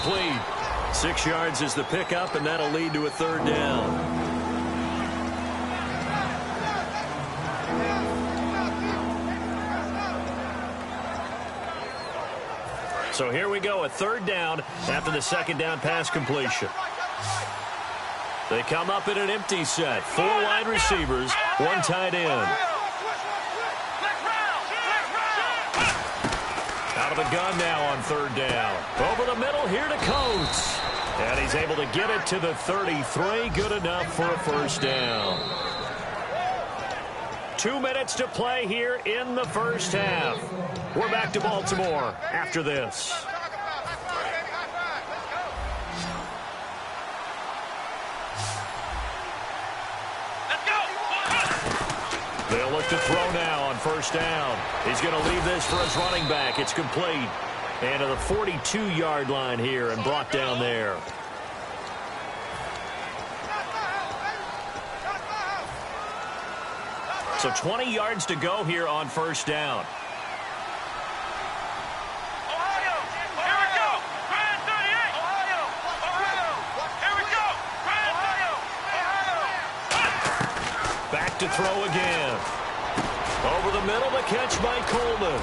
complete. 6 yards is the pickup, and that'll lead to a third down. So here we go, a third down after the second down pass completion. They come up in an empty set. 4 wide receivers, 1 tight end. Out of the gun now on third down. Over the middle here to Coates. And he's able to get it to the 33. Good enough for a first down. 2 minutes to play here in the first half. We're back to Baltimore after this. They'll look to throw now on first down. He's going to leave this for his running back. It's complete. And to the 42-yard line here and brought down there. So 20 yards to go here on first down. Back to throw again. Over the middle, the catch by Coleman.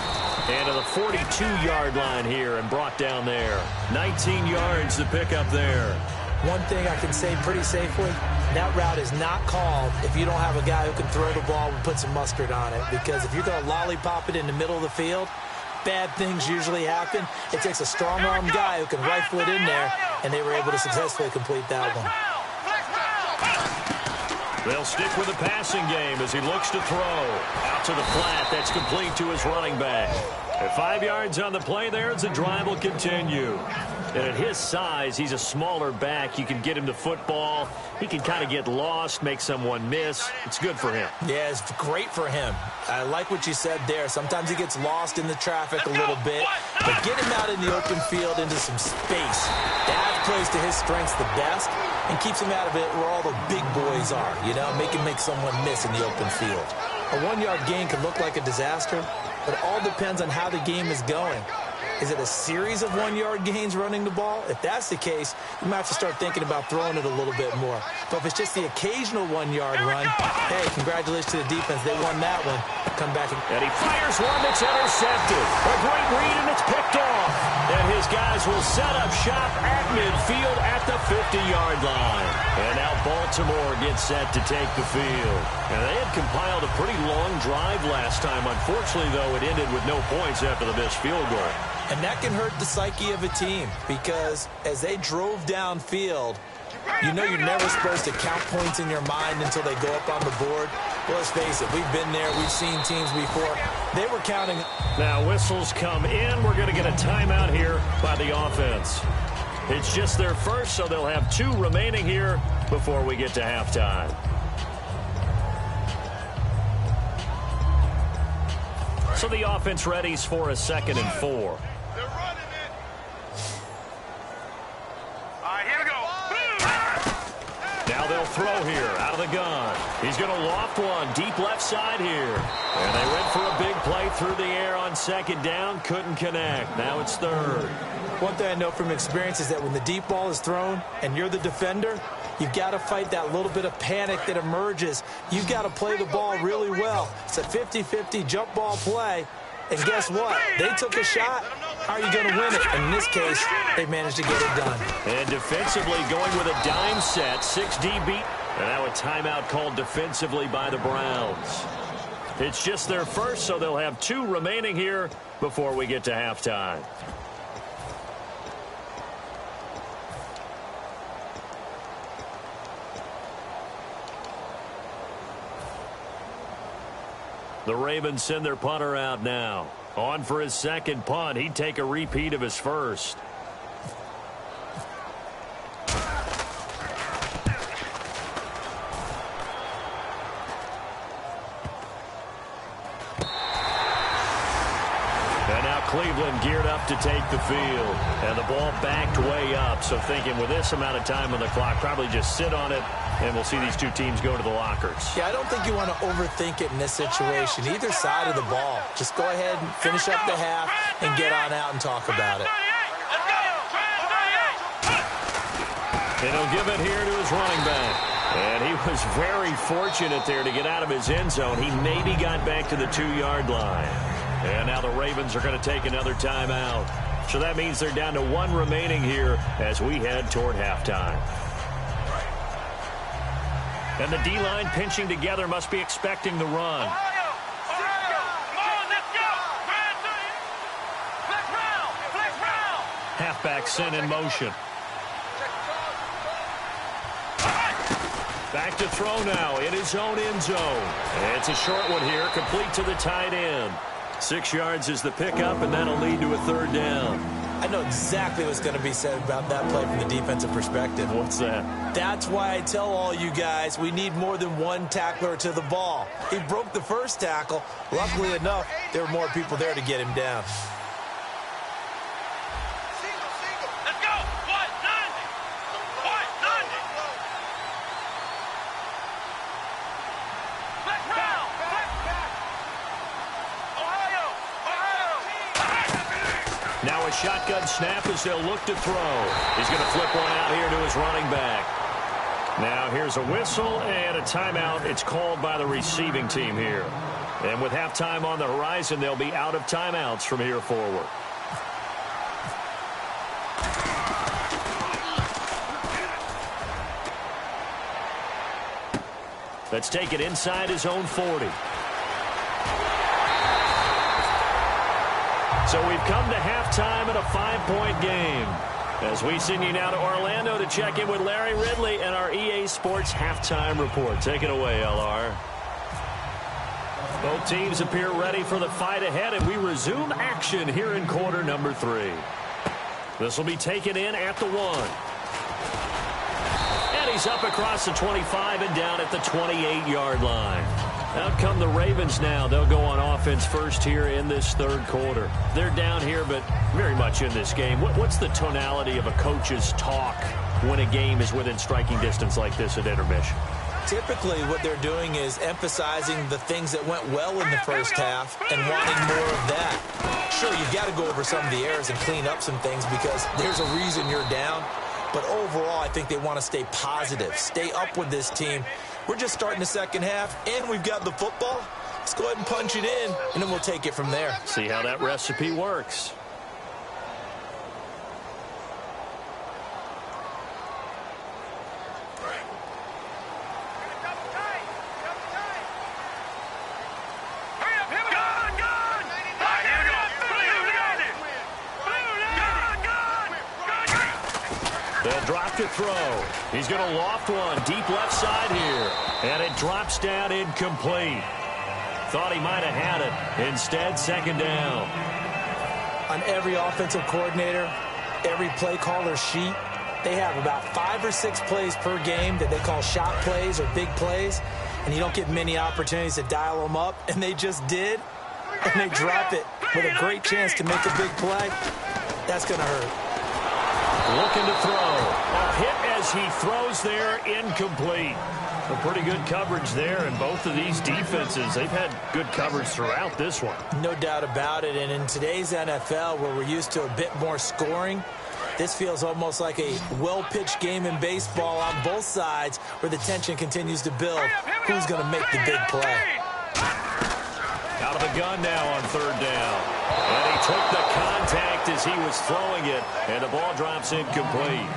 And to the 42-yard line here and brought down there. 19 yards to pick up there. One thing I can say pretty safely, that route is not called if you don't have a guy who can throw the ball and put some mustard on it. Because if you're going to lollipop it in the middle of the field, bad things usually happen. It takes a strong-arm guy who can rifle it in there, and they were able to successfully complete that one. They'll stick with the passing game as he looks to throw. Out to the flat. That's complete to his running back. At 5 yards on the play there as the drive will continue. And at his size, he's a smaller back. You can get him to football. He can kind of get lost, make someone miss. It's good for him. Yeah, it's great for him. I like what you said there. Sometimes he gets lost in the traffic a little bit. But get him out in the open field into some space. That plays to his strengths the best and keeps him out of it where all the big boys are. You know, make someone miss in the open field. A 1-yard gain can look like a disaster, but it all depends on how the game is going. Is it a series of 1-yard gains running the ball? If that's the case, you might have to start thinking about throwing it a little bit more. But if it's just the occasional 1-yard run, hey, congratulations to the defense. They won that one. Come back and he fires one that's intercepted. A great read, and it's picked off. And his guys will set up shop at midfield at the 50-yard line. And now Baltimore gets set to take the field. And they had compiled a pretty long drive last time. Unfortunately, though, it ended with no points after the missed field goal. And that can hurt the psyche of a team because as they drove downfield, you know you're never supposed to count points in your mind until they go up on the board. Well, let's face it, we've been there. We've seen teams before. They were counting. Now whistles come in. We're going to get a timeout here by the offense. It's just their first, so they'll have 2 remaining here before we get to halftime. So the offense readies for a 2nd and 4. Now they'll throw here out of the gun. He's going to loft one deep left side here. And they went for a big play through the air on 2nd down. Couldn't connect. Now it's 3rd. One thing I know from experience is that when the deep ball is thrown and you're the defender, you've got to fight that little bit of panic that emerges. You've got to play the ball really well. It's a 50-50 jump ball play. And guess what? They took a shot. How are you going to win it? And in this case, they managed to get it done. And defensively going with a dime set, 6 DB. And now a timeout called defensively by the Browns. It's just their first, so they'll have 2 remaining here before we get to halftime. The Ravens send their punter out now. On for his 2nd punt. He'd take a repeat of his first. And now Cleveland geared up to take the field. And the ball backed way up. So thinking with this amount of time on the clock, probably just sit on it. And we'll see these 2 teams go to the lockers. Yeah, I don't think you want to overthink it in this situation. Either side of the ball. Just go ahead and finish up the half and get on out and talk about it. And he'll give it here to his running back. And he was very fortunate there to get out of his end zone. He maybe got back to the 2-yard line. And now the Ravens are going to take another timeout. So that means they're down to 1 remaining here as we head toward halftime. And the D-line pinching together must be expecting the run. Halfback sent in motion. Back to throw now in his own end zone. It's a short one here, complete to the tight end. 6 yards is the pickup, and that'll lead to a 3rd down. I know exactly what's going to be said about that play from the defensive perspective. What's that? That's why I tell all you guys we need more than one tackler to the ball. He broke the first tackle. Luckily enough, there were more people there to get him down. Now a shotgun snap as they'll look to throw. He's going to flip one out here to his running back. Now here's a whistle and a timeout. It's called by the receiving team here. And with halftime on the horizon, they'll be out of timeouts from here forward. Let's take it inside his own 40. So we've come to halftime in a 5-point game. As we send you now to Orlando to check in with Larry Ridley and our EA Sports Halftime Report. Take it away, LR. Both teams appear ready for the fight ahead, and we resume action here in quarter number 3. This will be taken in at the 1. And he's up across the 25 and down at the 28-yard line. Out come the Ravens now. They'll go on offense first here in this 3rd quarter. They're down here, but very much in this game. What's the tonality of a coach's talk when a game is within striking distance like this at intermission? Typically, what they're doing is emphasizing the things that went well in the first half and wanting more of that. Sure, you've got to go over some of the errors and clean up some things because there's a reason you're down. But overall, I think they want to stay positive, stay up with this team. We're just starting the second half, and we've got the football. Let's go ahead and punch it in, and then we'll take it from there. See how that recipe works. They'll drop to throw. He's going to loft one deep left side here. And it drops down incomplete. Thought he might have had it. Instead, 2nd down. On every offensive coordinator, every play caller sheet, they have about 5 or 6 plays per game that they call shot plays or big plays. And you don't get many opportunities to dial them up. And they just did. And they drop it with a great chance to make a big play. That's going to hurt. Looking to throw. A hit as he throws there, incomplete. A pretty good coverage there, and both of these defenses, they've had good coverage throughout this one. No doubt about it, and in today's NFL, where we're used to a bit more scoring, this feels almost like a well-pitched game in baseball on both sides where the tension continues to build. Who's going to make the big play? Out of the gun now on 3rd down. And he took the contact as he was throwing it, and the ball drops incomplete.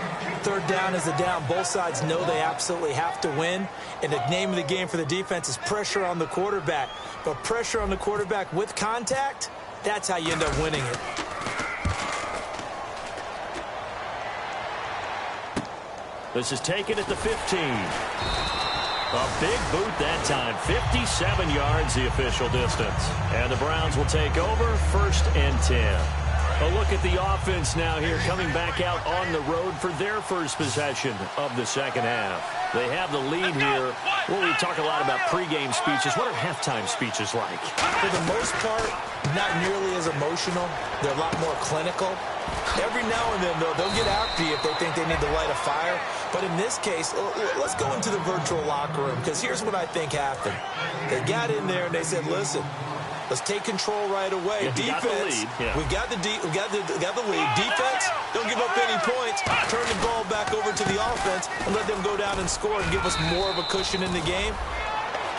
3rd down is a down. Both sides know they absolutely have to win, and the name of the game for the defense is pressure on the quarterback. But pressure on the quarterback with contact, that's how you end up winning it. This is taken at the 15. A big boot that time. 57 yards the official distance. And the Browns will take over 1st and 10. A look at the offense now here coming back out on the road for their first possession of the second half. They have the lead here. Well, we talk a lot about pregame speeches. What are halftime speeches like? For the most part, not nearly as emotional. They're a lot more clinical. Every now and then, though, they'll get after you if they think they need to light a fire. But in this case, let's go into the virtual locker room, because here's what I think happened. They got in there and they said, listen, let's take control right away. Yeah, defense, we got the lead. Defense, don't give up any points. Turn the ball back over to the offense. defense and let them go down and score and give us more of a cushion in the game?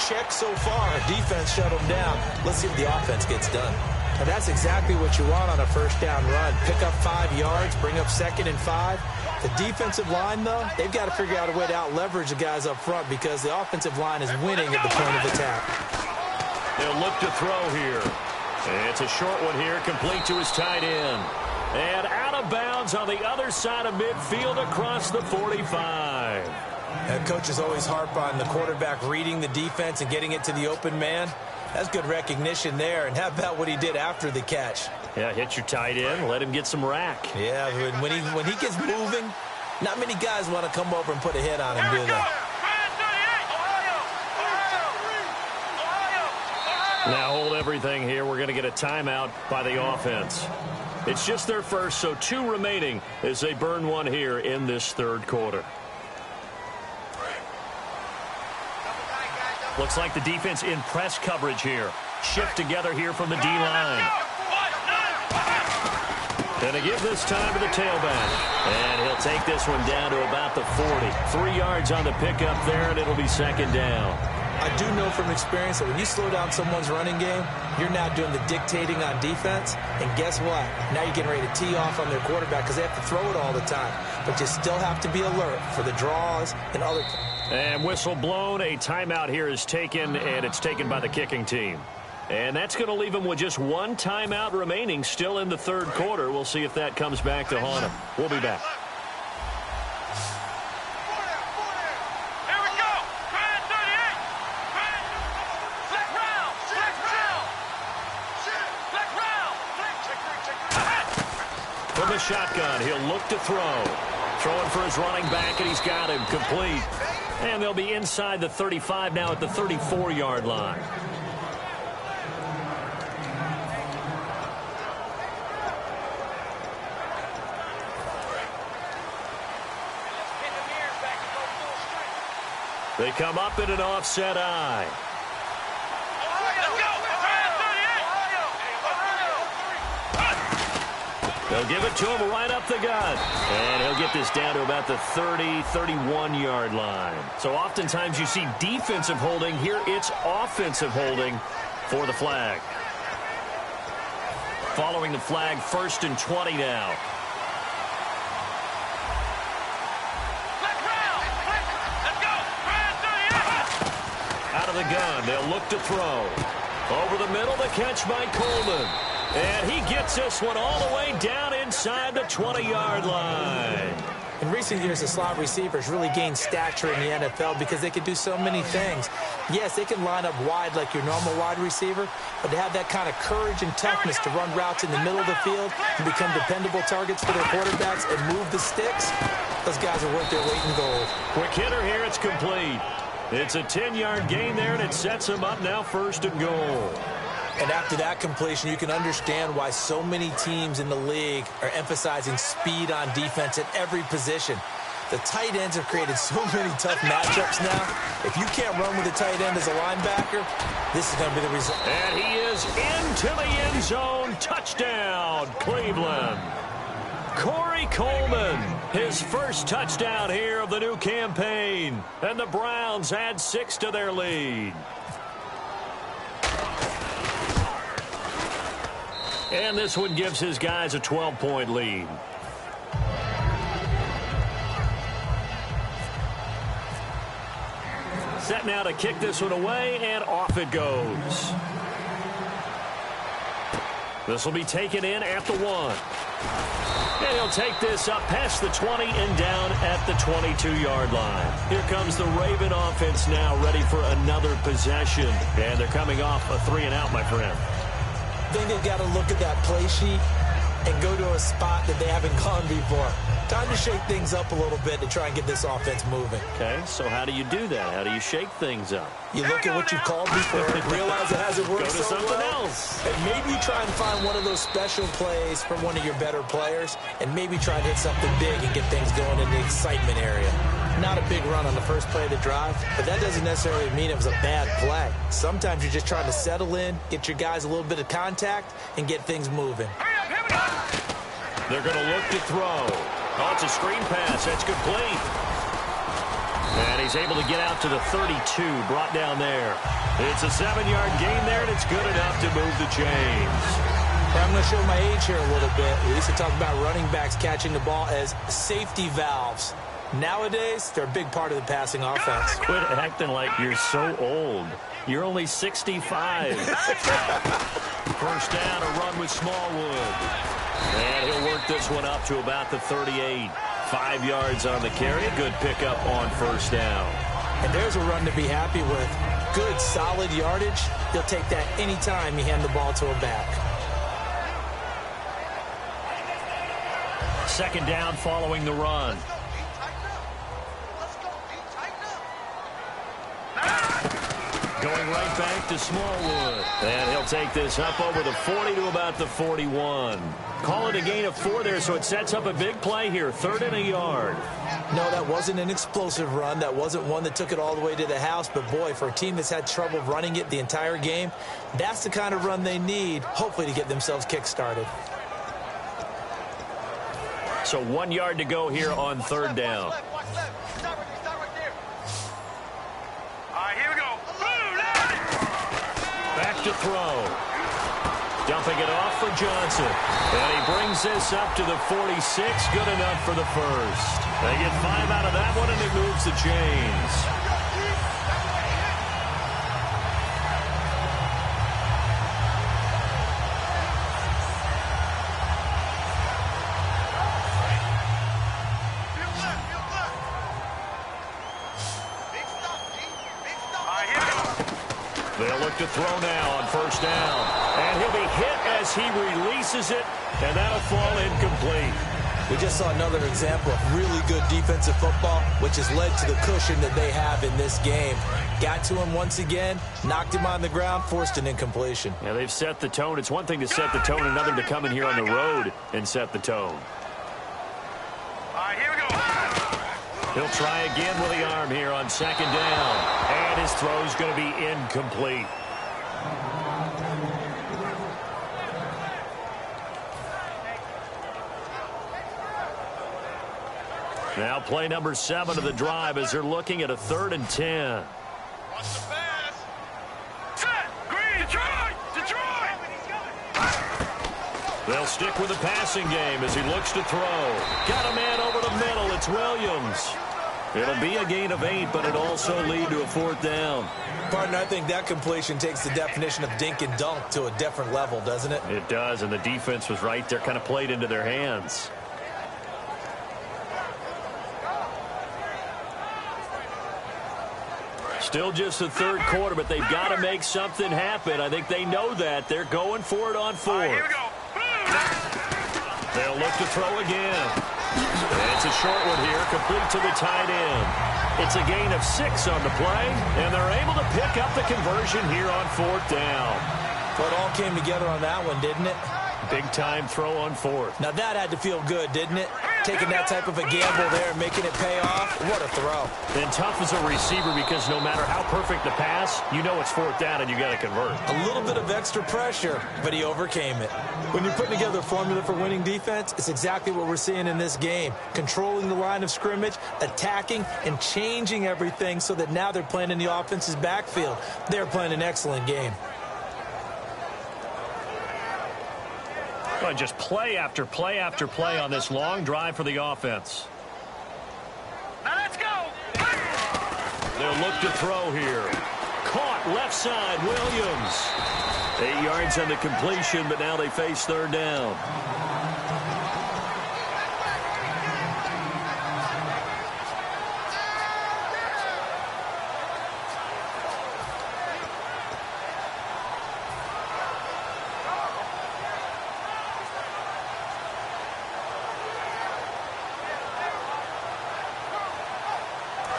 Check so far. Defense shut them down. Let's see if the offense gets done. And that's exactly what you want on a first down run. Pick up 5 yards, bring up 2nd and 5. The defensive line, though, they've got to figure out a way to out-leverage the guys up front because the offensive line is winning at the point of attack. They'll look to throw here. It's a short one here, complete to his tight end. And out of bounds on the other side of midfield across the 45. And coaches always harp on the quarterback reading the defense and getting it to the open man. That's good recognition there. And how about what he did after the catch? Yeah, hit your tight end, let him get some rack. Yeah, when he gets moving, not many guys want to come over and put a hit on him, do they? Now hold everything here. We're going to get a timeout by the offense. It's just their first, so 2 remaining as they burn one here in this third quarter. Looks like the defense in press coverage here. Shift together here from the D-line. Gonna give this time to the tailback. And he'll take this one down to about the 40. 3 yards on the pickup there, and it'll be 2nd down. I do know from experience that when you slow down someone's running game, you're now doing the dictating on defense. And guess what? Now you're getting ready to tee off on their quarterback because they have to throw it all the time. But you still have to be alert for the draws and other. And whistle blown. A timeout here is taken, and it's taken by the kicking team. And that's going to leave them with just 1 timeout remaining still in the third quarter. We'll see if that comes back to haunt them. We'll be back. From the shotgun, he'll look to throw. Throwing for his running back, and he's got him complete. And they'll be inside the 35 now at the 34-yard line. They come up in an offset eye. They'll give it to him right up the gut. And he'll get this down to about the 30, 31-yard line. So oftentimes you see defensive holding. Here it's offensive holding for the flag. Following the flag, 1st and 20 now. Out of the gun, they'll look to throw. Over the middle, the catch by Coleman. And he gets this one all the way down inside the 20-yard line. In recent years, the slot receivers really gained stature in the NFL because they can do so many things. Yes, they can line up wide like your normal wide receiver, but to have that kind of courage and toughness to run routes in the middle of the field and become dependable targets for their quarterbacks and move the sticks, those guys are worth their weight in gold. Quick hitter here, it's complete. It's a 10-yard gain there, and it sets him up now 1st and goal. And after that completion, you can understand why so many teams in the league are emphasizing speed on defense at every position. The tight ends have created so many tough matchups now. If you can't run with a tight end as a linebacker, this is going to be the result. And he is into the end zone. Touchdown, Cleveland. Corey Coleman, his first touchdown here of the new campaign. And the Browns add 6 to their lead. And this one gives his guys a 12-point lead. Set now to kick this one away, and off it goes. This will be taken in at the 1. And he'll take this up past the 20 and down at the 22-yard line. Here comes the Raven offense now, ready for another possession. And they're coming off a 3-and-out, my friend. I think they've got to look at that play sheet and go to a spot that they haven't gone before. Time to shake things up a little bit to try and get this offense moving. Okay, so how do you do that? How do you shake things up? You look at what you've called before, realize it hasn't worked so well. Go to something else. And maybe you try and find one of those special plays from one of your better players, and maybe try and hit something big and get things going in the excitement area. Not a big run on the first play of the drive, but that doesn't necessarily mean it was a bad play. Sometimes you're just trying to settle in, get your guys a little bit of contact, and get things moving. They're going to look to throw. Oh, it's a screen pass. That's complete. And he's able to get out to the 32, brought down there. It's a 7-yard gain there, and it's good enough to move the chains. I'm going to show my age here a little bit. We used to talk about running backs catching the ball as safety valves. Nowadays, they're a big part of the passing offense. Quit acting like you're so old. You're only 65. First down, a run with Smallwood. And he'll work this one up to about the 38. 5 yards on the carry. A good pickup on first down. And there's a run to be happy with. Good, solid yardage. He'll take that anytime you hand the ball to a back. Second down following the run. Going right back to Smallwood. And he'll take this up over the 40 to about the 41. Call it a gain of 4 there, so it sets up a big play here. 3rd and a yard. No, that wasn't an explosive run. That wasn't one that took it all the way to the house. But, boy, for a team that's had trouble running it the entire game, that's the kind of run they need, hopefully, to get themselves kick-started. So 1 yard to go here on 3rd down. Back to throw. Dumping it off for Johnson. And he brings this up to the 46. Good enough for the first. They get 5 out of that one, and it moves the chains. They'll look to throw now on first down. And he'll be hit as he releases it, and that'll fall incomplete. We just saw another example of really good defensive football, which has led to the cushion that they have in this game. Got to him once again, knocked him on the ground, forced an incompletion. Yeah, they've set the tone. It's one thing to set the tone, another to come in here on the road and set the tone. All right, here we go. He'll try again with the arm here on second down. And his throw's going to be incomplete. Now play number 7 of the drive as they're looking at a 3rd and 10. Watch the pass. Set. Green. Detroit. Detroit. They'll stick with the passing game as he looks to throw. Got a man over the middle. It's Williams. It'll be a gain of 8, but it'll also lead to a 4th down. Partner, I think that completion takes the definition of dink and dunk to a different level, doesn't it? It does, and the defense was right there, kind of played into their hands. Still just the 3rd quarter, but they've got to make something happen. I think they know that. They're going for it on 4th. Here we go. They'll look to throw again. And it's a short one here, complete to the tight end. It's a gain of 6 on the play, and they're able to pick up the conversion here on 4th down. Well, it all came together on that one, didn't it? Big-time throw on 4th. Now, that had to feel good, didn't it? Taking that type of a gamble there and making it pay off. What a throw. And tough as a receiver because no matter how perfect the pass, you know it's 4th down and you got to convert. A little bit of extra pressure, but he overcame it. When you're putting together a formula for winning defense, it's exactly what we're seeing in this game. Controlling the line of scrimmage, attacking, and changing everything so that now they're playing in the offense's backfield. They're playing an excellent game. Well, just play after play after play on this long drive for the offense. Now let's go. They'll look to throw here. Caught left side, Williams. 8 yards on the completion, but now they face 3rd down.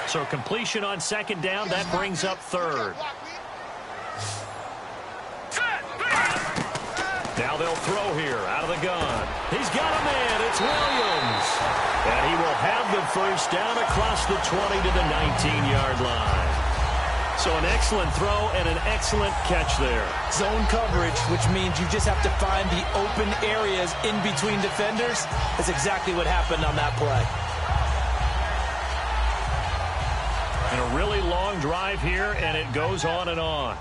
So completion on 2nd down, that brings up 3rd. Now they'll throw here out of the gun. He's got a man. It's Williams. And he will have the first down across the 20 to the 19-yard line. So an excellent throw and an excellent catch there. Zone coverage, which means you just have to find the open areas in between defenders. That's exactly what happened on that play. long drive here, and it goes on and on.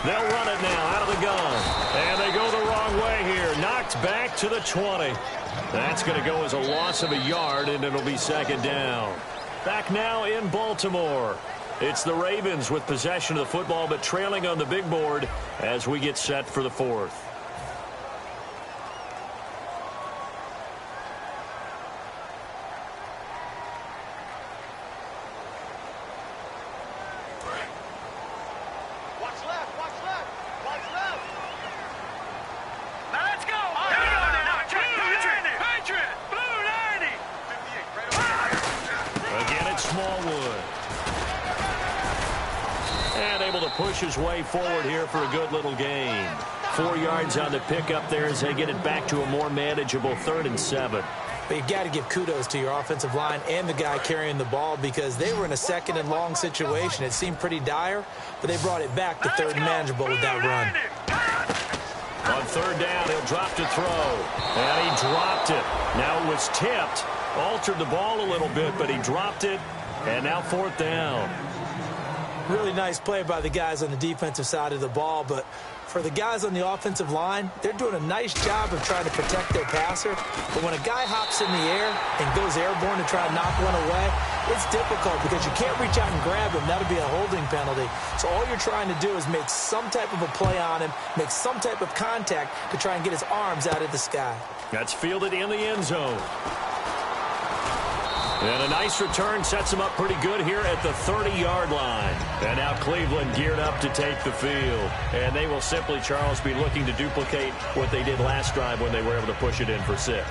They'll run it now out of the gun. And they go the wrong way here. Knocked back to the 20. That's going to go as a loss of a yard, and it'll be second down. Back now in Baltimore. It's the Ravens with possession of the football, but trailing on the big board as we get set for the fourth. Push his way forward here for a good little gain. 4 yards on the pickup there as they get it back to a more manageable 3rd and 7. But you got to give kudos to your offensive line and the guy carrying the ball because they were in a 2nd and long situation. It seemed pretty dire, but they brought it back to 3rd and manageable with that run. On 3rd down, he'll drop to throw. And he dropped it. Now it was tipped. Altered the ball a little bit, but he dropped it. And now 4th down. Really nice play by the guys on the defensive side of the ball, but for the guys on the offensive line, they're doing a nice job of trying to protect their passer. But when a guy hops in the air and goes airborne to try to knock one away, it's difficult because you can't reach out and grab him. That'll be a holding penalty. So all you're trying to do is make some type of a play on him, make some type of contact to try and get his arms out of the sky. That's fielded in the end zone. And a nice return sets him up pretty good here at the 30-yard line. And now Cleveland geared up to take the field. And they will simply, Charles, be looking to duplicate what they did last drive when they were able to push it in for 6.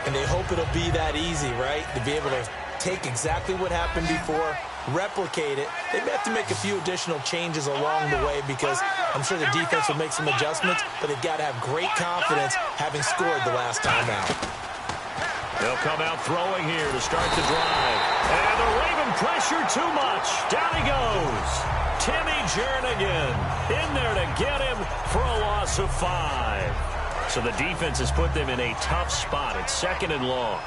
And they hope it'll be that easy, right? To be able to take exactly what happened before, replicate it. They may have to make a few additional changes along the way because I'm sure the defense will make some adjustments, but they've got to have great confidence having scored the last time out. They'll come out throwing here to start the drive. And the Raven pressure too much. Down he goes. Timmy Jernigan in there to get him for a loss of 5. So the defense has put them in a tough spot. It's 2nd and long.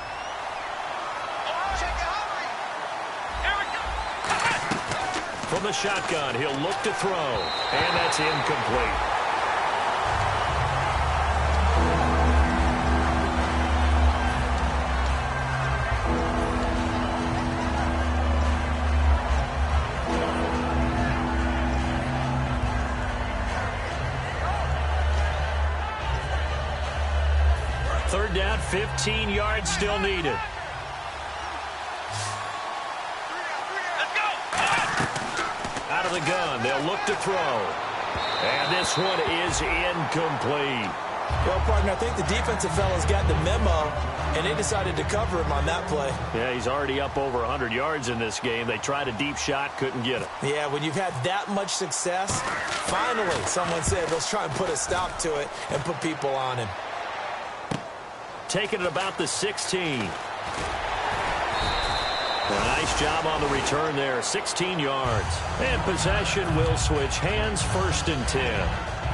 From the shotgun, he'll look to throw. And that's incomplete. Third down, 15 yards still needed. Out of the gun, they'll look to throw. And this one is incomplete. Well, partner, I think the defensive fellas got the memo, and they decided to cover him on that play. Yeah, he's already up over 100 yards in this game. They tried a deep shot, couldn't get it. Yeah, when you've had that much success, finally someone said, let's try and put a stop to it and put people on him. Taking it about the 16. A nice job on the return there, 16 yards. And possession will switch hands, 1st and 10.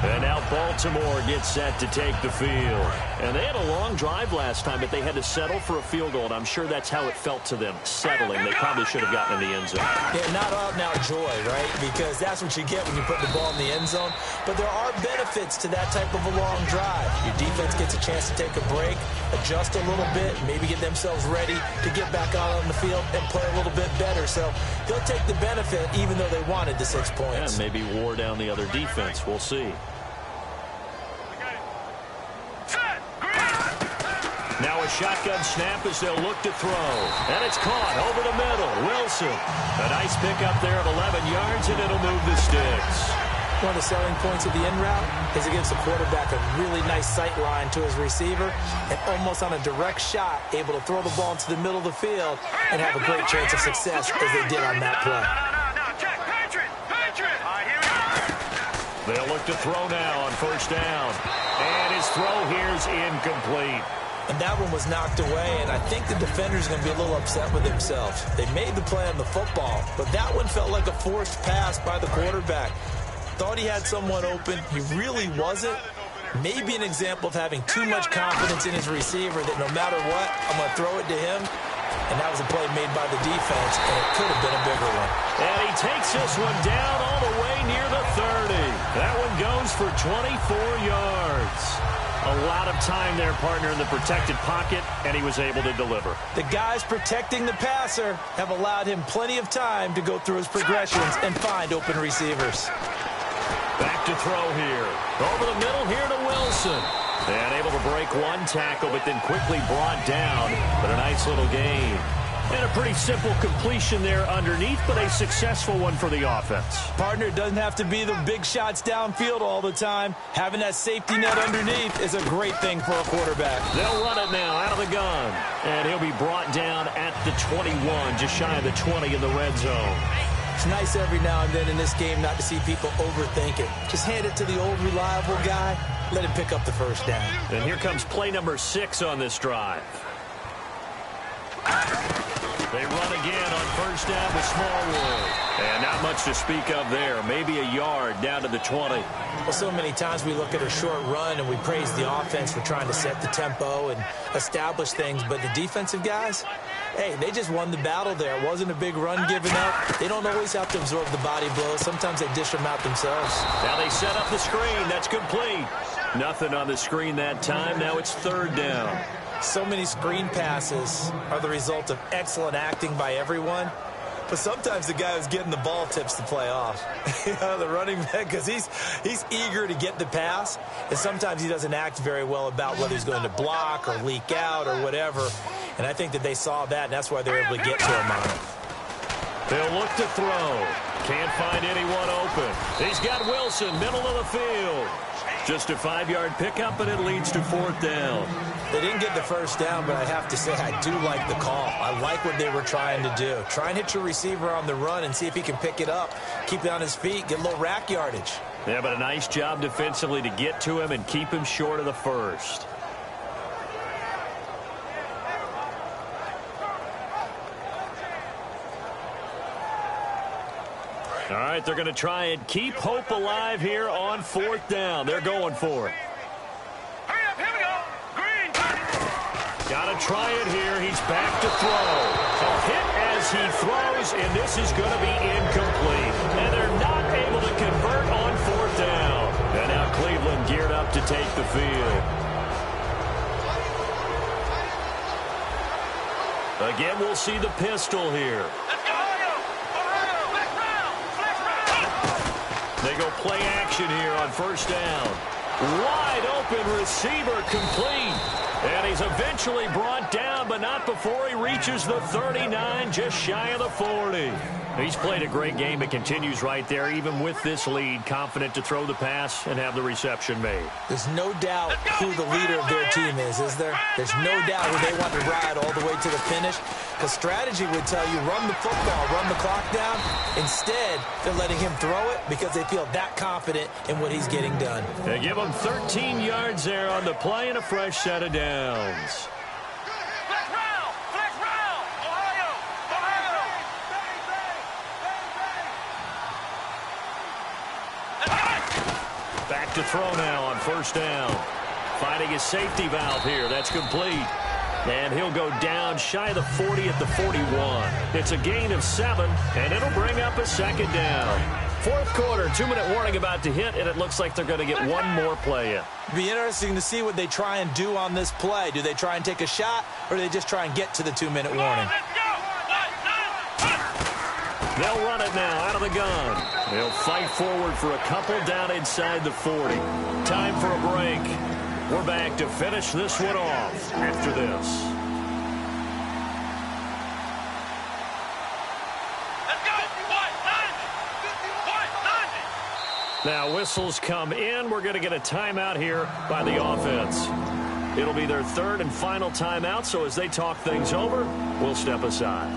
And now Baltimore gets set to take the field. And they had a long drive last time, but they had to settle for a field goal. And I'm sure that's how it felt to them, settling. They probably should have gotten in the end zone. Yeah, not out and out joy, right? Because that's what you get when you put the ball in the end zone. But there are benefits to that type of a long drive. Your defense gets a chance to take a break, adjust a little bit, maybe get themselves ready to get back out on the field and play a little bit better. So they'll take the benefit even though they wanted the 6 points. And maybe wore down the other defense. We'll see. Now a shotgun snap as they'll look to throw. And it's caught over the middle. Wilson. A nice pickup there of 11 yards, and it'll move the sticks. One of the selling points of the in route is it gives the quarterback a really nice sight line to his receiver and almost on a direct shot able to throw the ball into the middle of the field and have a great chance of success as they did on that play. They'll look to throw now on 1st down. And his throw here's incomplete. And that one was knocked away, and I think the defender's going to be a little upset with themselves. They made the play on the football, but that one felt like a forced pass by the quarterback. Thought he had someone open. He really wasn't. Maybe an example of having too much confidence in his receiver that no matter what, I'm going to throw it to him. And that was a play made by the defense, and it could have been a bigger one. And he takes this one down all the way near the 30. That one goes for 24 yards. A lot of time there, partner, in the protected pocket, and he was able to deliver. The guys protecting the passer have allowed him plenty of time to go through his progressions and find open receivers. Back to throw here. Over the middle here to Wilson. And able to break one tackle, but then quickly brought down. But a nice little gain. And a pretty simple completion there underneath, but a successful one for the offense. Partner, it doesn't have to be the big shots downfield all the time. Having that safety net underneath is a great thing for a quarterback. They'll run it now out of the gun. And he'll be brought down at the 21, just shy of the 20 in the red zone. It's nice every now and then in this game not to see people overthink it. Just hand it to the old reliable guy. Let him pick up the first down. And here comes play number 6 on this drive. They run again on first down with Smallwood. And not much to speak of there. Maybe a yard down to the 20. Well, so many times we look at a short run and we praise the offense for trying to set the tempo and establish things. But the defensive guys, hey, they just won the battle there. It wasn't a big run given up. They don't always have to absorb the body blows. Sometimes they dish them out themselves. Now they set up the screen. That's complete. Nothing on the screen that time. Now it's third down. So many screen passes are the result of excellent acting by everyone. But sometimes the guy who's getting the ball tips the play off. The running back, because he's eager to get the pass. And sometimes he doesn't act very well about whether he's going to block or leak out or whatever. And I think that they saw that, and that's why they're able to get to him on it. They'll look to throw. Can't find anyone open. He's got Wilson, middle of the field. Just a 5-yard pickup, and it leads to fourth down. They didn't get the first down, but I have to say I do like the call. I like what they were trying to do. Try and hit your receiver on the run and see if he can pick it up, keep it on his feet, get a little rack yardage. Yeah, but a nice job defensively to get to him and keep him short of the first. All right, they're going to try and keep hope alive here on fourth down. They're going for it. Hurry up, here we go. Green. Got to try it here. He's back to throw. A hit as he throws, and this is going to be incomplete. And they're not able to convert on fourth down. And now Cleveland geared up to take the field. Again, we'll see the pistol here. They go play action here on first down. Wide open receiver complete. And he's eventually brought down, but not before he reaches the 39, just shy of the 40. He's played a great game. It continues right there, even with this lead, confident to throw the pass and have the reception made. There's no doubt who the leader of their team is there? There's no doubt who they want to ride all the way to the finish. Because strategy would tell you, run the football, run the clock down. Instead, they're letting him throw it because they feel that confident in what he's getting done. They give him 13 yards there on the play and a fresh set of downs. Back to throw now on first down. Finding his safety valve here. That's complete. And he'll go down shy of the 40 at the 41. It's a gain of 7, and it'll bring up a second down. Fourth quarter, 2-minute warning about to hit, and it looks like they're going to get one more play in. It'll be interesting to see what they try and do on this play. Do they try and take a shot, or do they just try and get to the 2-minute warning? They'll run it now out of the gun. They'll fight forward for a couple down inside the 40. Time for a break. We're back to finish this one off after this. Now whistles come in. We're going to get a timeout here by the offense. It'll be their third and final timeout, so as they talk things over, we'll step aside.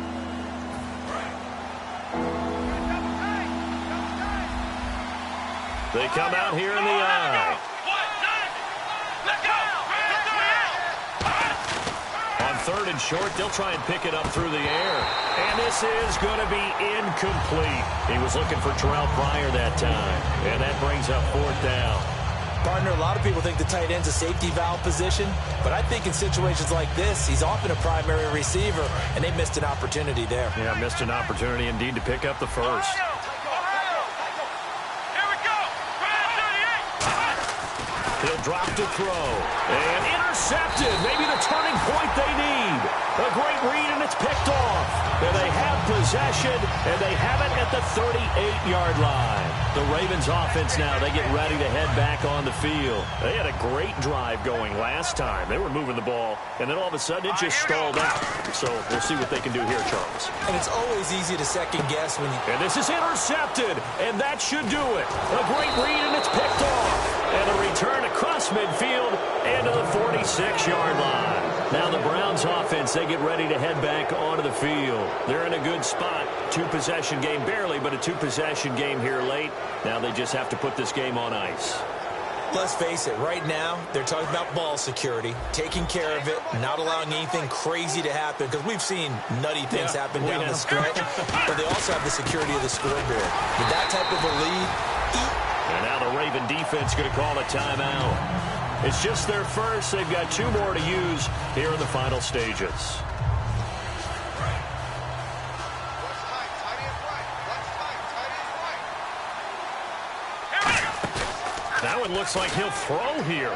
They come out here in the aisle. On third and short, they'll try and pick it up through the air. And this is going to be incomplete. He was looking for Terrell Pryor that time. And that brings up fourth down. Partner, a lot of people think the tight end's a safety valve position, but I think in situations like this, he's often a primary receiver, and they missed an opportunity there. Yeah, missed an opportunity indeed to pick up the first. He'll drop to throw. And intercepted. Maybe the turning point they need. A great read, and it's picked off. And they have possession, and they have it at the 38-yard line. The Ravens offense now, they get ready to head back on the field. They had a great drive going last time. They were moving the ball, and then all of a sudden it just stalled out. So we'll see what they can do here, Charles. And it's always easy to second guess when you... And this is intercepted, and that should do it. A great read, and it's picked off. And a return across midfield and to the 46-yard line. Now the Browns offense, they get ready to head back onto the field. They're in a good spot. Two-possession game, barely, but a two-possession game here late. Now they just have to put this game on ice. Let's face it, right now, they're talking about ball security, taking care of it, not allowing anything crazy to happen, because we've seen nutty things happen down the stretch, but they also have the security of the scoreboard. With that type of a lead, and now the Raven defense going to call a timeout. It's just their first. They've got two more to use here in the final stages. That one looks like he'll throw here.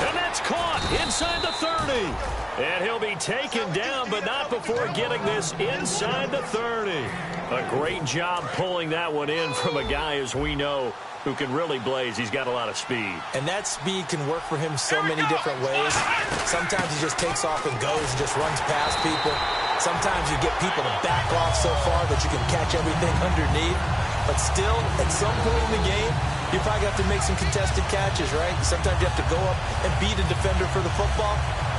And that's caught inside the 30. And he'll be taken down, but not before getting this inside the 30. A great job pulling that one in from a guy, as we know, who can really blaze. He's got a lot of speed. And that speed can work for him so many different ways. Sometimes he just takes off and goes and just runs past people. Sometimes you get people to back off so far that you can catch everything underneath. But still, at some point in the game, you probably have to make some contested catches, right? Sometimes you have to go up and beat a defender for the football.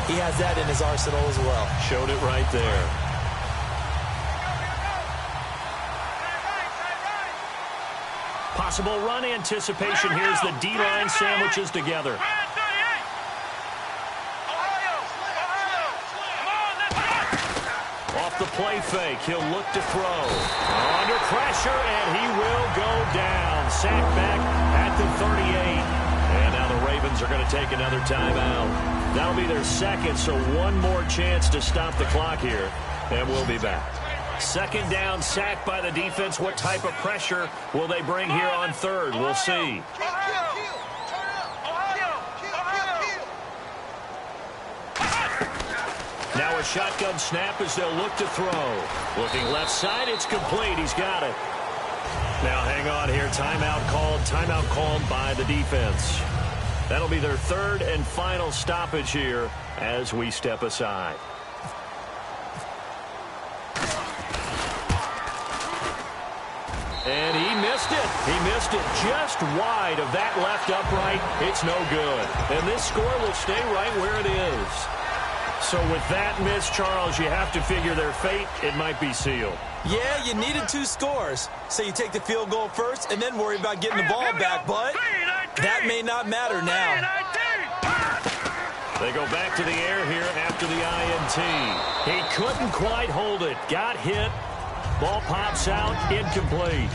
He has that in his arsenal as well. Showed it right there. Possible run anticipation. Here's the D-line sandwiches together. Off the play fake, he'll look to throw. Under pressure, and he will go down. Sacked back at the 38. And now the Ravens are going to take another timeout. That'll be their second, so one more chance to stop the clock here. And we'll be back. Second down, sacked by the defense. What type of pressure will they bring here on third? We'll see. Now a shotgun snap as they'll look to throw. Looking left side, it's complete. He's got it. Now hang on here. Timeout called by the defense. That'll be their third and final stoppage here as we step aside. And he missed it. He missed it just wide of that left upright. It's no good. And this score will stay right where it is. So with that miss, Charles, you have to figure their fate. It might be sealed. Yeah, you needed 2 scores. So you take the field goal first and then worry about getting the ball back. But that may not matter now. They go back to the air here after the INT. He couldn't quite hold it. Got hit. Ball pops out, incomplete.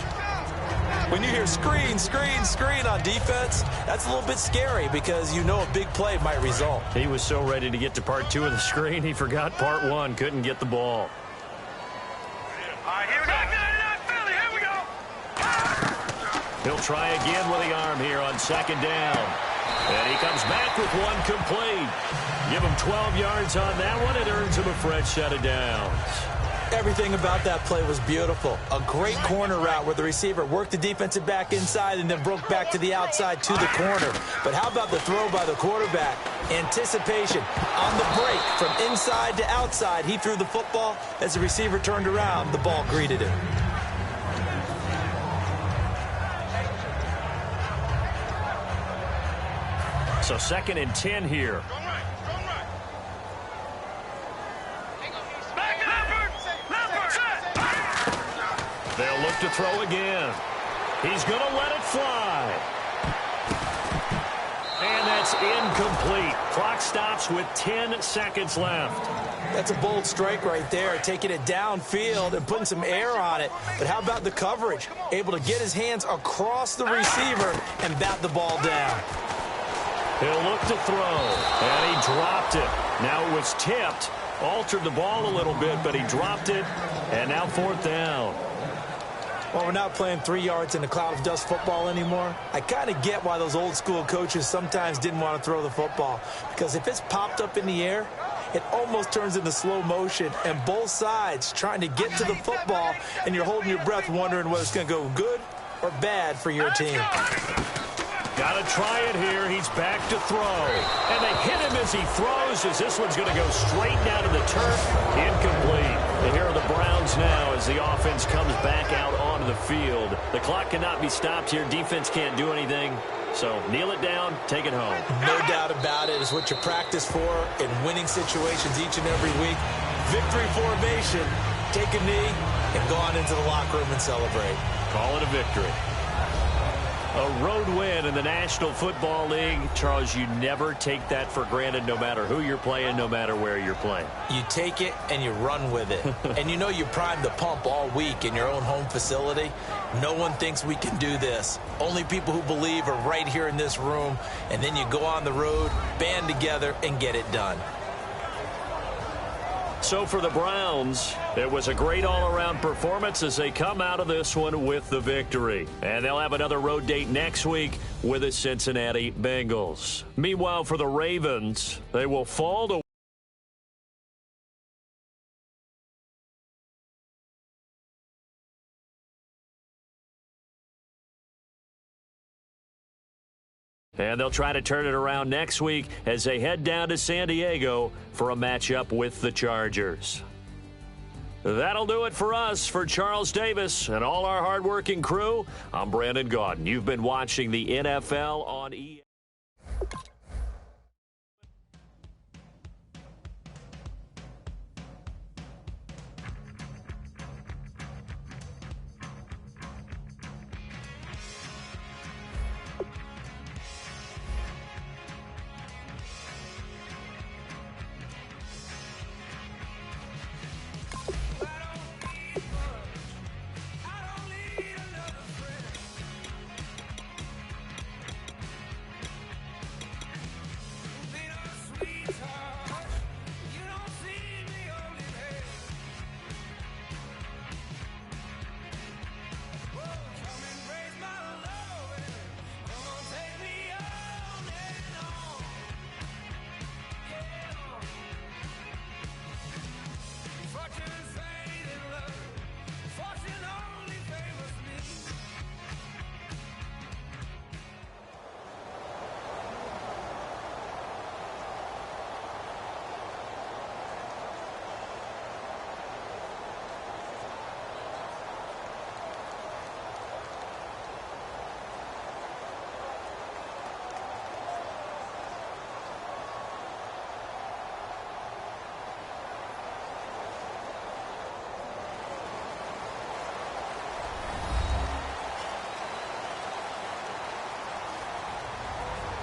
When you hear screen, screen, screen on defense, that's a little bit scary because you know a big play might result. He was so ready to get to part 2 of the screen, he forgot part 1, couldn't get the ball. All right, here we go. He'll try again with the arm here on second down. And he comes back with one complete. Give him 12 yards on that one. It earns him a fresh set of downs. Everything about that play was beautiful. A great corner route where the receiver worked the defensive back inside and then broke back to the outside to the corner. But how about the throw by the quarterback? Anticipation on the break from inside to outside. He threw the football. As the receiver turned around, the ball greeted him. So 2nd and 10 here. They'll look to throw again. He's going to let it fly. And that's incomplete. Clock stops with 10 seconds left. That's a bold strike right there, taking it downfield and putting some air on it. But how about the coverage? Able to get his hands across the receiver and bat the ball down. He'll look to throw, and he dropped it. Now it was tipped, altered the ball a little bit, but he dropped it, and now 4th down. Well, we're not playing 3 yards in a cloud of dust football anymore. I kind of get why those old school coaches sometimes didn't want to throw the football. Because if it's popped up in the air, it almost turns into slow motion. And both sides trying to get to the football, and you're holding your breath wondering whether it's going to go good or bad for your team. Got to try it here. He's back to throw. And they hit him as he throws, as this one's going to go straight down to the turf. Incomplete. And here are the Browns now as the offense comes back out onto the field. The clock cannot be stopped here. Defense can't do anything. So kneel it down, take it home. No doubt about it. It's what you practice for in winning situations each and every week. Victory formation. Take a knee and go on into the locker room and celebrate. Call it a victory. A road win in the National Football League. Charles, you never take that for granted, no matter who you're playing, no matter where you're playing. You take it and you run with it. And you know you primed the pump all week in your own home facility. No one thinks we can do this. Only people who believe are right here in this room. And then you go on the road, band together, and get it done. So for the Browns, it was a great all-around performance as they come out of this one with the victory. And they'll have another road date next week with the Cincinnati Bengals. Meanwhile, for the Ravens, they will fall to and they'll try to turn it around next week as they head down to San Diego for a matchup with the Chargers. That'll do it for us. For Charles Davis and all our hardworking crew, I'm Brandon Gaudin. You've been watching the NFL on EA.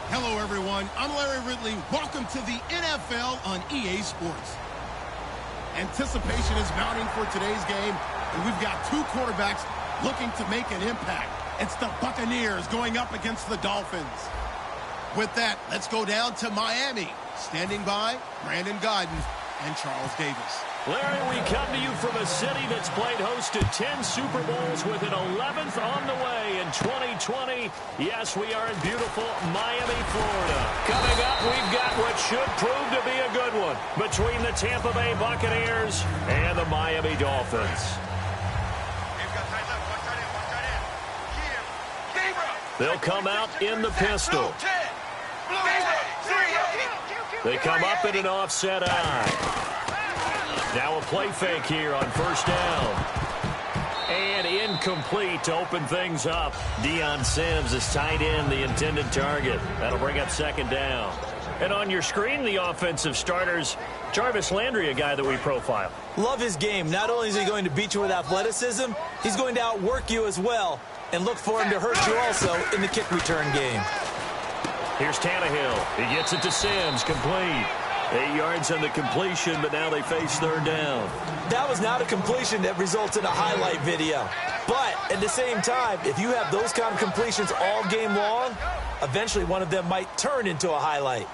Hello, everyone. I'm Larry Ridley. Welcome to the NFL on EA Sports. Anticipation is mounting for today's game, and we've got two quarterbacks looking to make an impact. It's the Buccaneers going up against the Dolphins. With that, let's go down to Miami. Standing by, Brandon Gaudin and Charles Davis. Larry, we come to you from a city that's played host to 10 Super Bowls with an 11th on the way in 2020. Yes, we are in beautiful Miami, Florida. Coming up, we've got what should prove to be a good one between the Tampa Bay Buccaneers and the Miami Dolphins. They'll come out in the pistol. They come up in an offset eye. Now a play fake here on first down. And incomplete to open things up. Deion Sims is tight end, the intended target. That'll bring up second down. And on your screen, the offensive starters, Jarvis Landry, a guy that we profile. Love his game. Not only is he going to beat you with athleticism, he's going to outwork you as well. And look for him to hurt you also in the kick return game. Here's Tannehill. He gets it to Sims, complete. 8 yards on the completion, but now they face third down. That was not a completion that results in a highlight video. But at the same time, if you have those kind of completions all game long, eventually one of them might turn into a highlight.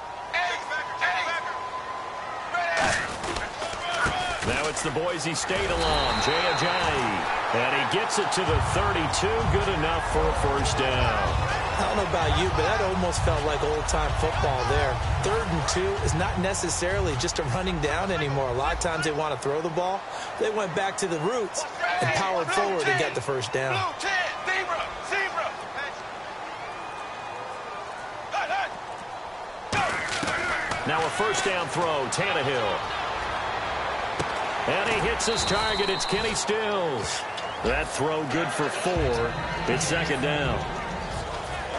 Now it's the Boise State alum, Jay Ajayi. And he gets it to the 32, good enough for a first down. I don't know about you, but that almost felt like old-time football there. 3rd and 2 is not necessarily just a running down anymore. A lot of times they want to throw the ball. They went back to the roots and powered forward and got the first down. Now a first down throw, Tannehill. And he hits his target. It's Kenny Stills. That throw good for 4. It's second down.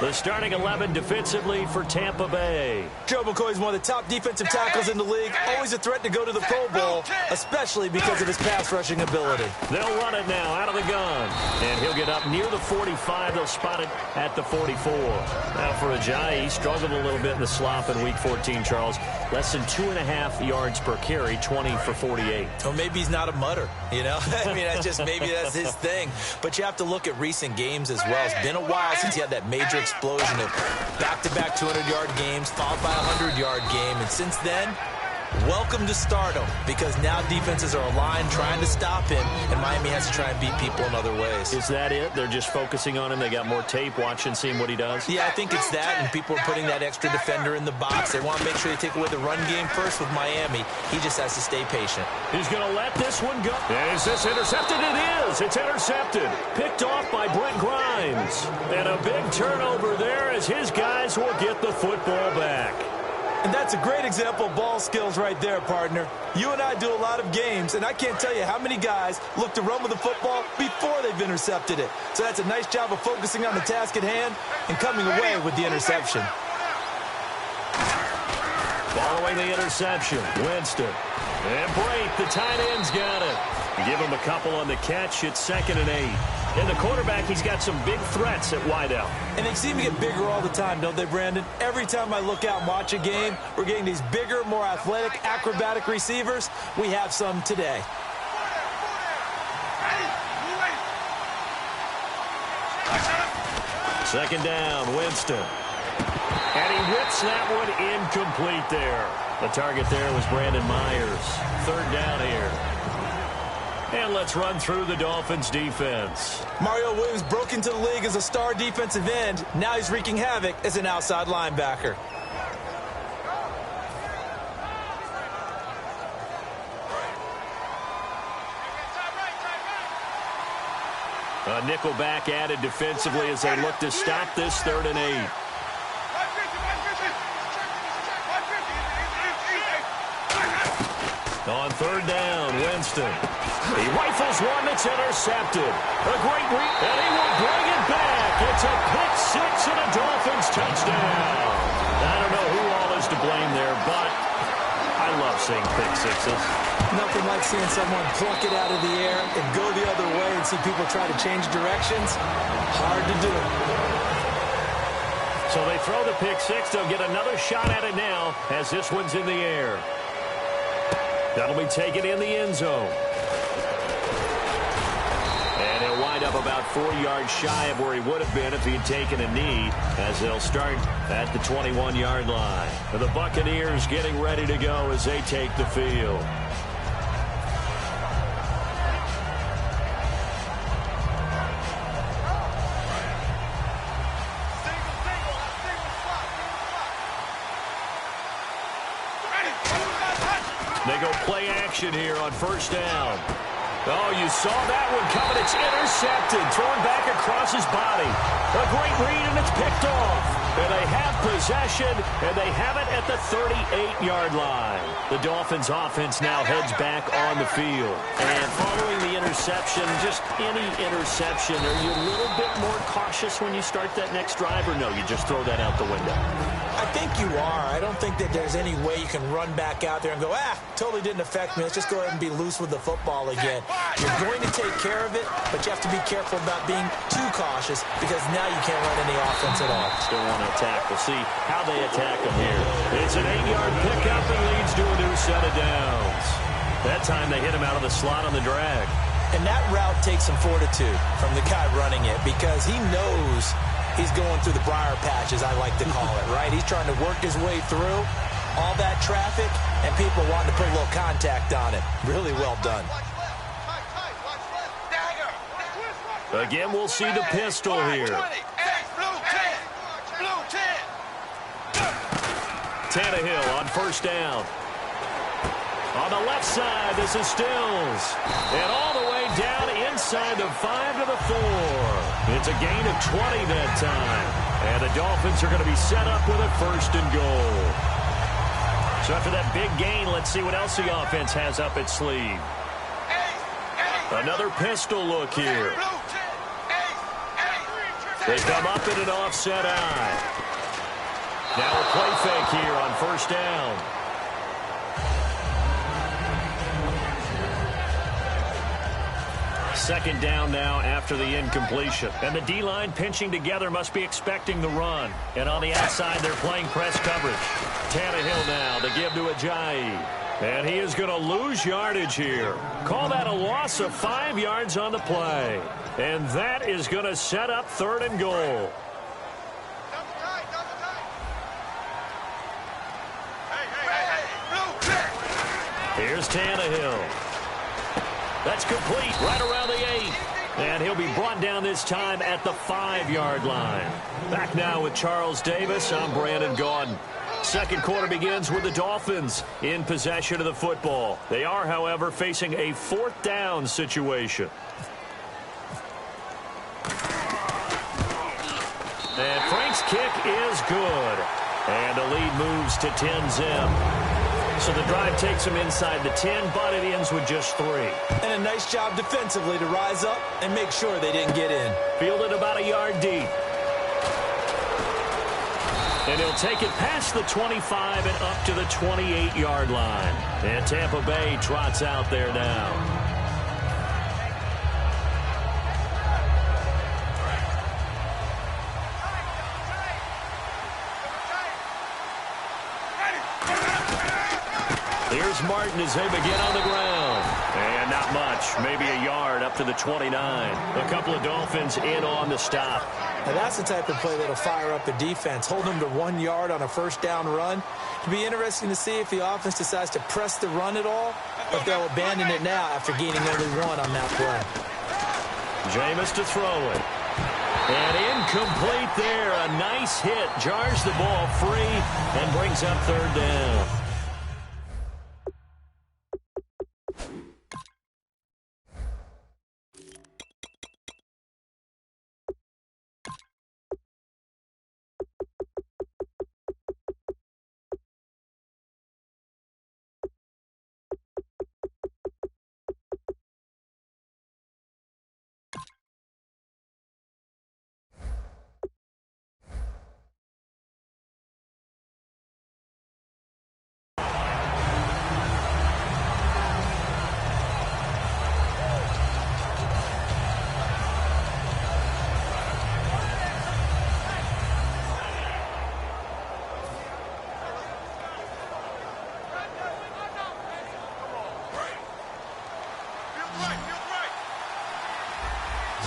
The starting 11 defensively for Tampa Bay. Joe McCoy is one of the top defensive tackles in the league. Always a threat to go to the Pro Bowl, especially because of his pass rushing ability. They'll run it now out of the gun. And he'll get up near the 45. They'll spot it at the 44. Now for Ajayi, he struggled a little bit in the slop in Week 14, Charles. Less than 2.5 yards per carry, 20 for 48. Or maybe he's not a mutter, you know? I mean, maybe that's his thing. But you have to look at recent games as well. It's been a while since he had that major explosion of back-to-back 200-yard games followed by a 100-yard game. And since then, welcome to stardom, because now defenses are aligned trying to stop him, and Miami has to try and beat people in other ways. Is that it? They're just focusing on him? They got more tape, watching, seeing what he does? Yeah, I think it's that, and people are putting that extra defender in the box. They want to make sure they take away the run game first with Miami. He just has to stay patient. He's going to let this one go. Is this intercepted? It is. It's intercepted. Picked off by Brent Grimes. And a big turnover there as his guys will get the football back. And that's a great example of ball skills right there, partner. You and I do a lot of games, and I can't tell you how many guys look to run with the football before they've intercepted it. So that's a nice job of focusing on the task at hand and coming away with the interception. Following the interception, Winston. And Brate, the tight end's got it. Give him a couple on the catch. It's 2nd and 8. And the quarterback, he's got some big threats at wideout. And they seem to get bigger all the time, don't they, Brandon? Every time I look out and watch a game, we're getting these bigger, more athletic, acrobatic receivers. We have some today. Second down, Winston. And he whips that one incomplete there. The target there was Brandon Myers. 3rd down here. And let's run through the Dolphins' defense. Mario Williams broke into the league as a star defensive end. Now he's wreaking havoc as an outside linebacker. A nickelback added defensively as they look to stop this 3rd and 8. On 3rd down, Winston. He rifles one that's intercepted. A great read, and he will bring it back. It's a pick 6 and a Dolphins touchdown. I don't know who all is to blame there, but I love seeing pick 6s. Nothing like seeing someone pluck it out of the air and go the other way and see people try to change directions. Hard to do. So they throw the pick 6. They'll get another shot at it now as this one's in the air. That'll be taken in the end zone. And he'll wind up about 4 yards shy of where he would have been if he had taken a knee, as they'll start at the 21-yard line. The Buccaneers getting ready to go as they take the field. They go play action here on 1st down. Oh, you saw that one coming. It's intercepted. Thrown back across his body. A great read, and it's picked off. And they have possession, and they have it at the 38-yard line. The Dolphins offense now heads back on the field. And following the interception, just any interception, are you a little bit more cautious when you start that next drive, or no, you just throw that out the window? I think you are. I don't think that there's any way you can run back out there and go, totally didn't affect me. Let's just go ahead and be loose with the football again. You're going to take care of it, but you have to be careful about being too cautious, because now you can't run any offense at all. Still want to attack. We'll see how they attack him here. It's an 8-yard pickup and leads to a new set of downs. That time they hit him out of the slot on the drag. And that route takes some fortitude from the guy running it because he knows he's going through the briar patch, as I like to call it, right? He's trying to work his way through all that traffic, and people wanting to put a little contact on it. Really well done. Again, we'll see the pistol here. Tannehill on first down. On the left side, this is Stills. And all the way down inside the 5 to the 4. It's a gain of 20 that time. And the Dolphins are going to be set up with a 1st and goal. So after that big gain, let's see what else the offense has up its sleeve. Another pistol look here. They come up in an offset eye. Now a play fake here on first down. Second down now after the incompletion. And the D-line pinching together must be expecting the run. And on the outside, they're playing press coverage. Tannehill now to give to Ajayi. And he is going to lose yardage here. Call that a loss of 5 yards on the play. And that is going to set up 3rd and goal. Here's Tannehill. That's complete right around the 8. And he'll be brought down this time at the 5-yard line. Back now with Charles Davis. I'm Brandon Gaudin. Second quarter begins with the Dolphins in possession of the football. They are, however, facing a 4th down situation. And Frank's kick is good. And the lead moves to 10-zip. So the drive takes him inside the 10, but it ends with just 3. And a nice job defensively to rise up and make sure they didn't get in. Fielded about a yard deep. And he'll take it past the 25 and up to the 28-yard line. And Tampa Bay trots out there now. Here's Martin as they begin on the ground. And not much, maybe a yard up to the 29. A couple of Dolphins in on the stop. Now that's the type of play that'll fire up the defense. Hold them to 1 yard on a first down run. It'll be interesting to see if the offense decides to press the run at all, or if they'll abandon it now after gaining only 1 on that play. Jameis to throw it. And incomplete there. A nice hit. Jars the ball free and brings up 3rd down.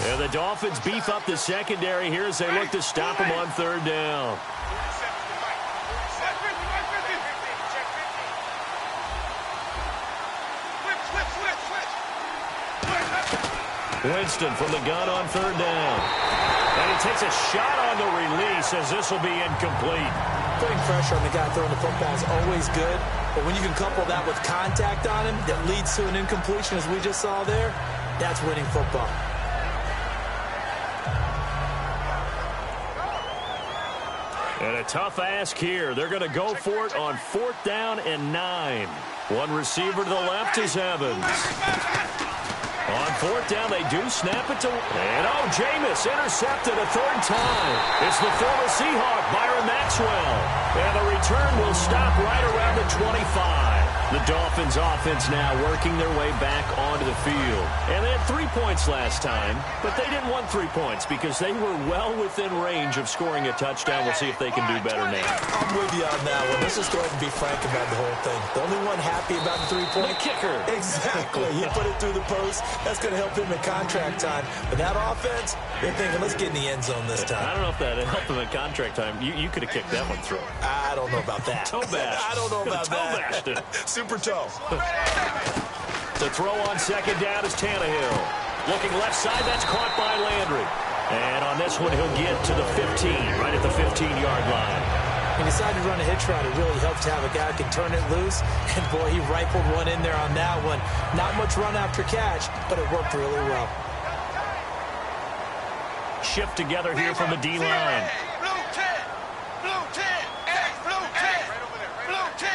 And the Dolphins beef up the secondary here as they look to stop him on 3rd down. Winston from the gun on 3rd down. And he takes a shot on the release as this will be incomplete. Putting pressure on the guy throwing the football is always good, but when you can couple that with contact on him that leads to an incompletion, as we just saw there, that's winning football. And a tough ask here. They're going to go for it on 4th down and 9. One receiver to the left is Evans. On 4th down, they do snap it to... And, Jameis intercepted a 3rd time. It's the former Seahawk, Byron Maxwell. And the return will stop right around the 25. The Dolphins offense now working their way back onto the field. And they had 3 points last time, but they didn't want 3 points because they were well within range of scoring a touchdown. We'll see if they can do better now. I'm with you on that one. Let's just go ahead and be frank about the whole thing. The only one happy about the 3-point. The kicker. Exactly. He put it through the post. That's going to help him in contract time. But that offense, they're thinking, let's get in the end zone this time. I don't know if that helped him in contract time. You could have kicked that one through. I don't know about that. Toe bash. I don't know about Toe that. bashed it. Super toe. The throw on second down is Tannehill. Looking left side, that's caught by Landry. And on this one, he'll get to the 15, right at the 15-yard line. He decided to run a hitch route. It really helps to have a guy who can turn it loose. And, boy, he rifled one in there on that one. Not much run after catch, but it worked really well. Shift together here from the D-line. Blue 10. Blue 10. Blue 10. Blue 10.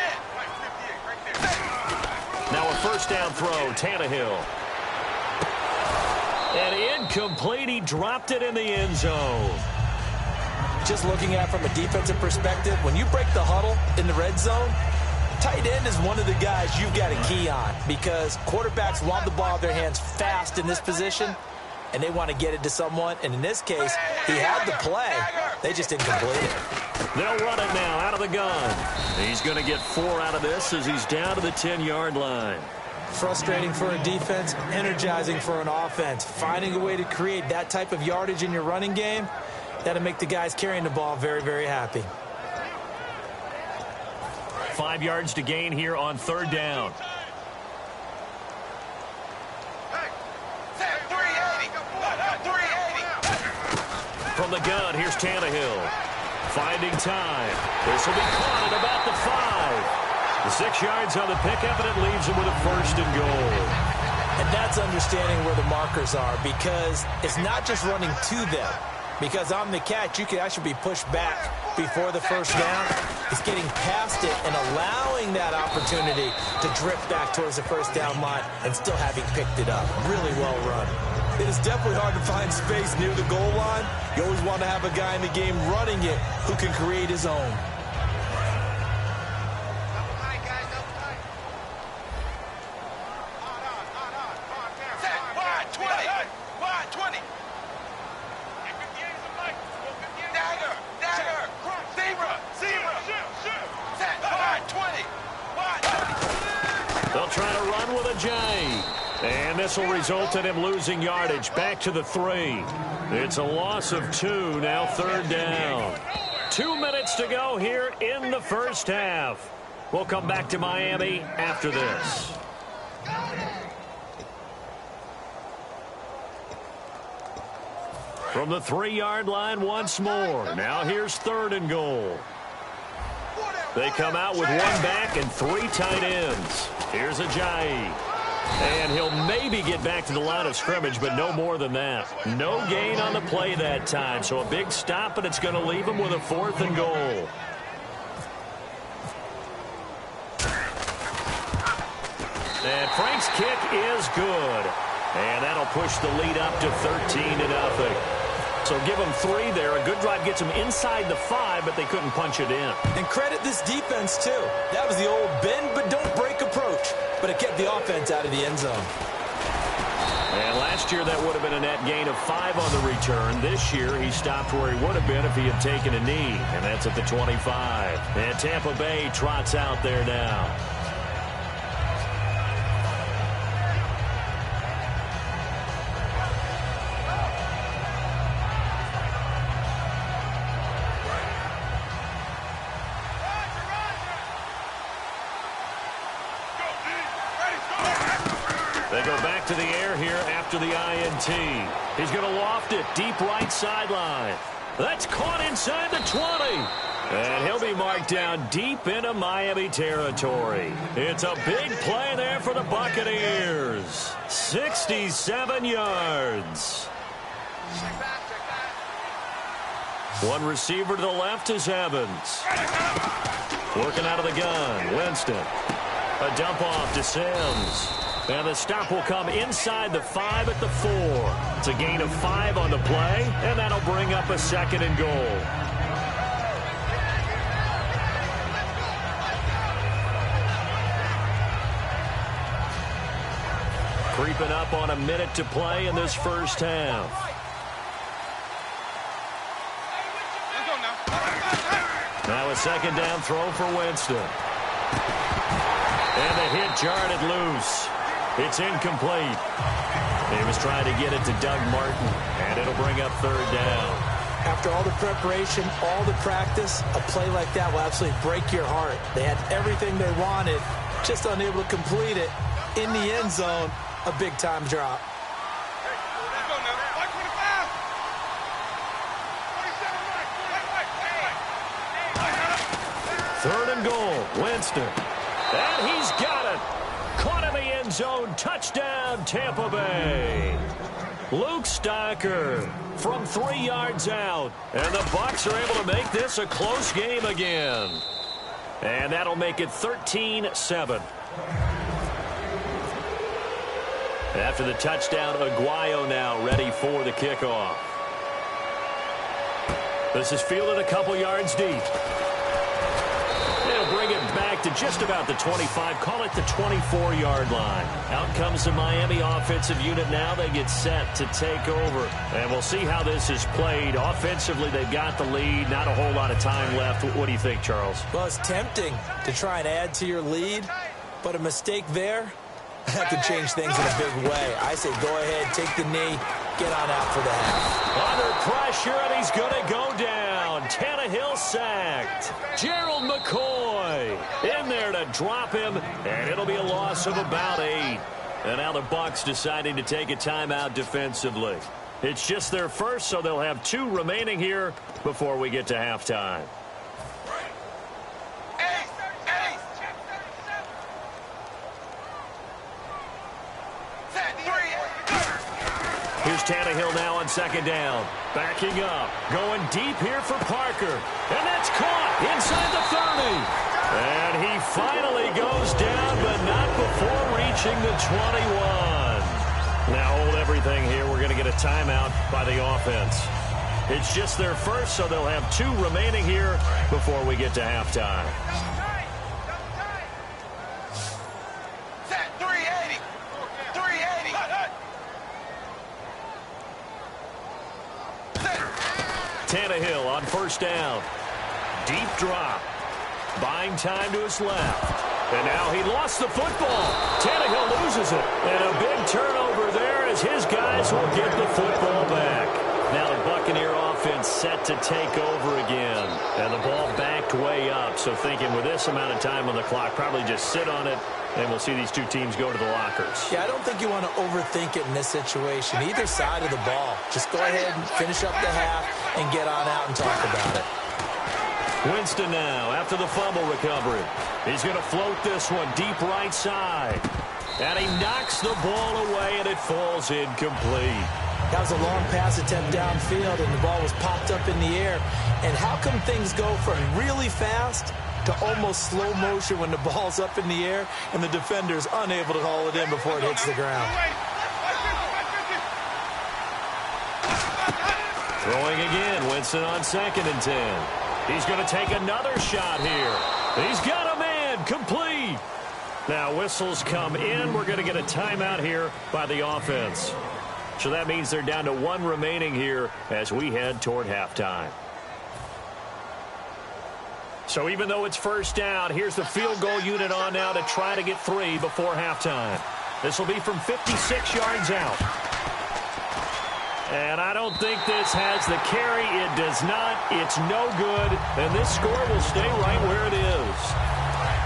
Now a first down throw, Tannehill. And incomplete. He dropped it in the end zone. Just looking at it from a defensive perspective, when you break the huddle in the red zone, tight end is one of the guys you've got to key on because quarterbacks want the ball in their hands fast in this position, and they want to get it to someone. And in this case, he had the play. They just didn't complete it. They'll run it now out of the gun. He's going to get 4 out of this as he's down to the 10-yard line. Frustrating for a defense, energizing for an offense. Finding a way to create that type of yardage in your running game, that'll make the guys carrying the ball very, very happy. 5 yards to gain here on third down. From the gun, here's Tannehill. Finding time. This will be caught at about the 5. The 6 yards on the pickup, and it leaves him with a first and goal. And that's understanding where the markers are because it's not just running to them. Because on the catch, you can actually be pushed back before the first down. It's getting past it and allowing that opportunity to drift back towards the first down line and still having picked it up. Really well run. It is definitely hard to find space near the goal line. You always want to have a guy in the game running it who can create his own. They'll try to run with a J. And this will result in him losing yardage back to the 3. It's a loss of 2, now third down. 2 minutes to go here in the first half. We'll come back to Miami after this. From the 3-yard line once more. Now here's third and goal. They come out with 1 back and 3 tight ends. Here's Ajayi. And he'll maybe get back to the line of scrimmage, but no more than that. No gain on the play that time. So a big stop, and it's going to leave him with a 4th and goal. And Frank's kick is good. And that'll push the lead up to 13-0. So give them 3 there. A good drive gets them inside the 5, but they couldn't punch it in. And credit this defense, too. That was the old bend but don't break approach. But it kept the offense out of the end zone. And last year, that would have been a net gain of 5 on the return. This year, he stopped where he would have been if he had taken a knee. And that's at the 25. And Tampa Bay trots out there now. They go back to the air here after the INT. He's going to loft it deep right sideline. That's caught inside the 20. And he'll be marked down deep into Miami territory. It's a big play there for the Buccaneers. 67 yards. One receiver to the left is Evans. Working out of the gun, Winston. A dump off to Sims. And the stop will come inside the 5 at the 4. It's a gain of 5 on the play, and that'll bring up a 2nd and goal. Creeping up on a minute to play in this first half. Now a second down throw for Winston. And the hit jarred it loose. It's incomplete. He was trying to get it to Doug Martin, and it'll bring up third down. After all the preparation, all the practice, a play like that will absolutely break your heart. They had everything they wanted, just unable to complete it. In the end zone, a big-time drop. Third and goal, Winston. And he's got it. Caught in the end zone. Touchdown, Tampa Bay. Luke Stocker from 3 yards out. And the Bucs are able to make this a close game again. And that'll make it 13-7. After the touchdown, Aguayo now ready for the kickoff. This is fielded a couple yards deep. Bring it back to just about the 25, call it the 24-yard line. Out comes the Miami offensive unit now. They get set to take over. And we'll see how this is played. Offensively, they've got the lead. Not a whole lot of time left. What do you think, Charles? Well, it's tempting to try and add to your lead, but a mistake there, that could change things in a big way. I say go ahead, take the knee, get on out for the half. Under pressure, and he's going to go down. Tannehill sacked. Gerald McCoy in there to drop him, and it'll be a loss of about 8. And now the Bucs deciding to take a timeout defensively. It's just their first, so they'll have 2 remaining here before we get to halftime. Here's Tannehill now on second down. Backing up. Going deep here for Parker. And that's caught inside the 30. And he finally goes down, but not before reaching the 21. Now hold everything here. We're going to get a timeout by the offense. It's just their first, so they'll have 2 remaining here before we get to halftime. Tannehill on first down. Deep drop. Buying time to his left. And now he lost the football. Tannehill loses it. And a big turnover there as his guys will get the football back. Now the Buccaneer offense set to take over again. And the ball backed way up. So thinking with this amount of time on the clock, probably just sit on it. And we'll see these 2 teams go to the lockers. Yeah, I don't think you want to overthink it in this situation. Either side of the ball. Just go ahead and finish up the half and get on out and talk about it. Winston now after the fumble recovery. He's going to float this one deep right side. And he knocks the ball away, and it falls incomplete. That was a long pass attempt downfield, and the ball was popped up in the air. And how come things go from really fast to almost slow motion when the ball's up in the air and the defender's unable to haul it in before it hits the ground? Throwing again, Winston on 2nd and 10. He's going to take another shot here. He's got a man, complete. Now whistles come in. We're going to get a timeout here by the offense. So that means they're down to 1 remaining here as we head toward halftime. So even though it's first down, here's the field goal unit on now to try to get 3 before halftime. This will be from 56 yards out. And I don't think this has the carry. It does not. It's no good. And this score will stay right where it is.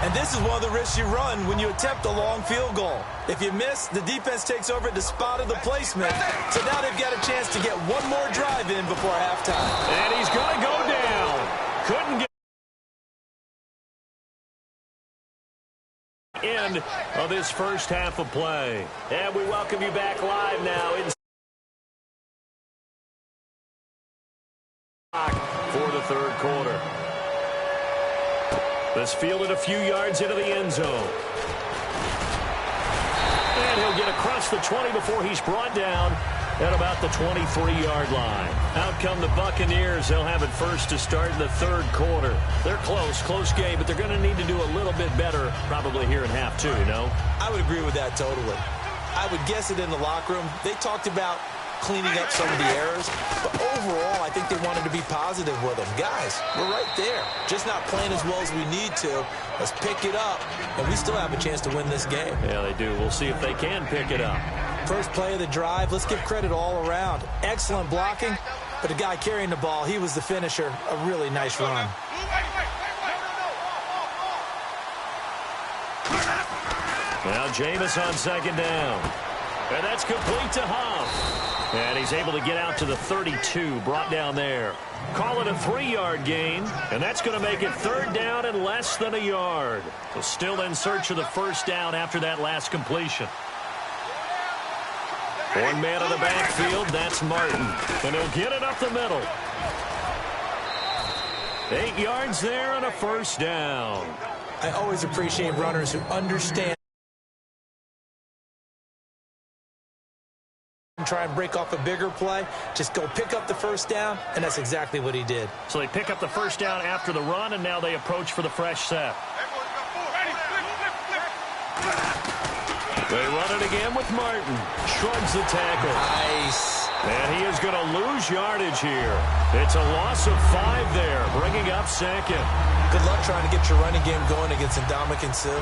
And this is one of the risks you run when you attempt a long field goal. If you miss, the defense takes over at the spot of the placement. So now they've got a chance to get one more drive in before halftime. And he's going to go down. Couldn't get end of this first half of play. And we welcome you back live now for the third quarter. This fielded a few yards into the end zone. And he'll get across the 20 before he's brought down at about the 23-yard line. Out come the Buccaneers. They'll have it first to start in the third quarter. They're close game, but they're going to need to do a little bit better probably here in half 2, no? I would agree with that totally. I would guess it in the locker room. They talked about cleaning up some of the errors, but overall, I think they wanted to be positive with them. Guys, we're right there. Just not playing as well as we need to. Let's pick it up, and we still have a chance to win this game. Yeah, they do. We'll see if they can pick it up. First play of the drive, let's give credit all around. Excellent blocking, but the guy carrying the ball, he was the finisher. A really nice run. Now Jameis on second down. And that's complete to Huff. And he's able to get out to the 32, brought down there. Call it a 3-yard gain, and that's going to make it third down and less than a yard. So still in search of the first down after that last completion. One man in the backfield, that's Martin. And he'll get it up the middle. 8 yards there and a first down. I always appreciate runners who understand. Try and break off a bigger play. Just go pick up the first down, and that's exactly what he did. So they pick up the first down after the run, and now they approach for the fresh set. They run it again with Martin. Shrugs the tackle. Nice. And he is going to lose yardage here. It's a loss of 5 there, bringing up second. Good luck trying to get your running game going against Ndamukong Suh.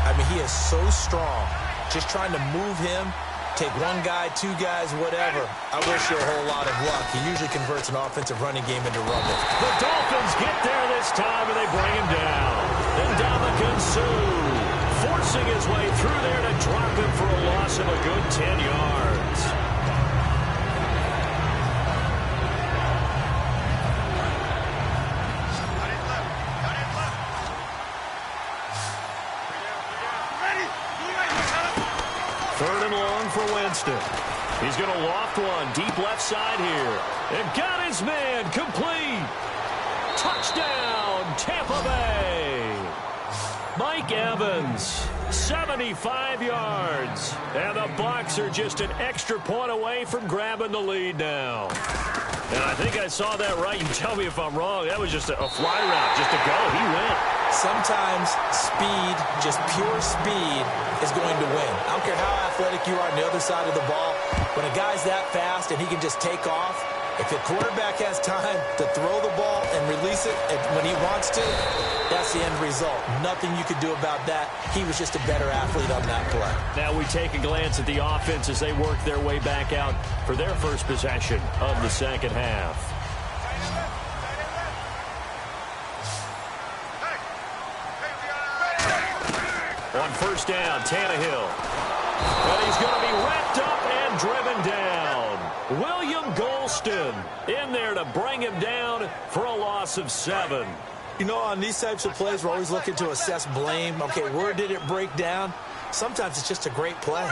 I mean, he is so strong. Just trying to move him, take one guy, 2 guys, whatever. I wish you a whole lot of luck. He usually converts an offensive running game into rubble. The Dolphins get there this time, and they bring him down. Ndamukong Suh forcing his way through there to drop him for a loss of a good 10 yards. Third and long for Winston. He's going to loft one deep left side here. And got his man complete. Touchdown, Tampa Bay. Mike Evans, 75 yards. And the Bucs are just an extra point away from grabbing the lead now. And I think I saw that right. You tell me if I'm wrong. That was just a fly route, just a go. He went. Sometimes speed, just pure speed, is going to win. I don't care how athletic you are on the other side of the ball. When a guy's that fast and he can just take off, if the quarterback has time to throw the ball and release it when he wants to, that's the end result. Nothing you could do about that. He was just a better athlete on that play. Now we take a glance at the offense as they work their way back out for their first possession of the second half. On first down, Tannehill. And he's going to be wrapped up and driven down. William Golston in there to bring him down for a loss of 7. You know, on these types of plays, we're always looking to assess blame. Okay, where did it break down? Sometimes it's just a great play.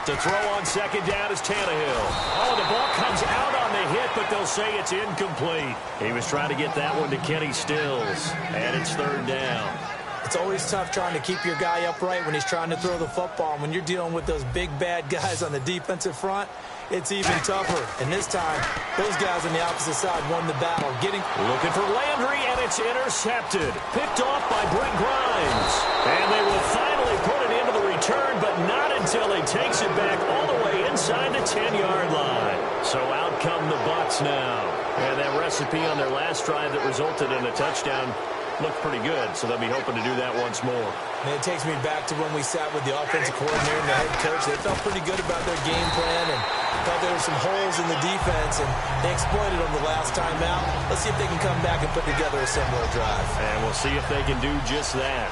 To throw on second down is Tannehill. Oh, the ball comes out on the hit, but they'll say it's incomplete. He was trying to get that one to Kenny Stills, and it's third down. It's always tough trying to keep your guy upright when he's trying to throw the football. When you're dealing with those big, bad guys on the defensive front, it's even tougher. And this time, those guys on the opposite side won the battle. Looking for Landry, and it's intercepted. Picked off by Brent Grimes. And they will finally put it into the return, but not until he takes it back all the way inside the 10-yard line. So out come the Bucs now. And that recipe on their last drive that resulted in a touchdown looked pretty good, so they'll be hoping to do that once more. And it takes me back to when we sat with the offensive coordinator and the head coach. They felt pretty good about their game plan and thought there were some holes in the defense, and they exploited them the last time out. Let's see if they can come back and put together a similar drive. And we'll see if they can do just that.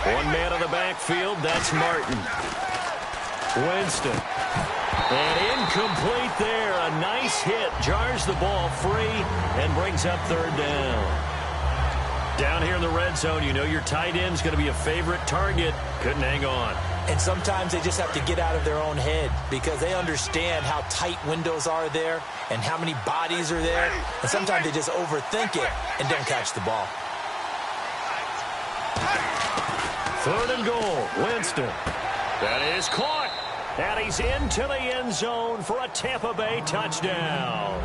One man in the backfield, that's Martin. Winston. And incomplete there. A nice hit. Jars the ball free and brings up third down. Down here in the red zone, you know your tight end's going to be a favorite target. Couldn't hang on. And sometimes they just have to get out of their own head because they understand how tight windows are there and how many bodies are there. And sometimes they just overthink it and don't catch the ball. Third and goal, Winston. That is caught. And he's into the end zone for a Tampa Bay touchdown.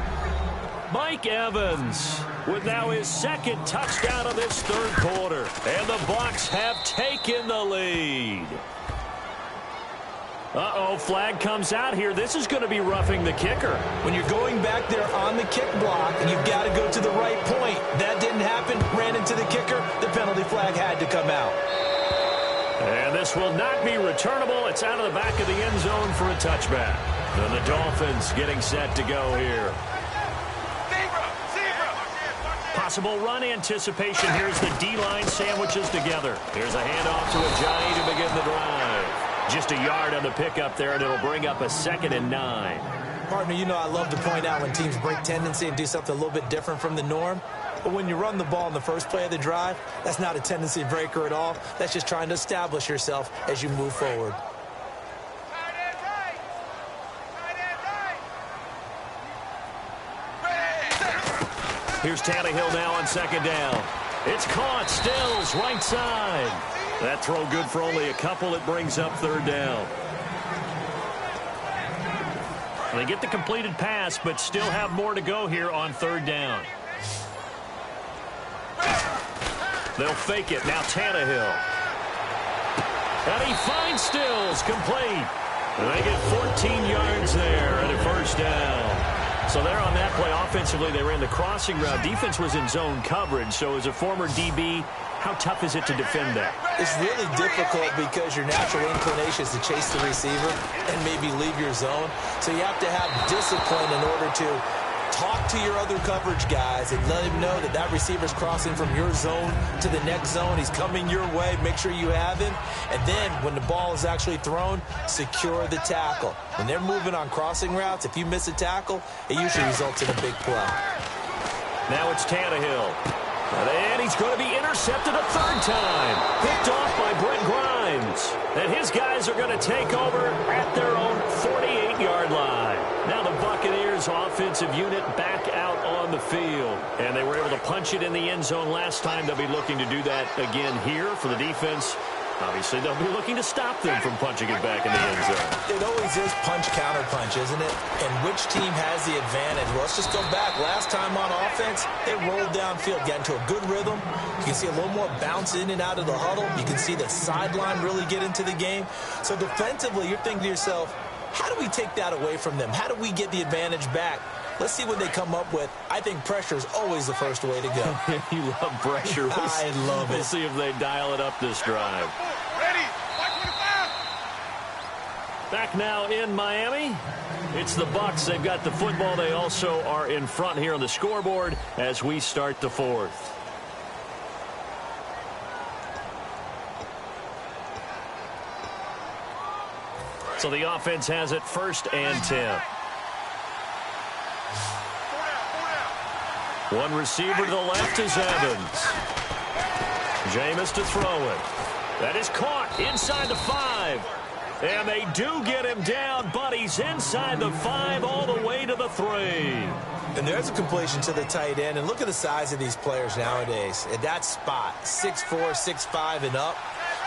Mike Evans with now his second touchdown of this third quarter. And the Bucs have taken the lead. Uh-oh, flag comes out here. This is going to be roughing the kicker. When you're going back there on the kick block, and you've got to go to the right point. That didn't happen. Ran into the kicker. The penalty flag had to come out. And this will not be returnable. It's out of the back of the end zone for a touchback. And the Dolphins getting set to go here. Possible run anticipation. Here's the D-line sandwiches together. Here's a handoff to Ajayi to begin the drive. Just a yard on the pickup there, and it'll bring up a 2nd and 9. Partner, you know I love to point out when teams break tendency and do something a little bit different from the norm. But when you run the ball in the first play of the drive, that's not a tendency breaker at all. That's just trying to establish yourself as you move forward. Here's Tannehill now on 2nd down. It's caught. Stills, right side. That throw good for only a couple. It brings up 3rd down. They get the completed pass, but still have more to go here on 3rd down. They'll fake it. Now Tannehill. And he finds Stills. Complete. And they get 14 yards there and a 1st down. So there on that play, offensively, they ran the crossing route. Defense was in zone coverage. So as a former DB, how tough is it to defend that? It's really difficult because your natural inclination is to chase the receiver and maybe leave your zone. So you have to have discipline in order to talk to your other coverage guys and let him know that that receiver's crossing from your zone to the next zone. He's coming your way. Make sure you have him. And then when the ball is actually thrown, secure the tackle. When they're moving on crossing routes, if you miss a tackle, it usually results in a big play. Now it's Tannehill. And he's going to be intercepted a 3rd time. Picked off by Brent Grimes. And his guys are going to take over at their own 48-yard line. Now the Buccaneers offensive unit back out on the field. And they were able to punch it in the end zone last time. They'll be looking to do that again here for the defense. Obviously, they'll be looking to stop them from punching it back in the end zone. It always is punch-counter-punch, isn't it? And which team has the advantage? Well, let's just go back. Last time on offense, they rolled downfield, got into a good rhythm. You can see a little more bounce in and out of the huddle. You can see the sideline really get into the game. So defensively, you're thinking to yourself, how do we take that away from them? How do we get the advantage back? Let's see what they come up with. I think pressure is always the first way to go. You love pressure. I love it. We'll see if they dial it up this drive. Ready. Back now in Miami. It's the Bucs. They've got the football. They also are in front here on the scoreboard as we start the 4th. So the offense has it 1st and 10. One receiver to the left is Evans. Jameis to throw it. That is caught inside the 5. And they do get him down, but he's inside the 5 all the way to the 3. And there's a completion to the tight end. And look at the size of these players nowadays. At that spot, 6'4", 6'5", and up.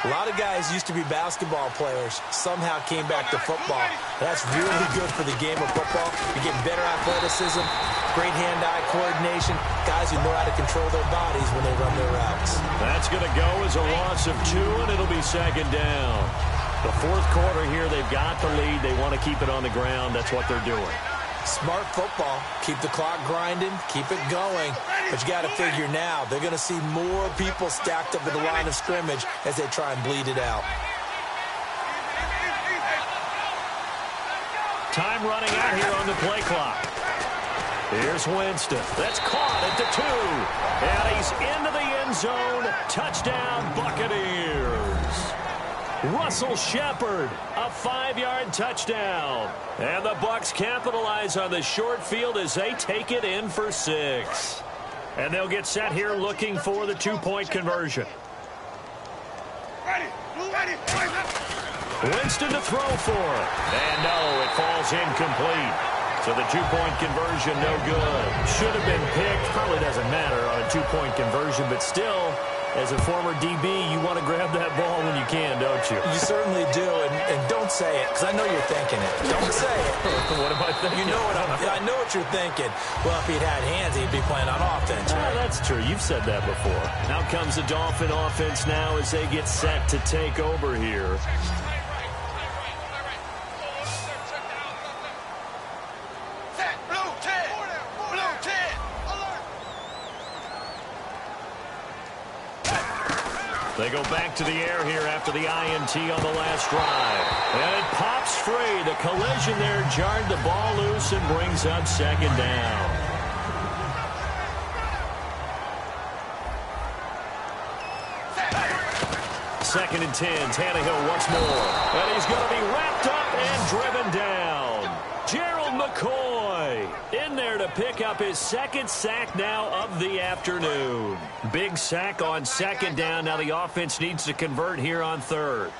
A lot of guys used to be basketball players, somehow came back to football. That's really good for the game of football. You're getting better athleticism, great hand-eye coordination, guys who know how to control their bodies when they run their routes. That's going to go as a loss of 2, and it'll be 2nd down. The 4th quarter here, they've got the lead. They want to keep it on the ground. That's what they're doing. Smart football. Keep the clock grinding. Keep it going. But you got to figure now, they're going to see more people stacked up at the line of scrimmage as they try and bleed it out. Time running out here on the play clock. Here's Winston. That's caught at the 2. And he's into the end zone. Touchdown, Buccaneers. Russell Shepard, a 5-yard touchdown. And the Bucs capitalize on the short field as they take it in for 6. And they'll get set here looking for the 2-point conversion. Winston to throw for. And no, it falls incomplete. So the 2-point conversion, no good. Should have been picked. Probably doesn't matter on a 2-point conversion, but still, As a former DB, you want to grab that ball when you can, don't you? You certainly do, and don't say it, because I know you're thinking it. Don't say it. What am I thinking? You know I know what you're thinking. Well, if he'd had hands, he'd be playing on offense, right? That's true. You've said that before. Out comes the Dolphin offense now as they get set to take over here. They go back to the air here after the INT on the last drive. And it pops free. The collision there jarred the ball loose and brings up second down. Second and 10. Tannehill once more. And he's going to be wrapped up and driven down. Gerald McCoy in there to pick up his second sack now of the afternoon. Big sack on second down. Now the offense needs to convert here on third.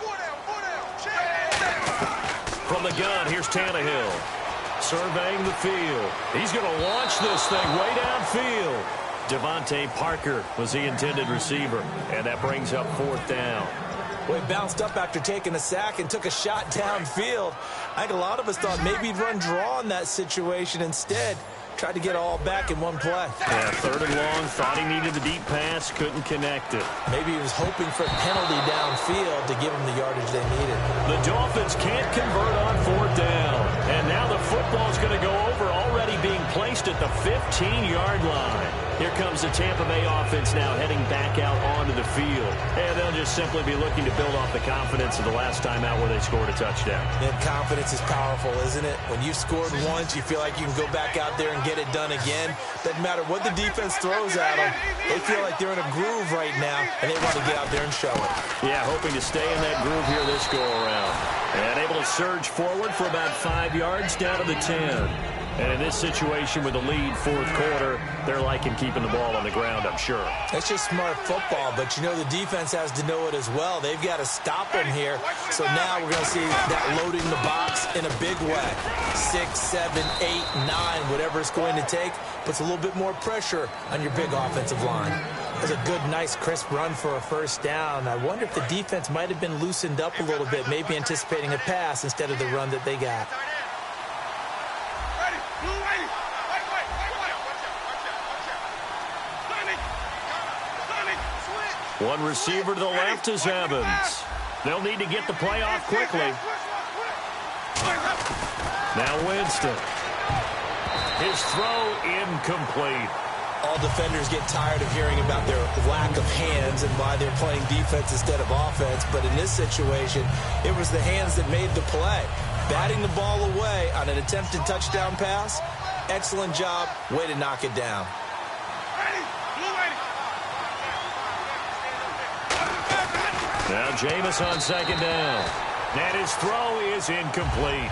From the gun, here's Tannehill. Surveying the field. He's going to launch this thing way downfield. Devontae Parker was the intended receiver. And that brings up fourth down. Well, he bounced up after taking a sack and took a shot downfield. I think a lot of us thought maybe he'd run draw in that situation instead. Tried to get all back in one play. Yeah, third and long. Thought he needed the deep pass. Couldn't connect it. Maybe he was hoping for a penalty downfield to give him the yardage they needed. The Dolphins can't convert on fourth down. And now the football's going to go over, already being placed at the 15-yard line. Here comes the Tampa Bay offense now heading back out onto the field. And they'll just simply be looking to build off the confidence of the last time out where they scored a touchdown. And confidence is powerful, isn't it? When you've scored once, you feel like you can go back out there and get it done again. Doesn't matter what the defense throws at them. They feel like they're in a groove right now, and they want to get out there and show it. Yeah, hoping to stay in that groove here this go-around. And able to surge forward for about 5 yards down to the 10. And in this situation with the lead fourth quarter, they're liking keeping the ball on the ground, I'm sure. That's just smart football, but you know the defense has to know it as well. They've got to stop them here. So now we're going to see that loading the box in a big way. 6, 7, 8, 9, whatever it's going to take, puts a little bit more pressure on your big offensive line. That's a good, nice, crisp run for a first down. I wonder if the defense might have been loosened up a little bit, maybe anticipating a pass instead of the run that they got. One receiver to the left is Evans. They'll need to get the play off quickly. Now Winston. His throw incomplete. All defenders get tired of hearing about their lack of hands and why they're playing defense instead of offense. But in this situation, it was the hands that made the play. Batting the ball away on an attempted touchdown pass. Excellent job. Way to knock it down. Now Jameis on second down. And his throw is incomplete.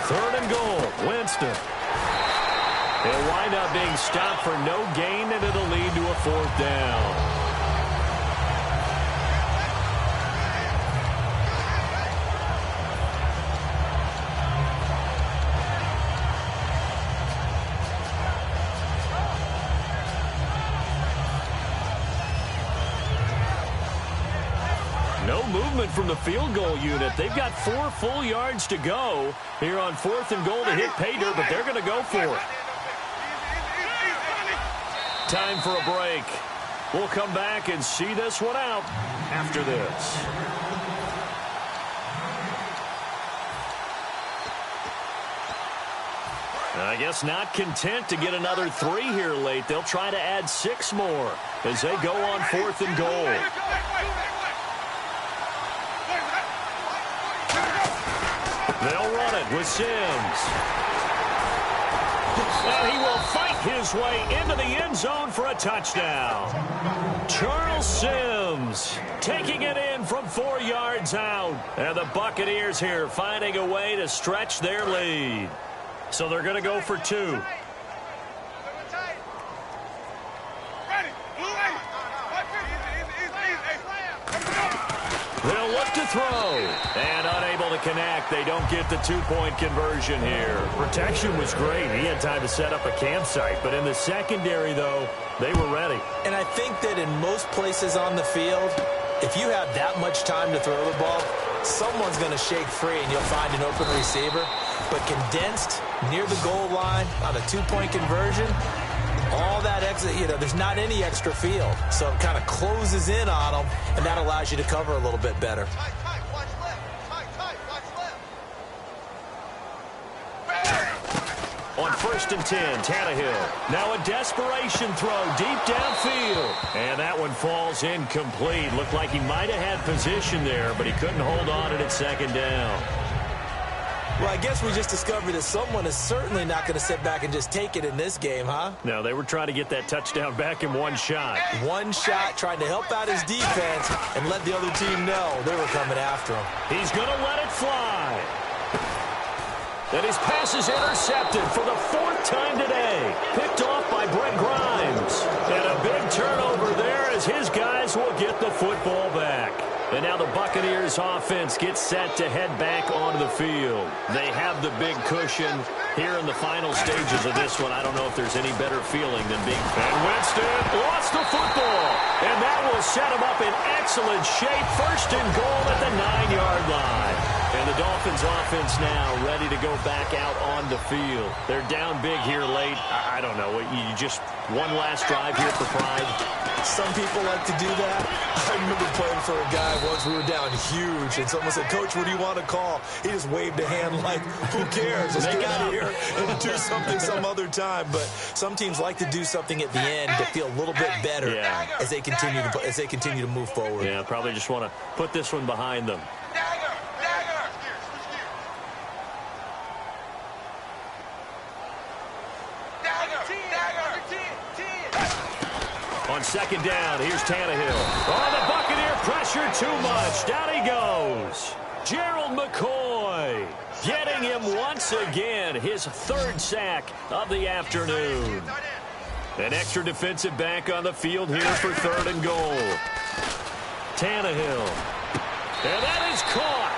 Third and goal, Winston. He'll wind up being stopped for no gain, and it'll lead to a fourth down. No movement from the field goal unit. They've got 4 full yards to go here on fourth and goal to hit pay dirt, but they're going to go for it. Time for a break. We'll come back and see this one out after this. I guess not content to get another 3 here late. They'll try to add 6 more as they go on fourth and goal. They'll run it with Sims. And he will fight his way into the end zone for a touchdown. Charles Sims taking it in from 4 yards out. And the Buccaneers here finding a way to stretch their lead. So they're going to go for 2. They'll look to throw. And unable to connect. They don't get the two-point conversion here. Protection was great. He had time to set up a campsite. But in the secondary, though, they were ready. And I think that in most places on the field, if you have that much time to throw the ball, someone's going to shake free and you'll find an open receiver. But condensed near the goal line on a two-point conversion, all that exit, there's not any extra field. So it kind of closes in on them, and that allows you to cover a little bit better. Tight, watch left. Tight, watch left. On 1st and 10, Tannehill. Now a desperation throw deep downfield. And that one falls incomplete. Looked like he might have had position there, but he couldn't hold on at second down. Well, I guess we just discovered that someone is certainly not going to sit back and just take it in this game, huh? No, they were trying to get that touchdown back in one shot. One shot, trying to help out his defense and let the other team know they were coming after him. He's going to let it fly. And his pass is intercepted for the 4th time today. Picked off by Brent Grimes. And a big turnover there as his guys will get the football back. And now the Buccaneers offense gets set to head back onto the field. They have the big cushion here in the final stages of this one. I don't know if there's any better feeling than being... And Winston lost the football. And that will set him up in excellent shape. 1st and goal at the 9-yard line. And the Dolphins offense now ready to go back out on the field. They're down big here late. I don't know. You just one last drive here for pride. Some people like to do that. I remember playing for a guy once. We were down huge, and someone said, "Coach, what do you want to call?" He just waved a hand like, who cares? Let's get out of here and do something some other time. But some teams like to do something at the end to feel a little bit better as they continue to move forward. Yeah, probably just want to put this one behind them. On 2nd down, here's Tannehill. Oh, the Buccaneer pressure too much. Down he goes. Gerald McCoy getting him once again. His 3rd sack of the afternoon. An extra defensive back on the field here for 3rd and goal. Tannehill. And that is caught.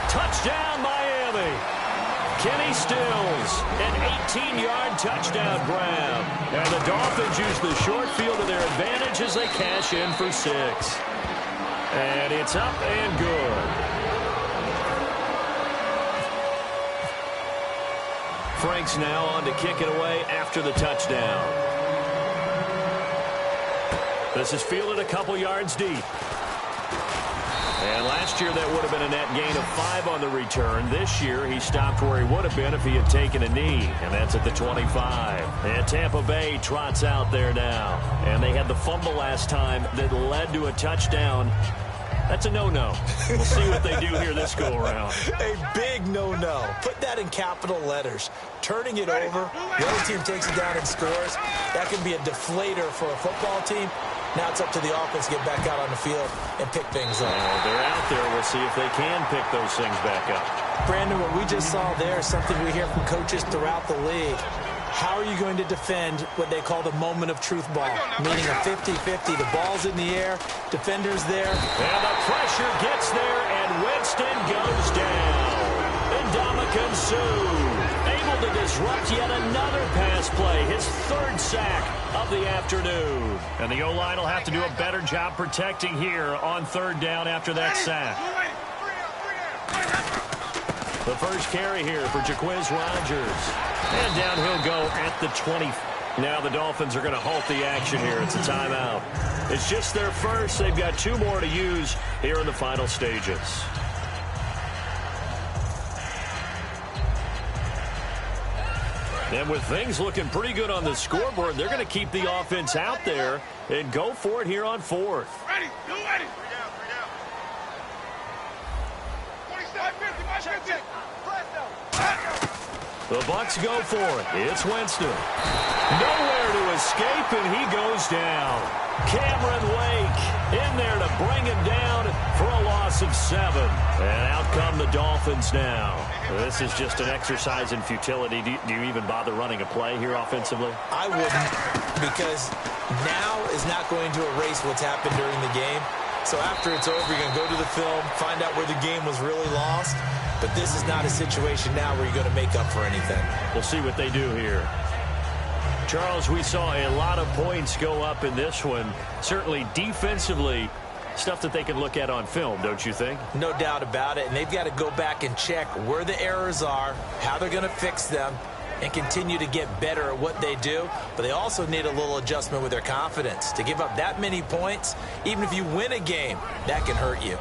Touchdown, Miami. Kenny Stills, an 18-yard touchdown grab. And the Dolphins use the short field to their advantage as they cash in for 6. And it's up and good. Frank's now on to kick it away after the touchdown. This is fielded a couple yards deep. And last year, that would have been a net gain of 5 on the return. This year, he stopped where he would have been if he had taken a knee, and that's at the 25. And Tampa Bay trots out there now. And they had the fumble last time that led to a touchdown. That's a no-no. We'll see what they do here this go-around. A big no-no. Put that in capital letters. Turning it over, the other team takes it down and scores. That can be a deflator for a football team. Now it's up to the offense to get back out on the field and pick things up. They're out there. We'll see if they can pick those things back up. Brandon, what we just saw there is something we hear from coaches throughout the league. How are you going to defend what they call the moment of truth ball, meaning a 50-50? The ball's in the air, defender's there. And the pressure gets there, and Winston goes down. And Ndamukong Suh able to disrupt yet another pass play, his 3rd sack of the afternoon. And the O-line will have to do a better job protecting here on 3rd down after that sack. The first carry here for Jaquiz Rodgers. And down he'll go at the 20. Now the Dolphins are going to halt the action here. It's a timeout. It's just their first. They've got 2 more to use here in the final stages. And with things looking pretty good on the scoreboard, they're going to keep the offense out there and go for it here on 4th. Ready, you ready. 3 down. The Bucs go for it. It's Winston. Nowhere to escape, and he goes down. Cameron Wake in there to bring him down for a loss of 7. And out come the Dolphins now. This is just an exercise in futility. Do you even bother running a play here offensively? I wouldn't, because now is not going to erase what's happened during the game. So after it's over, you're going to go to the film, find out where the game was really lost. But this is not a situation now where you're going to make up for anything. We'll see what they do here. Charles, we saw a lot of points go up in this one. Certainly defensively, stuff that they can look at on film, don't you think? No doubt about it. And they've got to go back and check where the errors are, how they're going to fix them, and continue to get better at what they do. But they also need a little adjustment with their confidence. To give up that many points, even if you win a game, that can hurt you.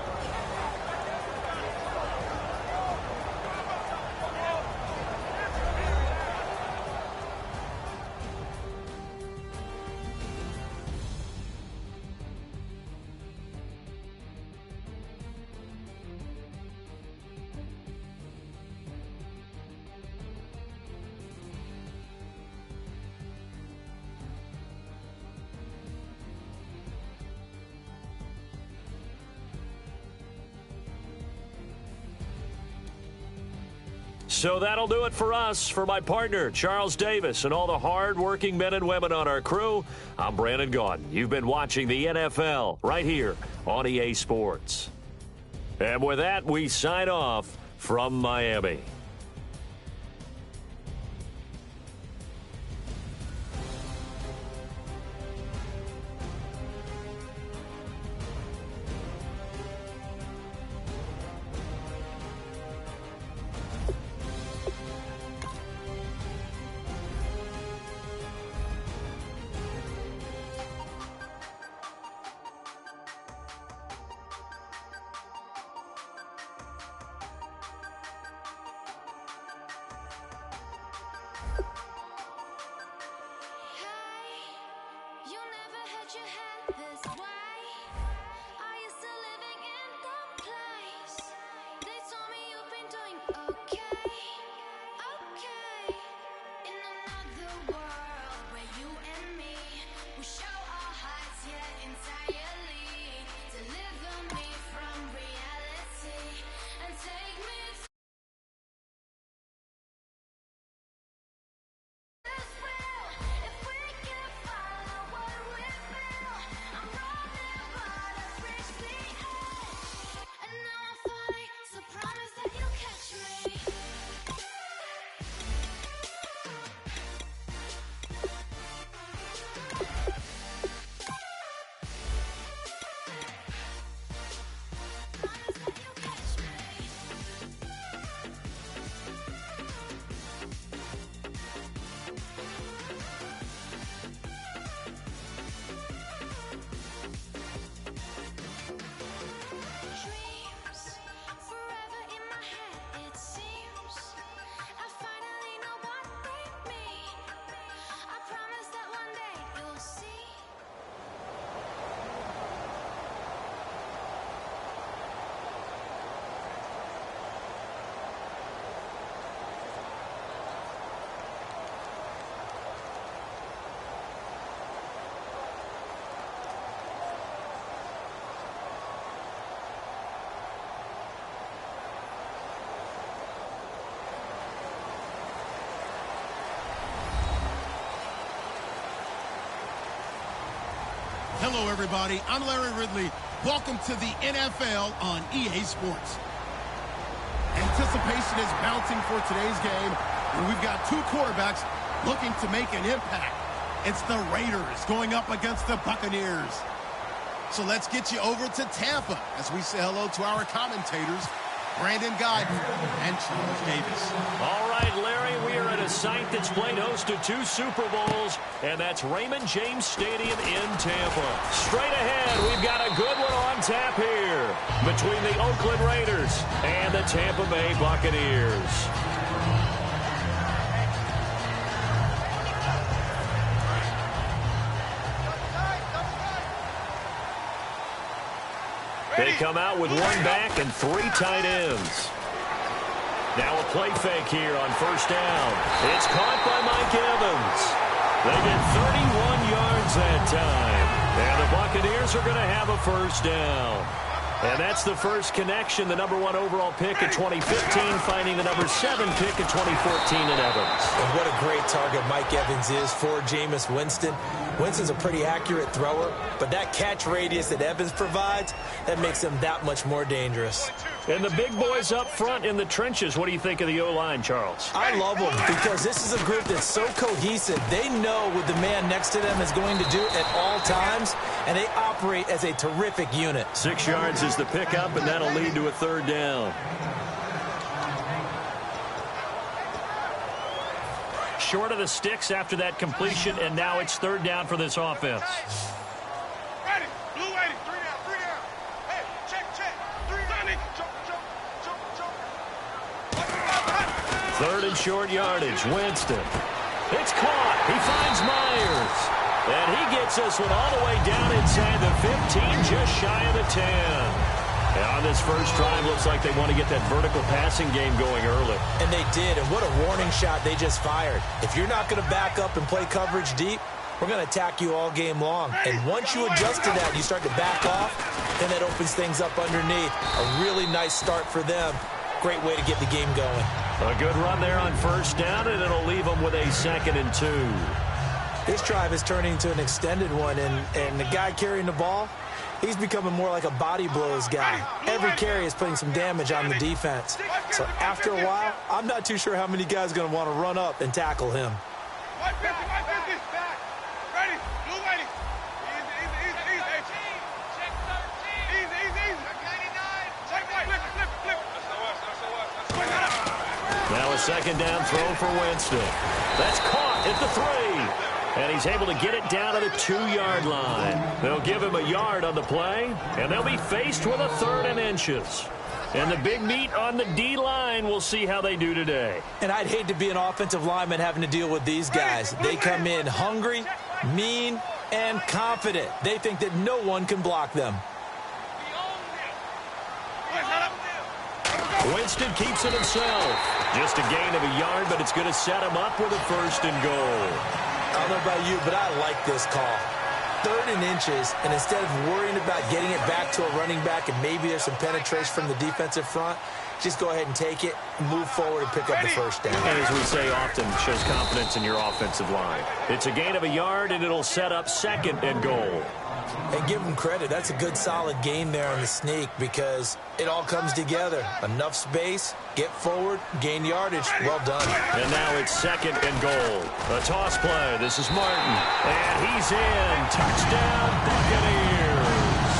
So that'll do it for us. For my partner, Charles Davis, and all the hard-working men and women on our crew, I'm Brandon Gaudin. You've been watching the NFL right here on EA Sports. And with that, we sign off from Miami. Hello, everybody. I'm Larry Ridley. Welcome to the NFL on EA Sports. Anticipation is mounting for today's game, and we've got two quarterbacks looking to make an impact. It's the Raiders going up against the Buccaneers. So let's get you over to Tampa as we say hello to our commentators, Brandon Gaudin and Charles Davis. All right, Larry, we are at a site that's played host to 2 Super Bowls, and that's Raymond James Stadium in Tampa. Straight ahead, we've got a good one on tap here between the Oakland Raiders and the Tampa Bay Buccaneers. They come out with 1 back and 3 tight ends. Now a play fake here on first down. It's caught by Mike Evans. They get 31 yards that time. And the Buccaneers are going to have a first down. And that's the first connection. The number 1 overall pick in 2015 finding the number 7 pick in 2014 in Evans. And what a great target Mike Evans is for Jameis Winston. Winston's a pretty accurate thrower, but that catch radius that Evans provides, that makes him that much more dangerous. And the big boys up front in the trenches. What do you think of the O-line, Charles? I love them because this is a group that's so cohesive. They know what the man next to them is going to do at all times, and they operate as a terrific unit. 6 yards is the pickup, and that'll lead to a 3rd down. Short of the sticks after that completion, and now it's 3rd down for this offense. Ready. Blue 80. 3 down. Hey, check. 3 down. Jump. 3rd and short yardage. Winston. It's caught. He finds Myers. And he gets this one all the way down inside the 15, just shy of the 10. And on this first drive, looks like they want to get that vertical passing game going early. And they did, and what a warning shot they just fired. If you're not going to back up and play coverage deep, we're going to attack you all game long. And once you adjust to that, you start to back off, then that opens things up underneath. A really nice start for them. Great way to get the game going. A good run there on 1st down, and it'll leave them with a 2nd and 2. This drive is turning into an extended one, and the guy carrying the ball, he's becoming more like a body blows guy. Every carry is putting some damage on the defense. So after a while, I'm not too sure how many guys are going to want to run up and tackle him. White 50. Ready. Blue 80. Easy. Check 13. Easy. Check 99. Check flip. Now a 2nd down throw for Winston. That's caught at the 3. And he's able to get it down to the 2-yard line. They'll give him a yard on the play, and they'll be faced with a 3rd and inches. And the big meat on the D-line, we'll see how they do today. And I'd hate to be an offensive lineman having to deal with these guys. They come in hungry, mean, and confident. They think that no one can block them. Winston keeps it himself. Just a gain of a yard, but it's going to set him up with a 1st and goal. I don't know about you, but I like this call. 3rd and inches, and instead of worrying about getting it back to a running back and maybe there's some penetration from the defensive front, just go ahead and take it, move forward, and pick up the 1st down. And as we say often, shows confidence in your offensive line. It's a gain of a yard, and it'll set up 2nd and goal. And give them credit. That's a good, solid gain there on the sneak because it all comes together. Enough space, get forward, gain yardage. Well done. And now it's 2nd and goal. A toss play. This is Martin. And he's in. Touchdown, Buccaneers.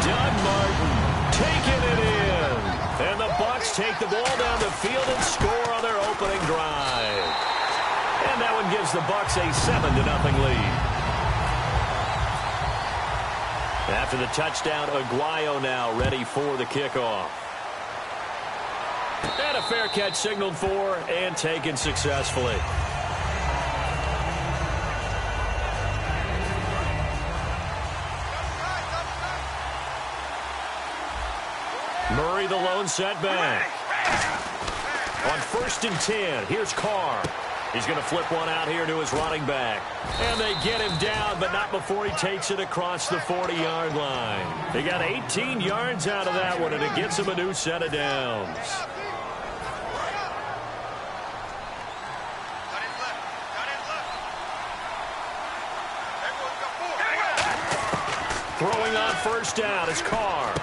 Doug Martin taking it in. And the Bucs take the ball down the field and score on their opening drive. And that one gives the Bucs a 7-0 lead. After the touchdown, Aguayo now ready for the kickoff. And a fair catch signaled for and taken successfully. Murray the lone setback. On 1st and 10, here's Carr. He's going to flip one out here to his running back. And they get him down, but not before he takes it across the 40-yard line. He got 18 yards out of that one, and it gets him a new set of downs. Throwing on 1st down is Carr.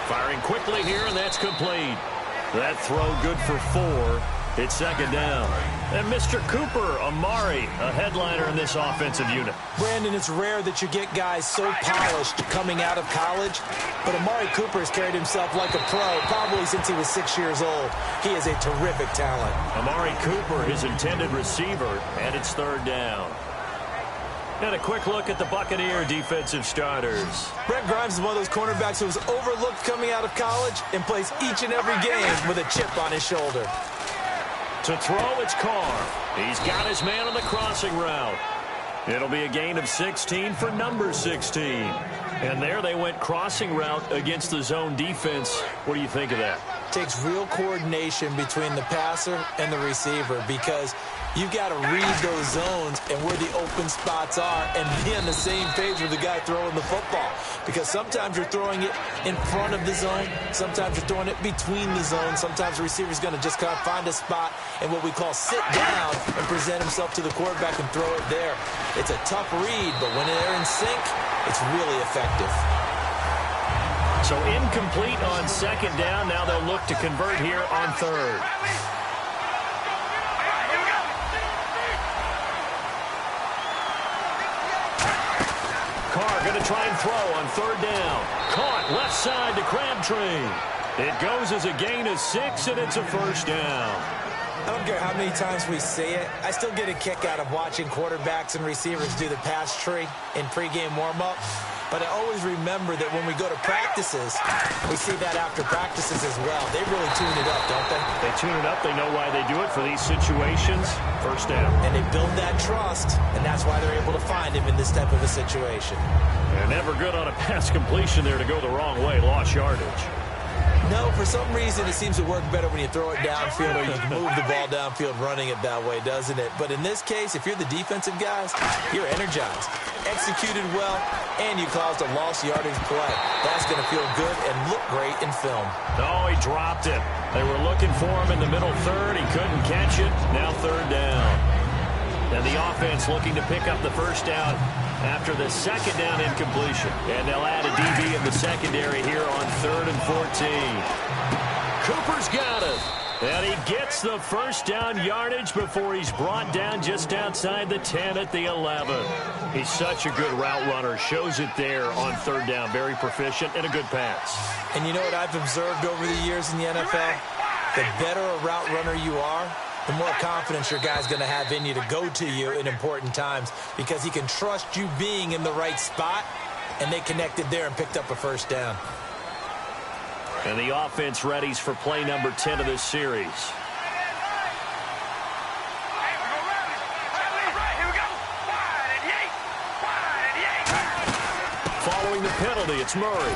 Firing quickly here, and that's complete. That throw good for 4. It's 2nd down. And Mr. Cooper, Amari, a headliner in this offensive unit. Brandon, it's rare that you get guys so polished coming out of college, but Amari Cooper has carried himself like a pro probably since he was 6 years old. He is a terrific talent. Amari Cooper, his intended receiver, and it's 3rd down. And a quick look at the Buccaneer defensive starters. Brent Grimes is one of those cornerbacks who was overlooked coming out of college and plays each and every game with a chip on his shoulder. To throw, it's Carr. He's got his man on the crossing route. It'll be a gain of 16 for number 16. And there they went crossing route against the zone defense. What do you think of that? Takes real coordination between the passer and the receiver because You've got to read those zones and where the open spots are and be on the same page with the guy throwing the football. Because sometimes you're throwing it in front of the zone. Sometimes you're throwing it between the zones. Sometimes the receiver's going to just kind of find a spot and what we call sit down and present himself to the quarterback and throw it there. It's a tough read, but when they're in sync, it's really effective. So incomplete on second down. Now they'll look to convert here on third. Carr going to try and throw on third down. Caught left side to Crabtree. It goes as a gain of 6, and it's a first down. I don't care how many times we see it. I still get a kick out of watching quarterbacks and receivers do the pass tree in pregame warm-up. But I always remember that when we go to practices, we see that after practices as well. They really tune it up, don't they? They tune it up. They know why they do it for these situations. First down. And they build that trust, and that's why they're able to find him in this type of a situation. And never good on a pass completion there to go the wrong way. Lost yardage. No, for some reason it seems to work better when you throw it downfield or you move the ball downfield running it that way, doesn't it? But in this case, if you're the defensive guys, you're energized, executed well, and you caused a lost yardage play. That's going to feel good and look great in film. Oh, he dropped it. They were looking for him in the middle third. He couldn't catch it. Now third down. And the offense looking to pick up the first down after the second down incompletion. And they'll add a DB in the secondary here on 3rd and 14. Cooper's got it. And he gets the first down yardage before he's brought down just outside the 10 at the 11. He's such a good route runner. Shows it there on third down. Very proficient and a good pass. And you know what I've observed over the years in the NFL? The better a route runner you are, the more confidence your guy's going to have in you to go to you in important times because he can trust you being in the right spot, and they connected there and picked up a first down. And the offense readies for play number 10 of this series. Following the penalty, it's Murray.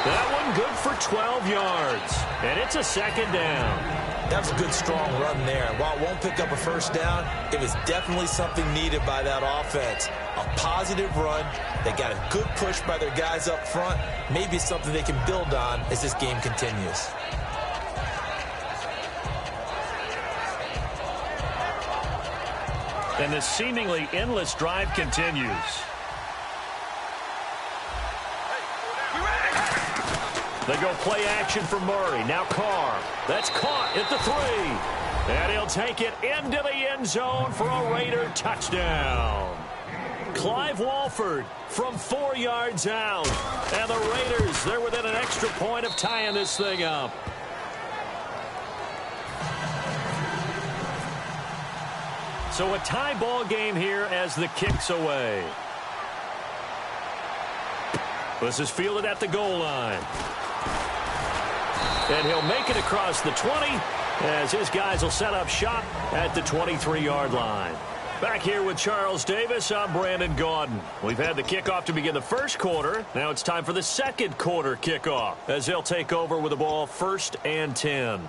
That one good for 12 yards. And it's a second down. That was a good, strong run there. While it won't pick up a first down, it was definitely something needed by that offense. A positive run. They got a good push by their guys up front. Maybe something they can build on as this game continues. And the seemingly endless drive continues. They go play action for Murray. Now Carr. That's caught at the 3. And he'll take it into the end zone for a Raider touchdown. Clive Walford from 4 yards out. And the Raiders, they're within an extra point of tying this thing up. So a tie ball game here as the kick's away. This is fielded at the goal line. And he'll make it across the 20 as his guys will set up shop at the 23-yard line. Back here with Charles Davis, I'm Brandon Gaudin. We've had the kickoff to begin the first quarter. Now it's time for the second quarter kickoff as they'll take over with the ball 1st and 10.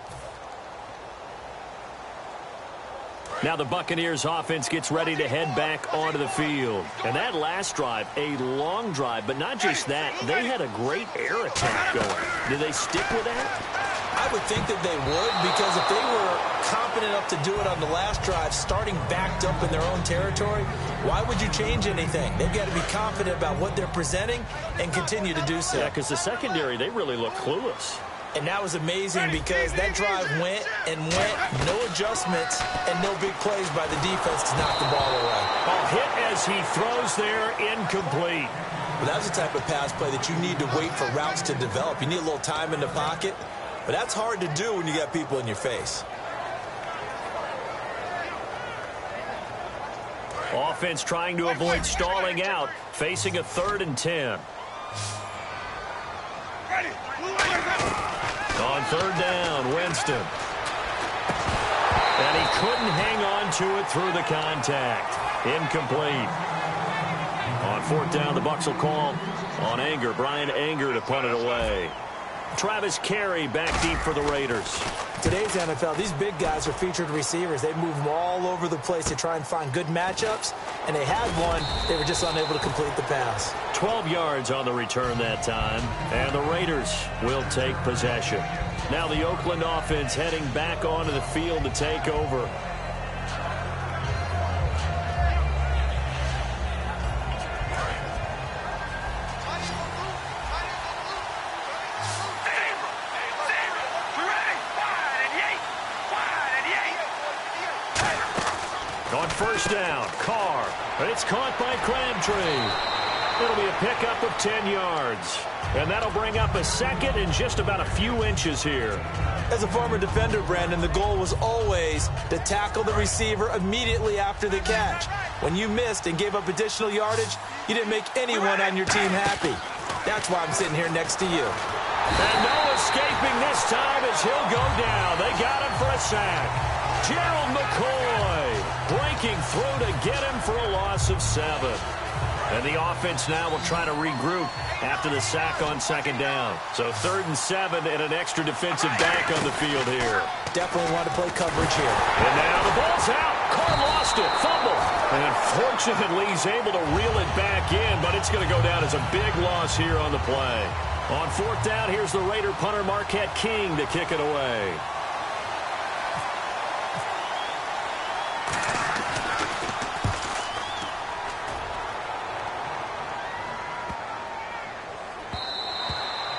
Now the Buccaneers offense gets ready to head back onto the field. And that last drive, a long drive, but not just that. They had a great air attack going. Do they stick with that? I would think that they would, because if they were confident enough to do it on the last drive, starting backed up in their own territory, why would you change anything? They've got to be confident about what they're presenting and continue to do so. Yeah, because the secondary, they really look clueless. And that was amazing because that drive went and went, no adjustments, and no big plays by the defense to knock the ball away. A hit as he throws there, incomplete. Well, that's the type of pass play that you need to wait for routes to develop. You need a little time in the pocket, but that's hard to do when you got people in your face. Offense trying to avoid stalling out, facing a 3rd and 10. On 3rd down, Winston. And he couldn't hang on to it through the contact. Incomplete. On 4th down, the Bucs will call on Anger. Brian Anger to punt it away. Travis Carey back deep for the Raiders. Today's NFL, these big guys are featured receivers. They move them all over the place to try and find good matchups, and they had one. They were just unable to complete the pass. 12 yards on the return that time, and the Raiders will take possession. Now the Oakland offense heading back onto the field to take over. On first down, Carr. It's caught by Crabtree. It'll be a pickup of 10 yards. And that'll bring up a second and just about a few inches here. As a former defender, Brandon, the goal was always to tackle the receiver immediately after the catch. When you missed and gave up additional yardage, you didn't make anyone on your team happy. That's why I'm sitting here next to you. And no escaping this time as he'll go down. They got him for a sack. Gerald McCoy breaking through to get him for a loss of 7. And the offense now will try to regroup after the sack on second down. So 3rd and 7 and an extra defensive back on the field here. Definitely want to play coverage here. And now the ball's out. Carr lost it. Fumble. And unfortunately, he's able to reel it back in, but it's going to go down as a big loss here on the play. On 4th down, here's the Raider punter Marquette King to kick it away.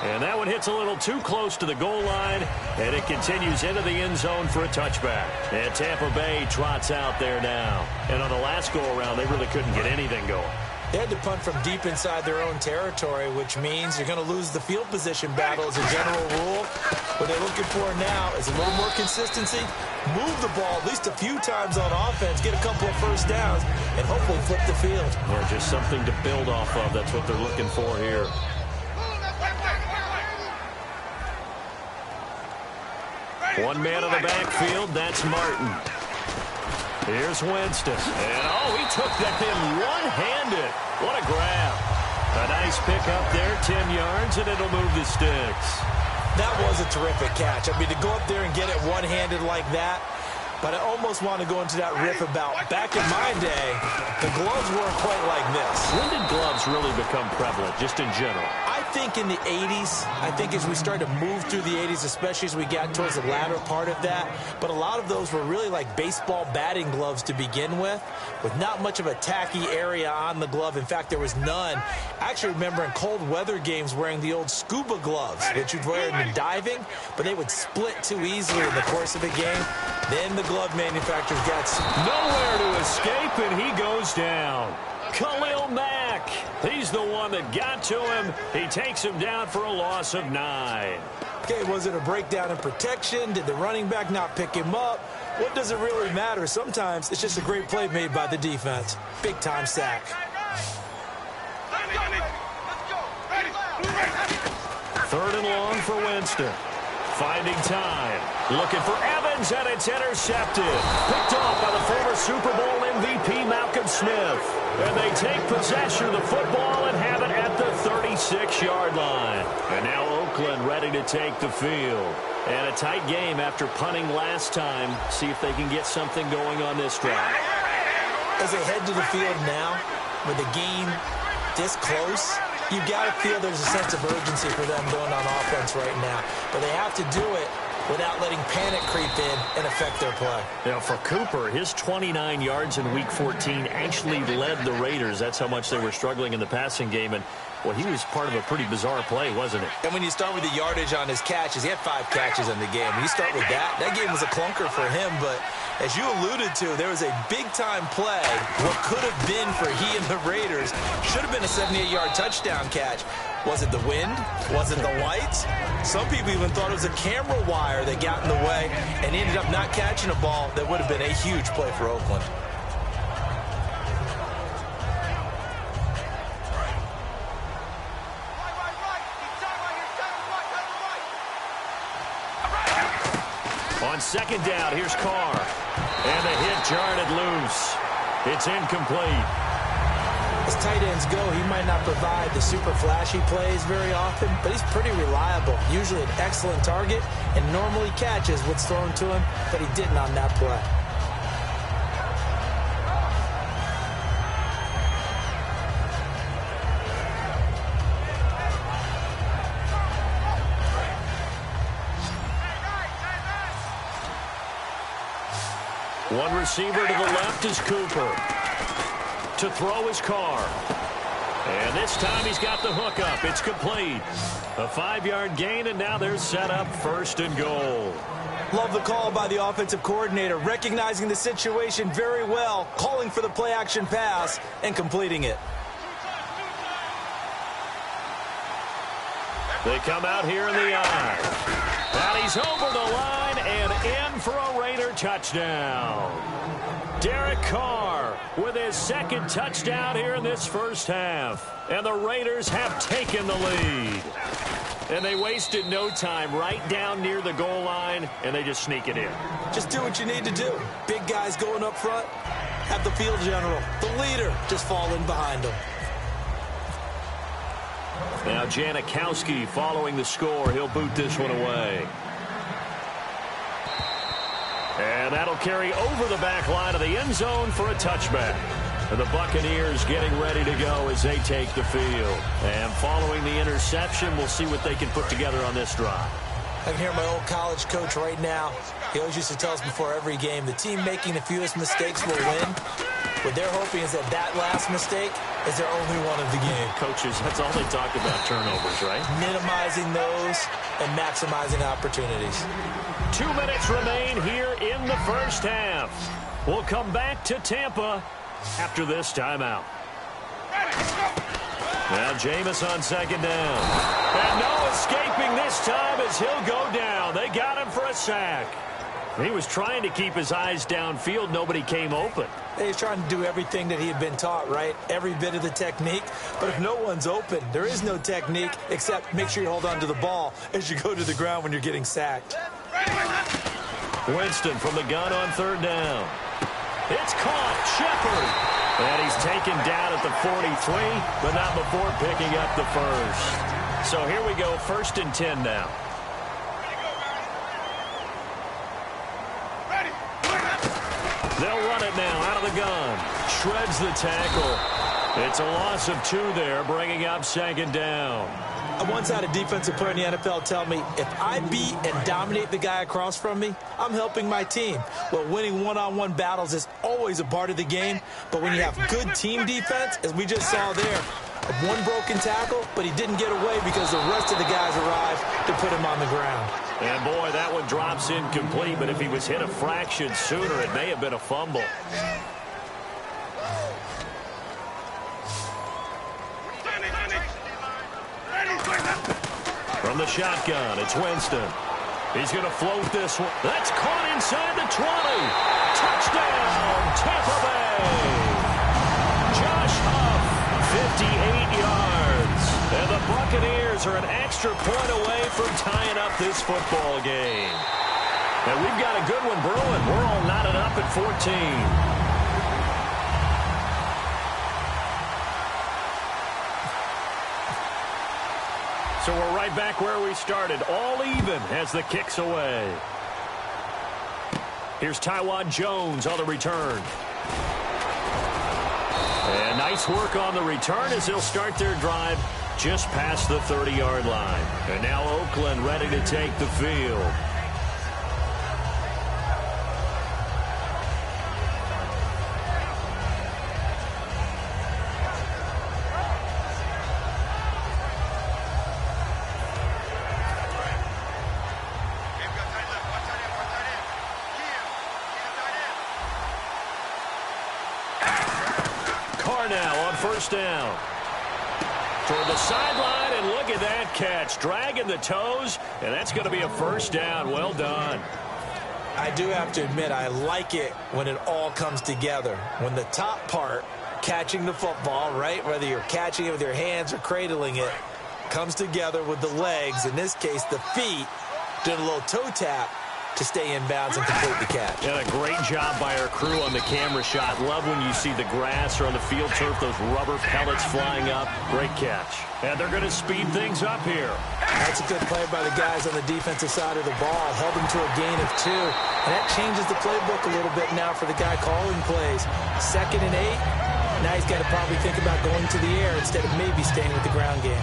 And that one hits a little too close to the goal line, and it continues into the end zone for a touchback. And Tampa Bay trots out there now. And on the last go-around, they really couldn't get anything going. They had to punt from deep inside their own territory, which means you're going to lose the field position battle as a general rule. What they're looking for now is a little more consistency, move the ball at least a few times on offense, get a couple of first downs, and hopefully flip the field. Or just something to build off of. That's what they're looking for here. One man on the backfield, that's Martin. Here's Winston. And, oh, he took that thing one-handed. What a grab. A nice pickup there, 10 yards, and it'll move the sticks. That was a terrific catch. I mean, to go up there and get it one-handed like that, but I almost want to go into that riff about back in my day, the gloves weren't quite like this. When did gloves really become prevalent, just in general? I think in the 80s. I think as we started to move through the 80s, especially as we got towards the latter part of that. But a lot of those were really like baseball batting gloves to begin with not much of a tacky area on the glove. In fact, there was none. I actually remember in cold weather games wearing the old scuba gloves that you'd wear in diving, but they would split too easily in the course of a game. Then the glove manufacturers got nowhere to escape, and he goes down. Khalil Mack, he's the one that got to him. He takes him down for a loss of 9. Okay, was it a breakdown in protection? Did the running back not pick him up? What does it really matter? Sometimes it's just a great play made by the defense. Big-time sack. 3rd and long for Winston. Finding time. Looking for Evans, and it's intercepted. Picked off by the former Super Bowl MVP Malcolm Smith. And they take possession of the football and have it at the 36-yard line. And now Oakland ready to take the field. And a tight game after punting last time. See if they can get something going on this drive. As they head to the field now, with the game this close, you've got to feel there's a sense of urgency for them going on offense right now. But they have to do it without letting panic creep in and affect their play. Now, for Cooper, his 29 yards in Week 14 actually led the Raiders. That's how much they were struggling in the passing game. And, well, he was part of a pretty bizarre play, wasn't it? And when you start with the yardage on his catches, he had 5 catches in the game. When you start with that game was a clunker for him. But as you alluded to, there was a big-time play. What could have been for he and the Raiders should have been a 78-yard touchdown catch. Was it the wind? Was it the lights? Some people even thought it was a camera wire that got in the way and ended up not catching a ball that would have been a huge play for Oakland. On second down, here's Carr. And the hit jarred it loose. It's incomplete. As tight ends go, he might not provide the super flashy plays very often, but he's pretty reliable, usually an excellent target, and normally catches what's thrown to him, but he didn't on that play. One receiver to the left is Cooper. To throw his Carr. And this time he's got the hook up. It's complete. A 5-yard gain, and now they're set up 1st and goal. Love the call by the offensive coordinator, recognizing the situation very well, calling for the play-action pass, and completing it. They come out here in the eye. And he's over the line and in for a Raider touchdown. Derek Carr with his 2nd touchdown here in this first half. And the Raiders have taken the lead. And they wasted no time right down near the goal line, and they just sneak it in. Just do what you need to do. Big guys going up front. Have the field general, the leader, just fall in behind them. Now Janikowski following the score. He'll boot this one away. And that'll carry over the back line of the end zone for a touchback. And the Buccaneers getting ready to go as they take the field. And following the interception, we'll see what they can put together on this drive. I can hear my old college coach right now. He always used to tell us before every game, the team making the fewest mistakes will win. What they're hoping is that that last mistake is their only one of the game. Coaches, that's all they talk about, turnovers, right? Minimizing those and maximizing opportunities. 2 minutes remain here in the first half. We'll come back to Tampa after this timeout. Now Jameis on 2nd down. And no escaping this time as he'll go down. They got him for a sack. He was trying to keep his eyes downfield. Nobody came open. He's trying to do everything that he had been taught, right? Every bit of the technique. But if no one's open, there is no technique except make sure you hold on to the ball as you go to the ground when you're getting sacked. Winston from the gun on 3rd down. It's caught. Shepard. And he's taken down at the 43, but not before picking up the first. So here we go, 1st and 10 now. They'll run it now out of the gun. Shreds the tackle. It's a loss of 2 there, bringing up 2nd down. I once had a defensive player in the NFL tell me, if I beat and dominate the guy across from me, I'm helping my team. Well, winning one-on-one battles is always a part of the game, but when you have good team defense, as we just saw there, one broken tackle, but he didn't get away because the rest of the guys arrived to put him on the ground. And, boy, that one drops incomplete, but if he was hit a fraction sooner, it may have been a fumble. From the shotgun, it's Winston. He's going to float this one. That's caught inside the 20. Touchdown, Tampa Bay. Josh Huff, 58 yards. And the Buccaneers are an extra point away from tying up this football game. And we've got a good one brewing. We're all knotted up at 14. So we're right back where we started, all even as the kick's away. Here's Taiwan Jones on the return. And nice work on the return as they'll start their drive just past the 30-yard line. And now Oakland ready to take the field. Now on 1st down. Toward the sideline, and look at that catch. Dragging the toes, and that's going to be a 1st down. Well done. I do have to admit, I like it when it all comes together. When the top part, catching the football, right, whether you're catching it with your hands or cradling it, comes together with the legs, in this case the feet, did a little toe tap, to stay in bounds and complete the catch. And a great job by our crew on the camera shot. Love when you see the grass or on the field turf, those rubber pellets flying up. Great catch. And they're going to speed things up here. That's a good play by the guys on the defensive side of the ball. Held them to a gain of 2. And that changes the playbook a little bit now for the guy calling plays. 2nd and 8. Now he's got to probably think about going to the air instead of maybe staying with the ground game.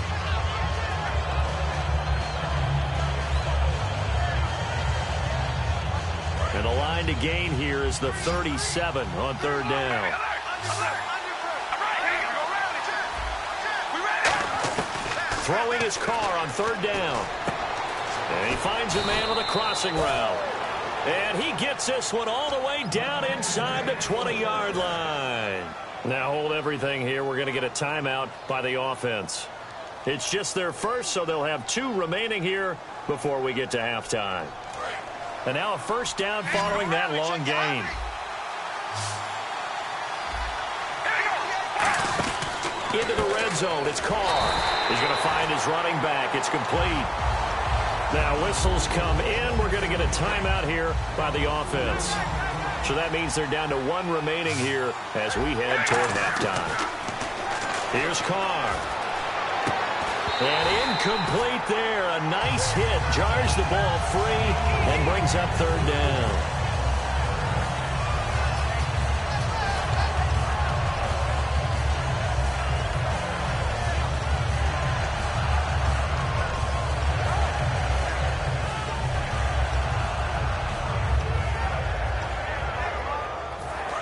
And the line to gain here is the 37 on 3rd down. Throwing his car on 3rd down. And he finds a man on the crossing route. And he gets this one all the way down inside the 20-yard line. Now hold everything here. We're going to get a timeout by the offense. It's just their first, so they'll have 2 remaining here before we get to halftime. And now a 1st down following that long gain. Into the red zone. It's Carr. He's going to find his running back. It's complete. Now whistles come in. We're going to get a timeout here by the offense. So that means they're down to 1 remaining here as we head toward halftime. Here's Carr. And incomplete there. A nice hit. Jars the ball free and brings up 3rd down.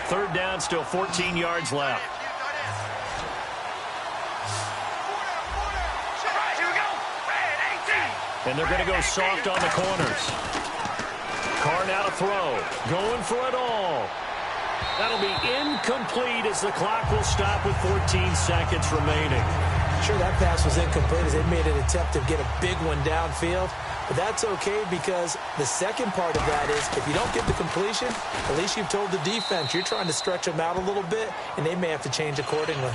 Third down, still 14 yards left. And they're going to go soft on the corners. Carr now to throw. Going for it all. That'll be incomplete as the clock will stop with 14 seconds remaining. Sure, that pass was incomplete as they made an attempt to get a big one downfield. But that's okay because the second part of that is if you don't get the completion, at least you've told the defense you're trying to stretch them out a little bit, and they may have to change accordingly.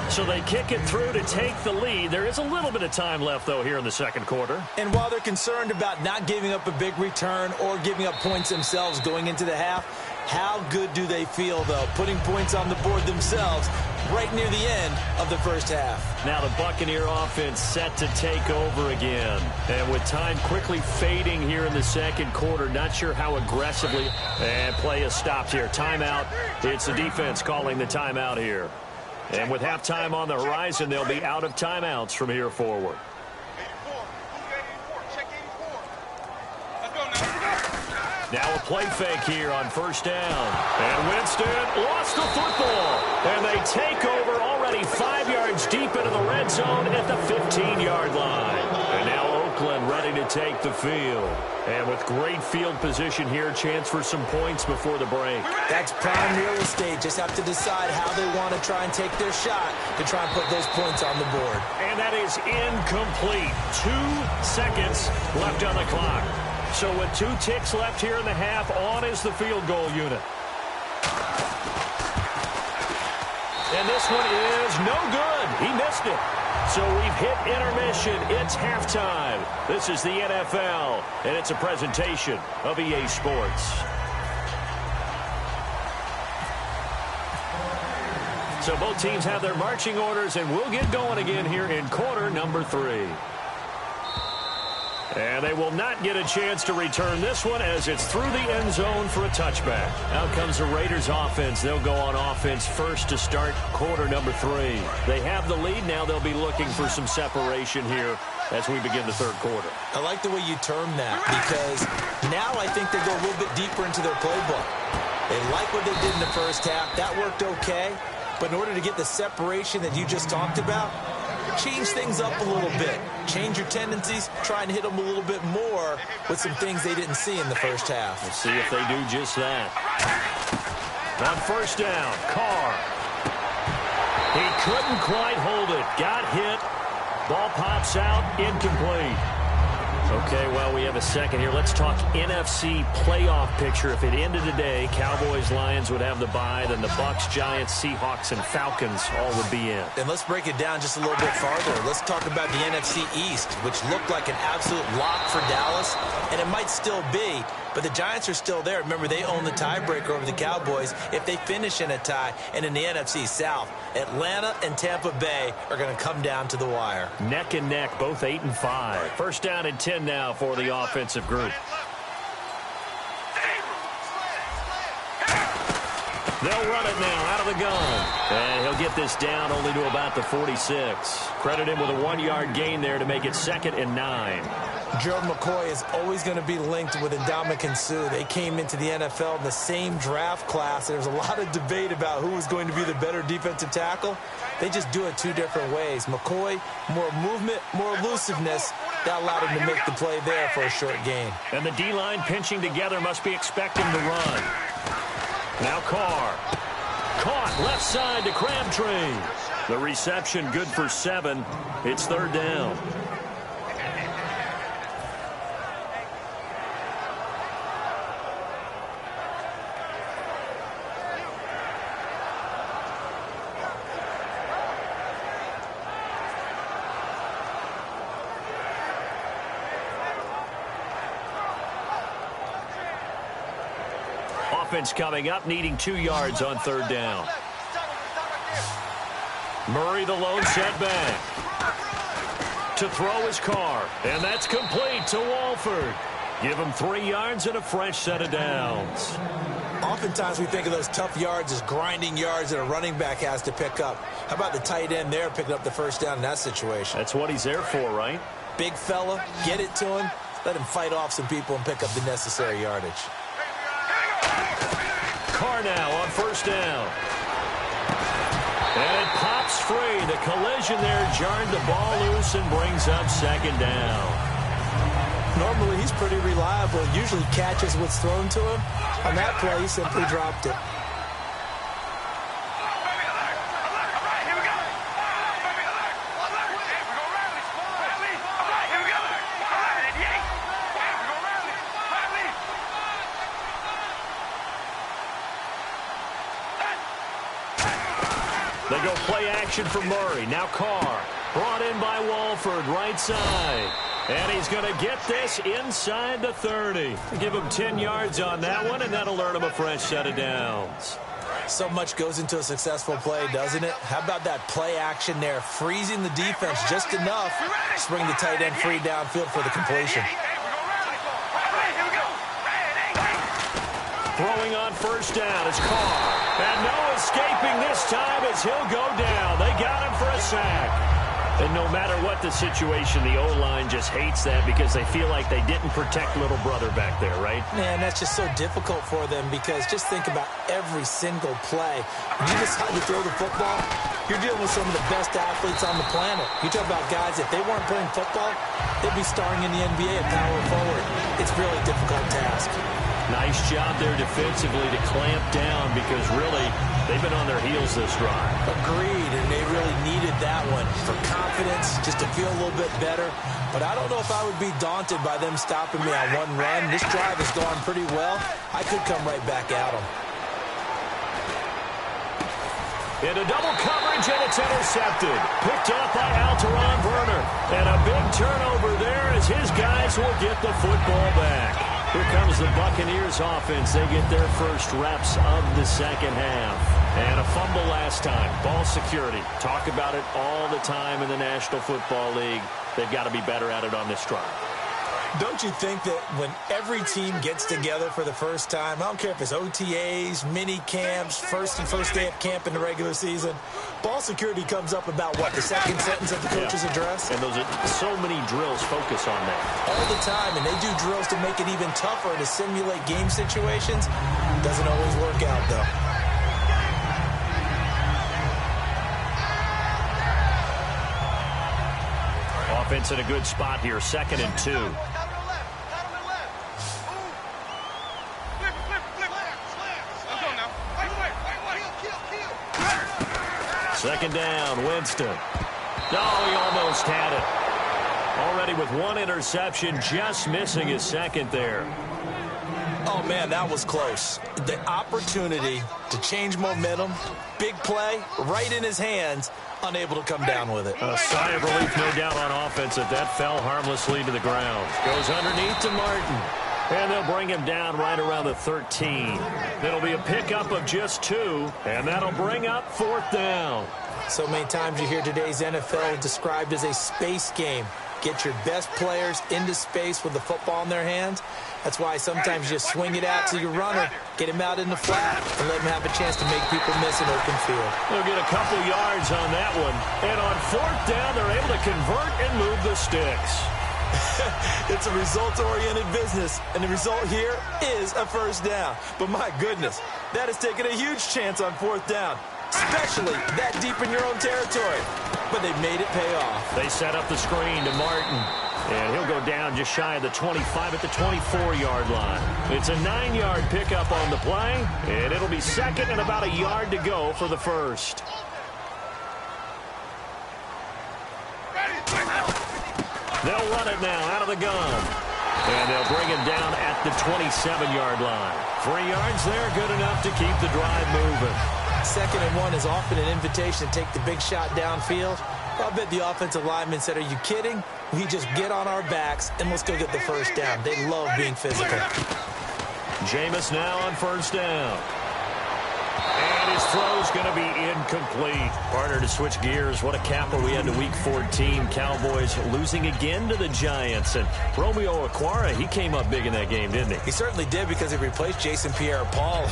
So they kick it through to take the lead. There is a little bit of time left, though, here in the second quarter. And while they're concerned about not giving up a big return or giving up points themselves going into the half, how good do they feel, though, putting points on the board themselves right near the end of the first half? Now the Buccaneer offense set to take over again. And with time quickly fading here in the second quarter, not sure how aggressively. And play is stopped here. Timeout. It's the defense calling the timeout here. And with halftime on the horizon, they'll be out of timeouts from here forward. 84. Check 84. Let's go now. Now a play fake here on 1st down. And Winston lost the football. And they take over already 5 yards deep into the red zone at the 15-yard line. And now Oakland ready to take the field. And with great field position here, chance for some points before the break. That's prime real estate. Just have to decide how they want to try and take their shot to try and put those points on the board. And that is incomplete. 2 seconds left on the clock. So with 2 ticks left here in the half, on is the field goal unit. And this one is no good. He missed it. So we've hit intermission. It's halftime. This is the NFL, and it's a presentation of EA Sports. So both teams have their marching orders, and we'll get going again here in quarter number 3. And they will not get a chance to return this one as it's through the end zone for a touchback. Out comes the Raiders offense. They'll go on offense first to start quarter number 3. They have the lead. Now they'll be looking for some separation here as we begin the third quarter. I like the way you term that because now I think they go a little bit deeper into their playbook. They like what they did in the first half. That worked okay. But in order to get the separation that you just talked about, change things up a little bit. Change your tendencies. Try and hit them a little bit more with some things they didn't see in the first half. We'll see if they do just that. On 1st down, Carr. He couldn't quite hold it. Got hit. Ball pops out. Incomplete. Okay, well, we have a second here. Let's talk NFC playoff picture. If it ended today, Cowboys, Lions would have the bye. Then the Bucs, Giants, Seahawks, and Falcons all would be in. And let's break it down just a little bit farther. Let's talk about the NFC East, which looked like an absolute lock for Dallas, and it might still be. But the Giants are still there. Remember, they own the tiebreaker over the Cowboys if they finish in a tie. And in the NFC South, Atlanta and Tampa Bay are going to come down to the wire. Neck and neck, both 8-5. First down and 10 now for the offensive group. They'll run it now out of the gun. And he'll get this down only to about the 46. Credit him with a 1-yard gain there to make it 2nd and 9. Gerald McCoy is always going to be linked with Ndamukong Suh. They came into the NFL in the same draft class. There's a lot of debate about who was going to be the better defensive tackle. They just do it 2 different ways. McCoy, more movement, more elusiveness. That allowed him to make the play there for a short gain. And the D-line pinching together must be expecting to run. Now Carr. Caught left side to Crabtree. The reception good for 7. It's 3rd down. Offense coming up, needing 2 yards on 3rd down. Murray the lone setback. To throw his Carr, and that's complete to Walford. Give him 3 yards and a fresh set of downs. Oftentimes we think of those tough yards as grinding yards that a running back has to pick up. How about the tight end there picking up the first down in that situation? That's what he's there for, right? Big fella, get it to him, let him fight off some people and pick up the necessary yardage. Carr now on 1st down. And it pops free. The collision there jarred the ball loose and brings up 2nd down. Normally he's pretty reliable. Usually catches what's thrown to him. On that play, he simply dropped it. They go play action for Murray. Now Carr. Brought in by Walford, right side. And he's going to get this inside the 30. Give him 10 yards on that one, and that'll earn him a fresh set of downs. So much goes into a successful play, doesn't it? How about that play action there, freezing the defense just enough to bring the tight end free downfield for the completion. Throwing on 1st down is Carr. And no escaping this time as he'll go down. They got him for a sack. And no matter what the situation, the O-line just hates that because they feel like they didn't protect little brother back there, right? Man, that's just so difficult for them because just think about every single play. When you decide to throw the football, you're dealing with some of the best athletes on the planet. You talk about guys, if they weren't playing football, they'd be starring in the NBA at power forward. It's a really difficult task. Nice job there defensively to clamp down because really they've been on their heels this drive. Agreed, and they really needed that one for confidence, just to feel a little bit better. But I don't know if I would be daunted by them stopping me on one run. This drive has gone pretty well. I could come right back at them. Into double coverage, and it's intercepted. Picked off by Alteron Werner. And a big turnover there as his guys will get the football back. Here comes the Buccaneers offense. They get their first reps of the 2nd half. And a fumble last time. Ball security. Talk about it all the time in the National Football League. They've got to be better at it on this drive. Don't you think that when every team gets together for the first time, I don't care if it's OTAs, mini camps, first day of camp in the regular season, ball security comes up about, what, the 2nd sentence of the coach's address? And those are so many drills focus on that. All the time, and they do drills to make it even tougher to simulate game situations. Doesn't always work out, though. Offense in a good spot here, 2nd and 2. Second down, Winston. Oh, he almost had it. Already with one interception, just missing his second there. Oh, man, that was close. The opportunity to change momentum, big play, right in his hands, unable to come down with it. A sigh of relief, no doubt, on offense that fell harmlessly to the ground. Goes underneath to Martin. And they'll bring him down right around the 13. It'll be a pickup of just 2, and that'll bring up 4th down. So many times you hear today's NFL described as a space game. Get your best players into space with the football in their hands. That's why sometimes you just swing it out to your runner, get him out in the flat, and let him have a chance to make people miss an open field. They'll get a couple yards on that one. And on 4th down, they're able to convert and move the sticks. It's a results-oriented business, and the result here is a 1st down. But my goodness, that has taken a huge chance on 4th down, especially that deep in your own territory. But they made it pay off. They set up the screen to Martin. And he'll go down just shy of the 25 at the 24-yard line. It's a 9-yard pickup on the play, and it'll be 2nd and about a yard to go for the 1st. They'll run it now out of the gun. And they'll bring him down at the 27-yard line. 3 yards there, good enough to keep the drive moving. 2nd and 1 is often an invitation to take the big shot downfield. I bet the offensive lineman said, are you kidding? We just get on our backs and let's go get the 1st down. They love being physical. Jameis now on 1st down. And his throw's going to be incomplete. Partner, to switch gears, what a capper we had to Week 14. Cowboys losing again to the Giants. And Romeo Okwara, he came up big in that game, didn't he? He certainly did, because he replaced Jason Pierre-Paul.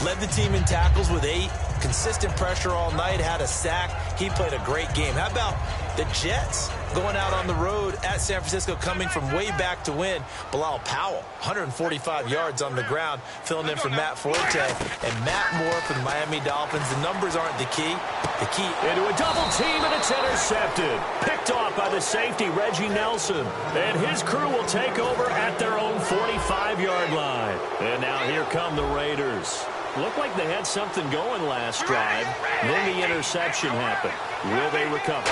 Led the team in tackles with 8. Consistent pressure all night. Had a sack. He played a great game. How about the Jets going out on the road at San Francisco, coming from way back to win? Bilal Powell, 145 yards on the ground, filling in for Matt Forte. And Matt Moore for the Miami Dolphins. The numbers aren't the key. The key... Into a double team, and it's intercepted. Picked off by the safety, Reggie Nelson. And his crew will take over at their own 45-yard line. And now here come the Raiders. Looked like they had something going last drive. Then the interception happened. Will they recover?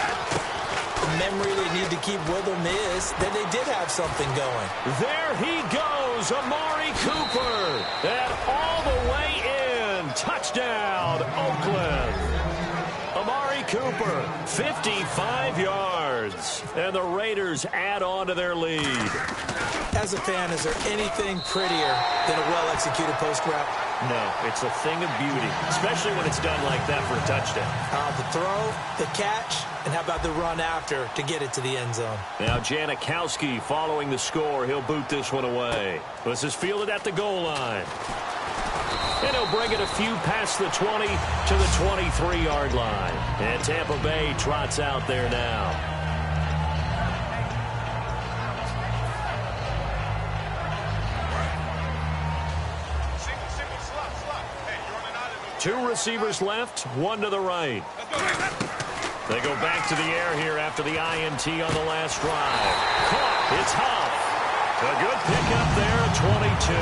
The memory they need to keep with them is that they did have something going. There he goes, Amari Cooper. And all the way in. Touchdown, Oakland. Amari Cooper, 55 yards. And the Raiders add on to their lead. As a fan, is there anything prettier than a well-executed post route? No, it's a thing of beauty, especially when it's done like that for a touchdown. The throw, the catch, and how about the run after to get it to the end zone? Now Janikowski following the score. He'll boot this one away. This is fielded at the goal line. And he'll bring it a few past the 20 to the 23-yard line. And Tampa Bay trots out there now. Two receivers left, one to the right. They go back to the air here after the INT on the last drive. Caught. It's Huff. A good pickup there, 22.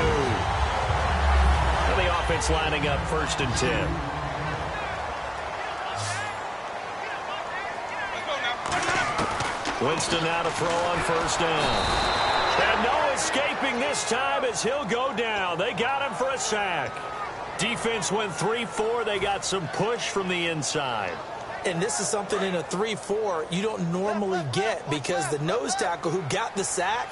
And the offense lining up 1st and 10. Winston now to throw on 1st down. And no escaping this time as he'll go down. They got him for a sack. Defense went 3-4. They got some push from the inside. And this is something in a 3-4 you don't normally get, because the nose tackle who got the sack,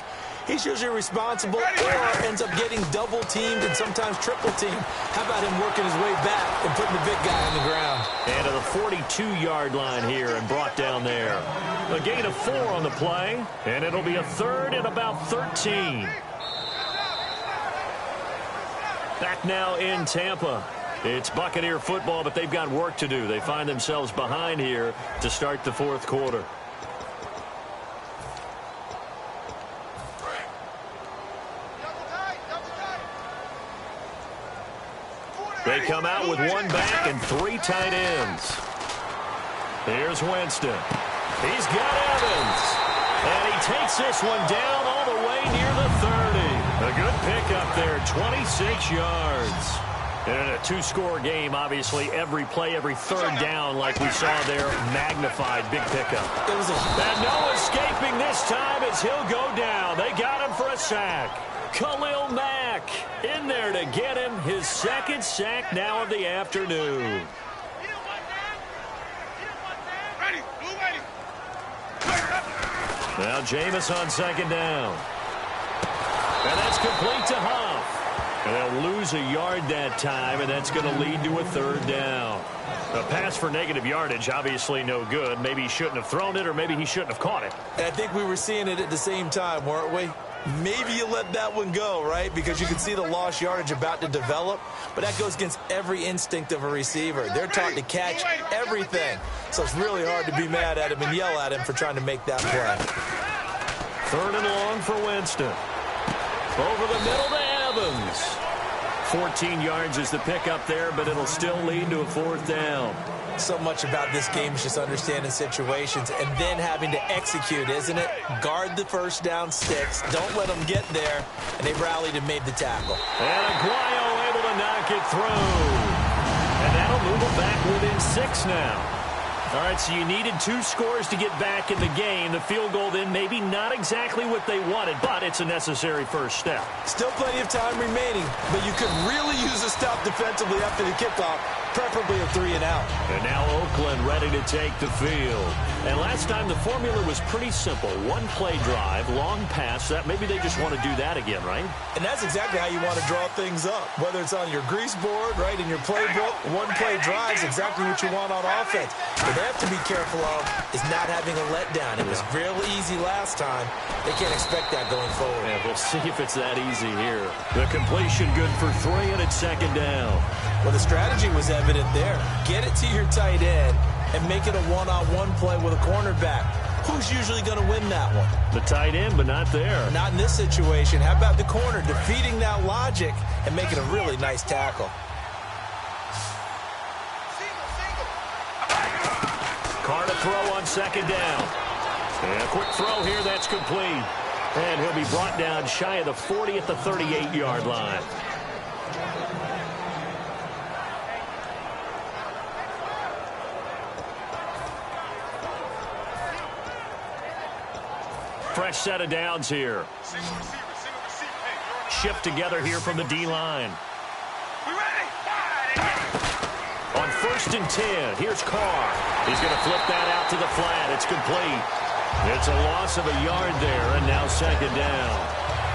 he's usually responsible or ends up getting double-teamed and sometimes triple-teamed. How about him working his way back and putting the big guy on the ground? And to the 42-yard line here and brought down there. A gain of 4 on the play, and it'll be a 3rd and about 13. Back now in Tampa. It's Buccaneer football, but they've got work to do. They find themselves behind here to start the 4th quarter. They come out with 1 back and 3 tight ends. Here's Winston. He's got Evans. And he takes this one down all the way near the 30. A good pickup there, 26 yards. And in a two-score game, obviously, every play, every third down, like we saw there, magnified. Big pickup. And no escaping this time as he'll go down. They got him for a sack. Khalil Mack in there to get him his second sack now of the afternoon. Now Jameis on second down. And that's complete to Huff. And they'll lose a yard that time, and that's going to lead to a third down. A pass for negative yardage, obviously no good. Maybe he shouldn't have thrown it, or maybe he shouldn't have caught it. And I think we were seeing it at the same time, weren't we? Maybe you let that one go, right? Because you can see the lost yardage about to develop. But that goes against every instinct of a receiver. They're taught to catch everything. So it's really hard to be mad at him and yell at him for trying to make that play. Third and long for Winston. Over the middle to Evans. 14 yards is the pickup there, but it'll still lead to a fourth down. So much about this game is just understanding situations and then having to execute, isn't it? Guard the first down sticks. Don't let them get there. And they rallied and made the tackle. And Aguayo able to knock it through. And that'll move them back within 6 now. All right, so you needed 2 scores to get back in the game. The field goal then maybe not exactly what they wanted, but it's a necessary first step. Still plenty of time remaining, but you could really use a stop defensively after the kickoff, preferably a 3-and-out. And now Oakland ready to take the field. And last time the formula was pretty simple. 1 play drive, long pass. That maybe they just want to do that again, right? And that's exactly how you want to draw things up. Whether it's on your grease board, right, in your playbook, 1 play drive is exactly what you want on offense. What they have to be careful of is not having a letdown. It was real easy last time. They can't expect that going forward. Yeah, we'll see if it's that easy here. The completion good for 3, and it's second down. Well, the strategy was evident there. Get it to your tight end and make it a one-on-one play with a cornerback. Who's usually going to win that one? The tight end, but not there. Not in this situation. How about the corner defeating that logic and making a really nice tackle? Carr to throw on second down. And a quick throw here, that's complete. And he'll be brought down shy of the 40 at the 38-yard line. Fresh set of downs here. Shift together here from the D-line. On 1st and 10, here's Carr. He's going to flip that out to the flat. It's complete. It's a loss of a yard there, and now second down.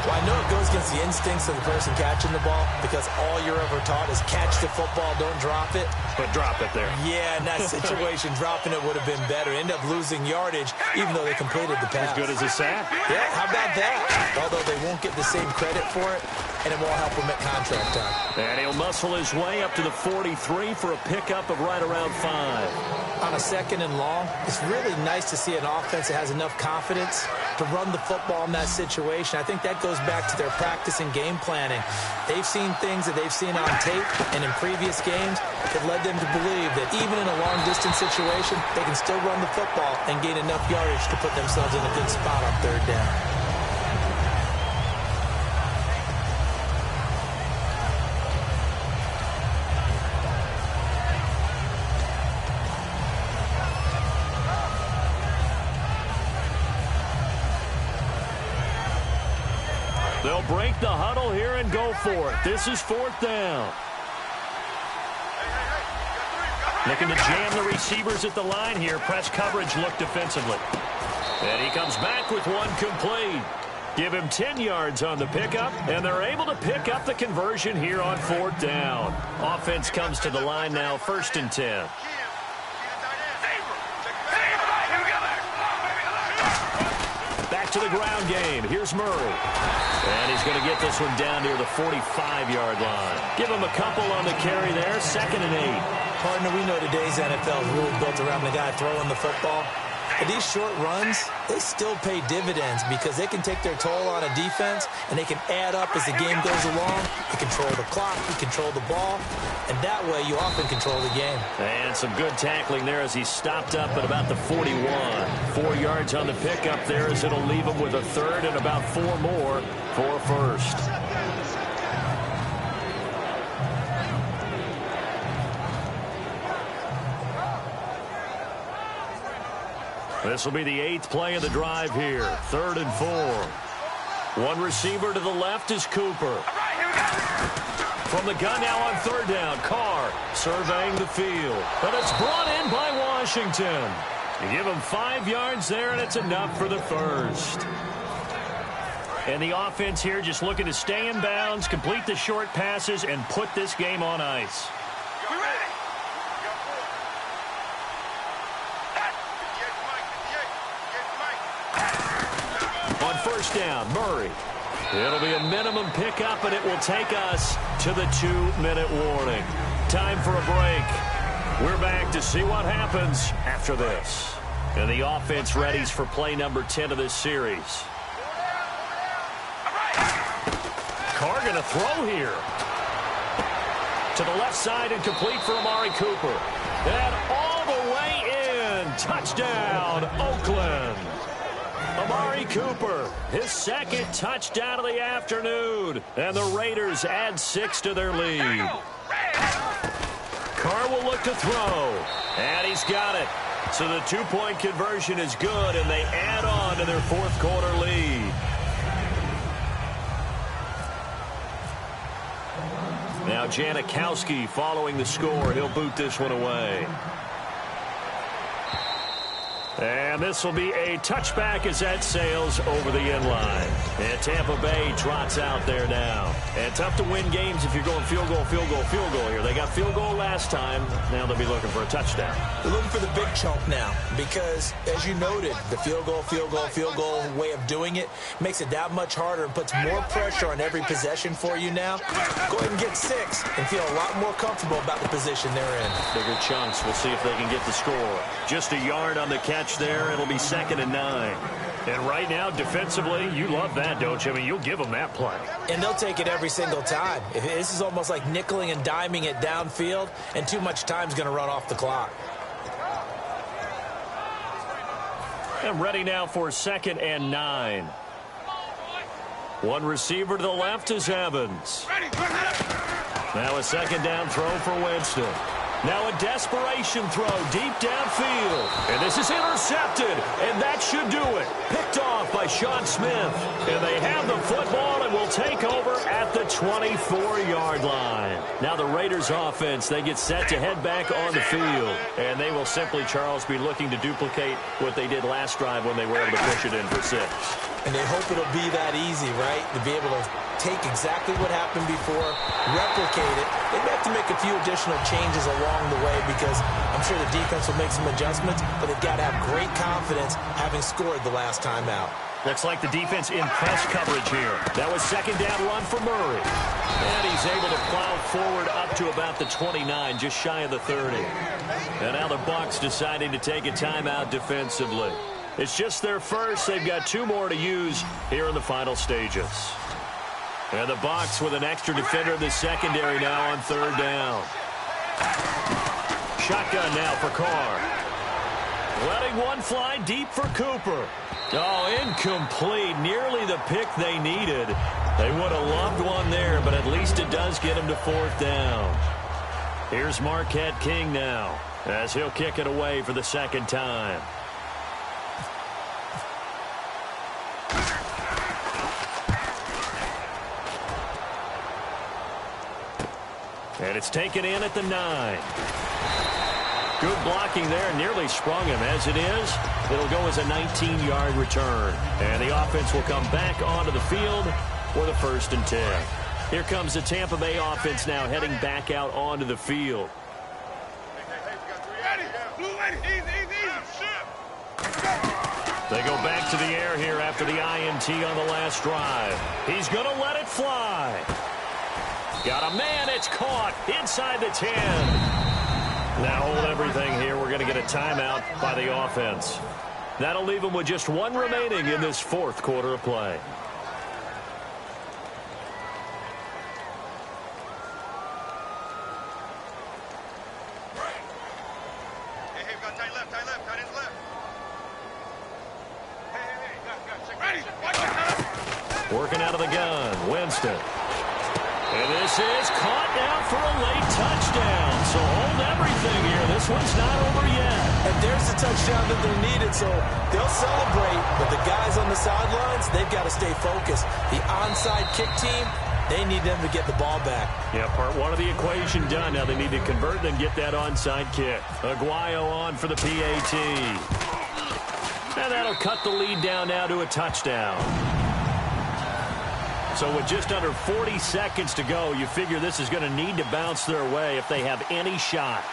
Well, I know it goes against the instincts of the person catching the ball because all you're ever taught is catch the football, don't drop it. But drop it there. Yeah, in that situation, dropping it would have been better. End up losing yardage, even though they completed the pass. As good as a sack. Yeah, how about that? Although they won't get the same credit for it, and it won't help him at contract time. And he'll muscle his way up to the 43 for a pickup of right around 5. On a second and long, it's really nice to see an offense that has enough confidence to run the football in that situation. I think that goes back to their practice and game planning. They've seen things that they've seen on tape and in previous games that led them to believe that even in a long-distance situation, they can still run the football and gain enough yardage to put themselves in a good spot on third down. They'll break the huddle here and go for it. This is 4th down. Looking to jam the receivers at the line here. Press coverage look defensively. And he comes back with 1 complete. Give him 10 yards on the pickup, and they're able to pick up the conversion here on 4th down. Offense comes to the line now, 1st and 10. Back to the ground game. Here's Murray. And he's going to get this one down near the 45-yard line. Give him a couple on the carry there. 2nd and 8. Partner, we know today's NFL is really built around the guy throwing the football. But these short runs, they still pay dividends because they can take their toll on a defense and they can add up as the game goes along. You control the clock, you control the ball, and that way you often control the game. And some good tackling there as he stopped up at about the 41. 4 yards on the pickup there as it'll leave him with a third and about 4 more for first. This will be the 8th play of the drive here. 3rd and 4. One receiver to the left is Cooper. From the gun now on 3rd down, Carr surveying the field. But it's brought in by Washington. You give him 5 yards there, and it's enough for the first. And the offense here just looking to stay in bounds, complete the short passes, and put this game on ice. We ready? On 1st down, Murray. It'll be a minimum pickup, and it will take us to the 2-minute warning. Time for a break. We're back to see what happens after this. And the offense readies for play number 10 of this series. Carr going to throw here. To the left side and complete for Amari Cooper. And all the way in. Touchdown, Oakland. Amari Cooper, his 2nd touchdown of the afternoon. And the Raiders add 6 to their lead. Carr will look to throw. And he's got it. So the 2-point conversion is good, and they add on to their 4th quarter lead. Now Janikowski following the score. He'll boot this one away. And this will be a touchback as that sails over the end line. And Tampa Bay trots out there now. And tough to win games if you're going field goal, field goal, field goal here. They got field goal last time. Now they'll be looking for a touchdown. They're looking for the big chunk now because, as you noted, the field goal way of doing it makes it that much harder and puts more pressure on every possession for you now. Go ahead and get 6 and feel a lot more comfortable about the position they're in. Bigger chunks. We'll see if they can get the score. Just a yard on the catch there. It'll be 2nd and 9. And right now, defensively, you love that, don't you? I mean, you'll give them that play. And they'll take it every single time. This is almost like nickeling and diming it downfield, and too much time's going to run off the clock. And ready now for 2nd and 9. One receiver to the left is Evans. Now a 2nd down throw for Winston. Now a desperation throw deep downfield. And this is intercepted. And that should do it. Picked off by Sean Smith. And they have the football and will take over at the 24-yard line. Now the Raiders offense, they get set to head back on the field. And they will simply, Charles, be looking to duplicate what they did last drive when they were able to push it in for 6. And they hope it'll be that easy, right? To be able to take exactly what happened before, replicate it. They have to make a few additional changes along the way because I'm sure the defense will make some adjustments, but they've got to have great confidence having scored the last time out. Looks like the defense in press coverage here. That was 2nd down run for Murray. And he's able to plow forward up to about the 29, just shy of the 30. And now the Bucs deciding to take a timeout defensively. It's just their first. They've got 2 more to use here in the final stages. And the Bucs with an extra defender in the secondary now on 3rd down. Shotgun now for Carr. Letting one fly deep for Cooper. Oh, incomplete. Nearly the pick they needed. They would have loved one there, but at least it does get them to 4th down. Here's Marquette King now as he'll kick it away for the 2nd time. And it's taken in at the 9. Good blocking there. Nearly sprung him. As it is, it'll go as a 19-yard return. And the offense will come back onto the field for the 1st and 10. Here comes the Tampa Bay offense now heading back out onto the field. They go back to the air here after the INT on the last drive. He's going to let it fly. Got a man. It's caught inside the 10. Now hold everything here. We're going to get a timeout by the offense. That'll leave them with just 1 remaining in this 4th quarter of play. Hey, we got tight left, tight ends left. Hey, ready? Working out of the gun, Winston. And this is caught now for a late touchdown. So hold everything here. This one's not over yet. And there's the touchdown that they needed, so they'll celebrate. But the guys on the sidelines, they've got to stay focused. The onside kick team, they need them to get the ball back. Yeah, part one of the equation done. Now they need to convert and get that onside kick. Aguayo on for the PAT. And that'll cut the lead down now to a touchdown. So with just under 40 seconds to go, you figure this is going to need to bounce their way if they have any shot.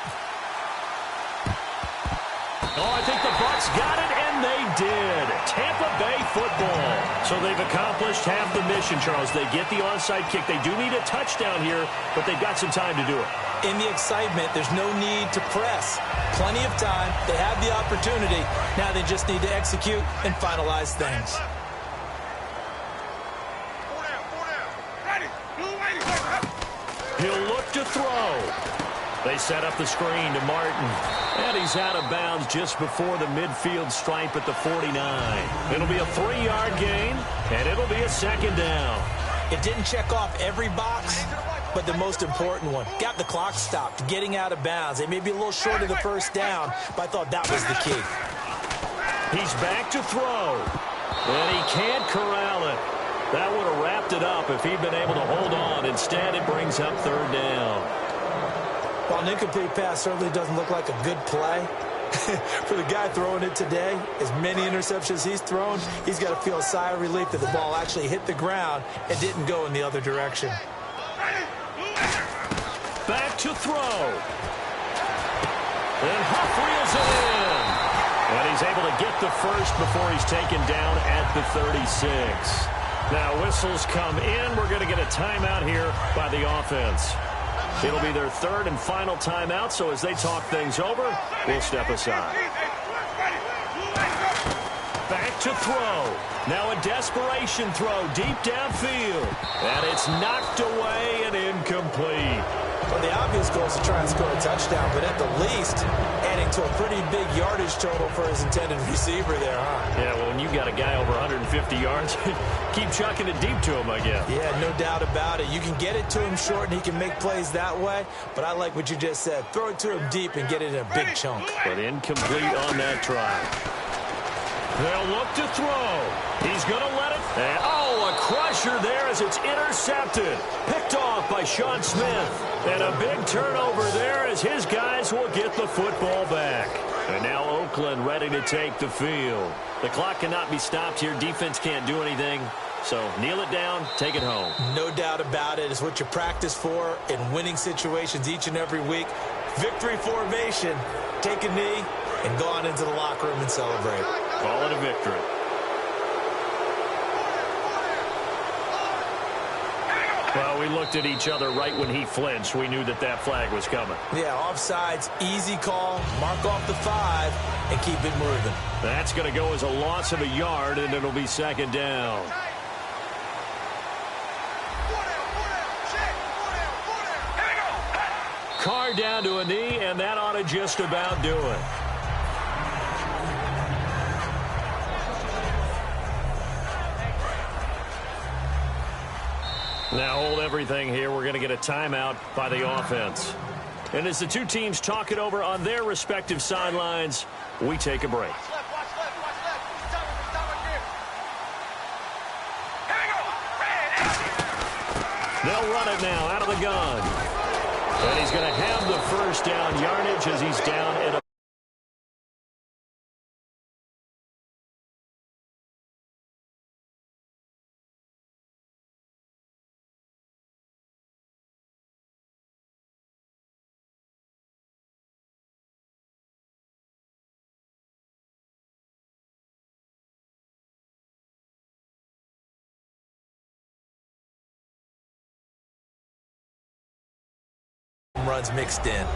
Oh, I think the Bucs got it, and they did. Tampa Bay football. So they've accomplished half the mission, Charles. They get the onside kick. They do need a touchdown here, but they've got some time to do it. In the excitement, there's no need to press. Plenty of time. They have the opportunity. Now they just need to execute and finalize things. He'll look to throw. They set up the screen to Martin. And he's out of bounds just before the midfield stripe at the 49. It'll be a 3-yard gain, and it'll be a second down. It didn't check off every box, but the most important one. Got the clock stopped, getting out of bounds. They may be a little short of the first down, but I thought that was the key. He's back to throw. And he can't corral it. That would have wrapped it up if he'd been able to hold on. Instead, it brings up third down. While an incomplete pass certainly doesn't look like a good play, for the guy throwing it today, as many interceptions he's thrown, he's got to feel a sigh of relief that the ball actually hit the ground and didn't go in the other direction. Back to throw. And Huff reels it in. And he's able to get the first before he's taken down at the 36. Now whistles come in. We're going to get a timeout here by the offense. It'll be their third and final timeout, so as they talk things over, we'll step aside. Back to throw. Now a desperation throw deep downfield. And it's knocked away and incomplete. Well, the obvious goal is to try and score a touchdown, but at the least, adding to a pretty big yardage total for his intended receiver there, huh? Yeah, well, when you've got a guy over 150 yards, keep chucking it deep to him, I guess. Yeah, no doubt about it. You can get it to him short, and he can make plays that way, but I like what you just said. Throw it to him deep and get it in a big chunk. But incomplete on that try. They'll look to throw. He's going to let it. And, oh, a crusher there as it's intercepted. Picked off by Sean Smith. And a big turnover there as his guys will get the football back. And now Oakland ready to take the field. The clock cannot be stopped here. Defense can't do anything. So kneel it down, take it home. No doubt about it. It's what you practice for in winning situations each and every week. Victory formation. Take a knee and go on into the locker room and celebrate. Call it a victory. Well, we looked at each other right when he flinched. We knew that that flag was coming. Yeah, offsides, easy call, mark off the 5, and keep it moving. That's going to go as a loss of a yard, and it'll be second down. Carr down to a knee, and that ought to just about do it. Now hold everything here. We're going to get a timeout by the offense. And as the two teams talk it over on their respective sidelines, we take a break. They'll run it now out of the gun. And he's going to have the first down yardage as he's down at a runs mixed in.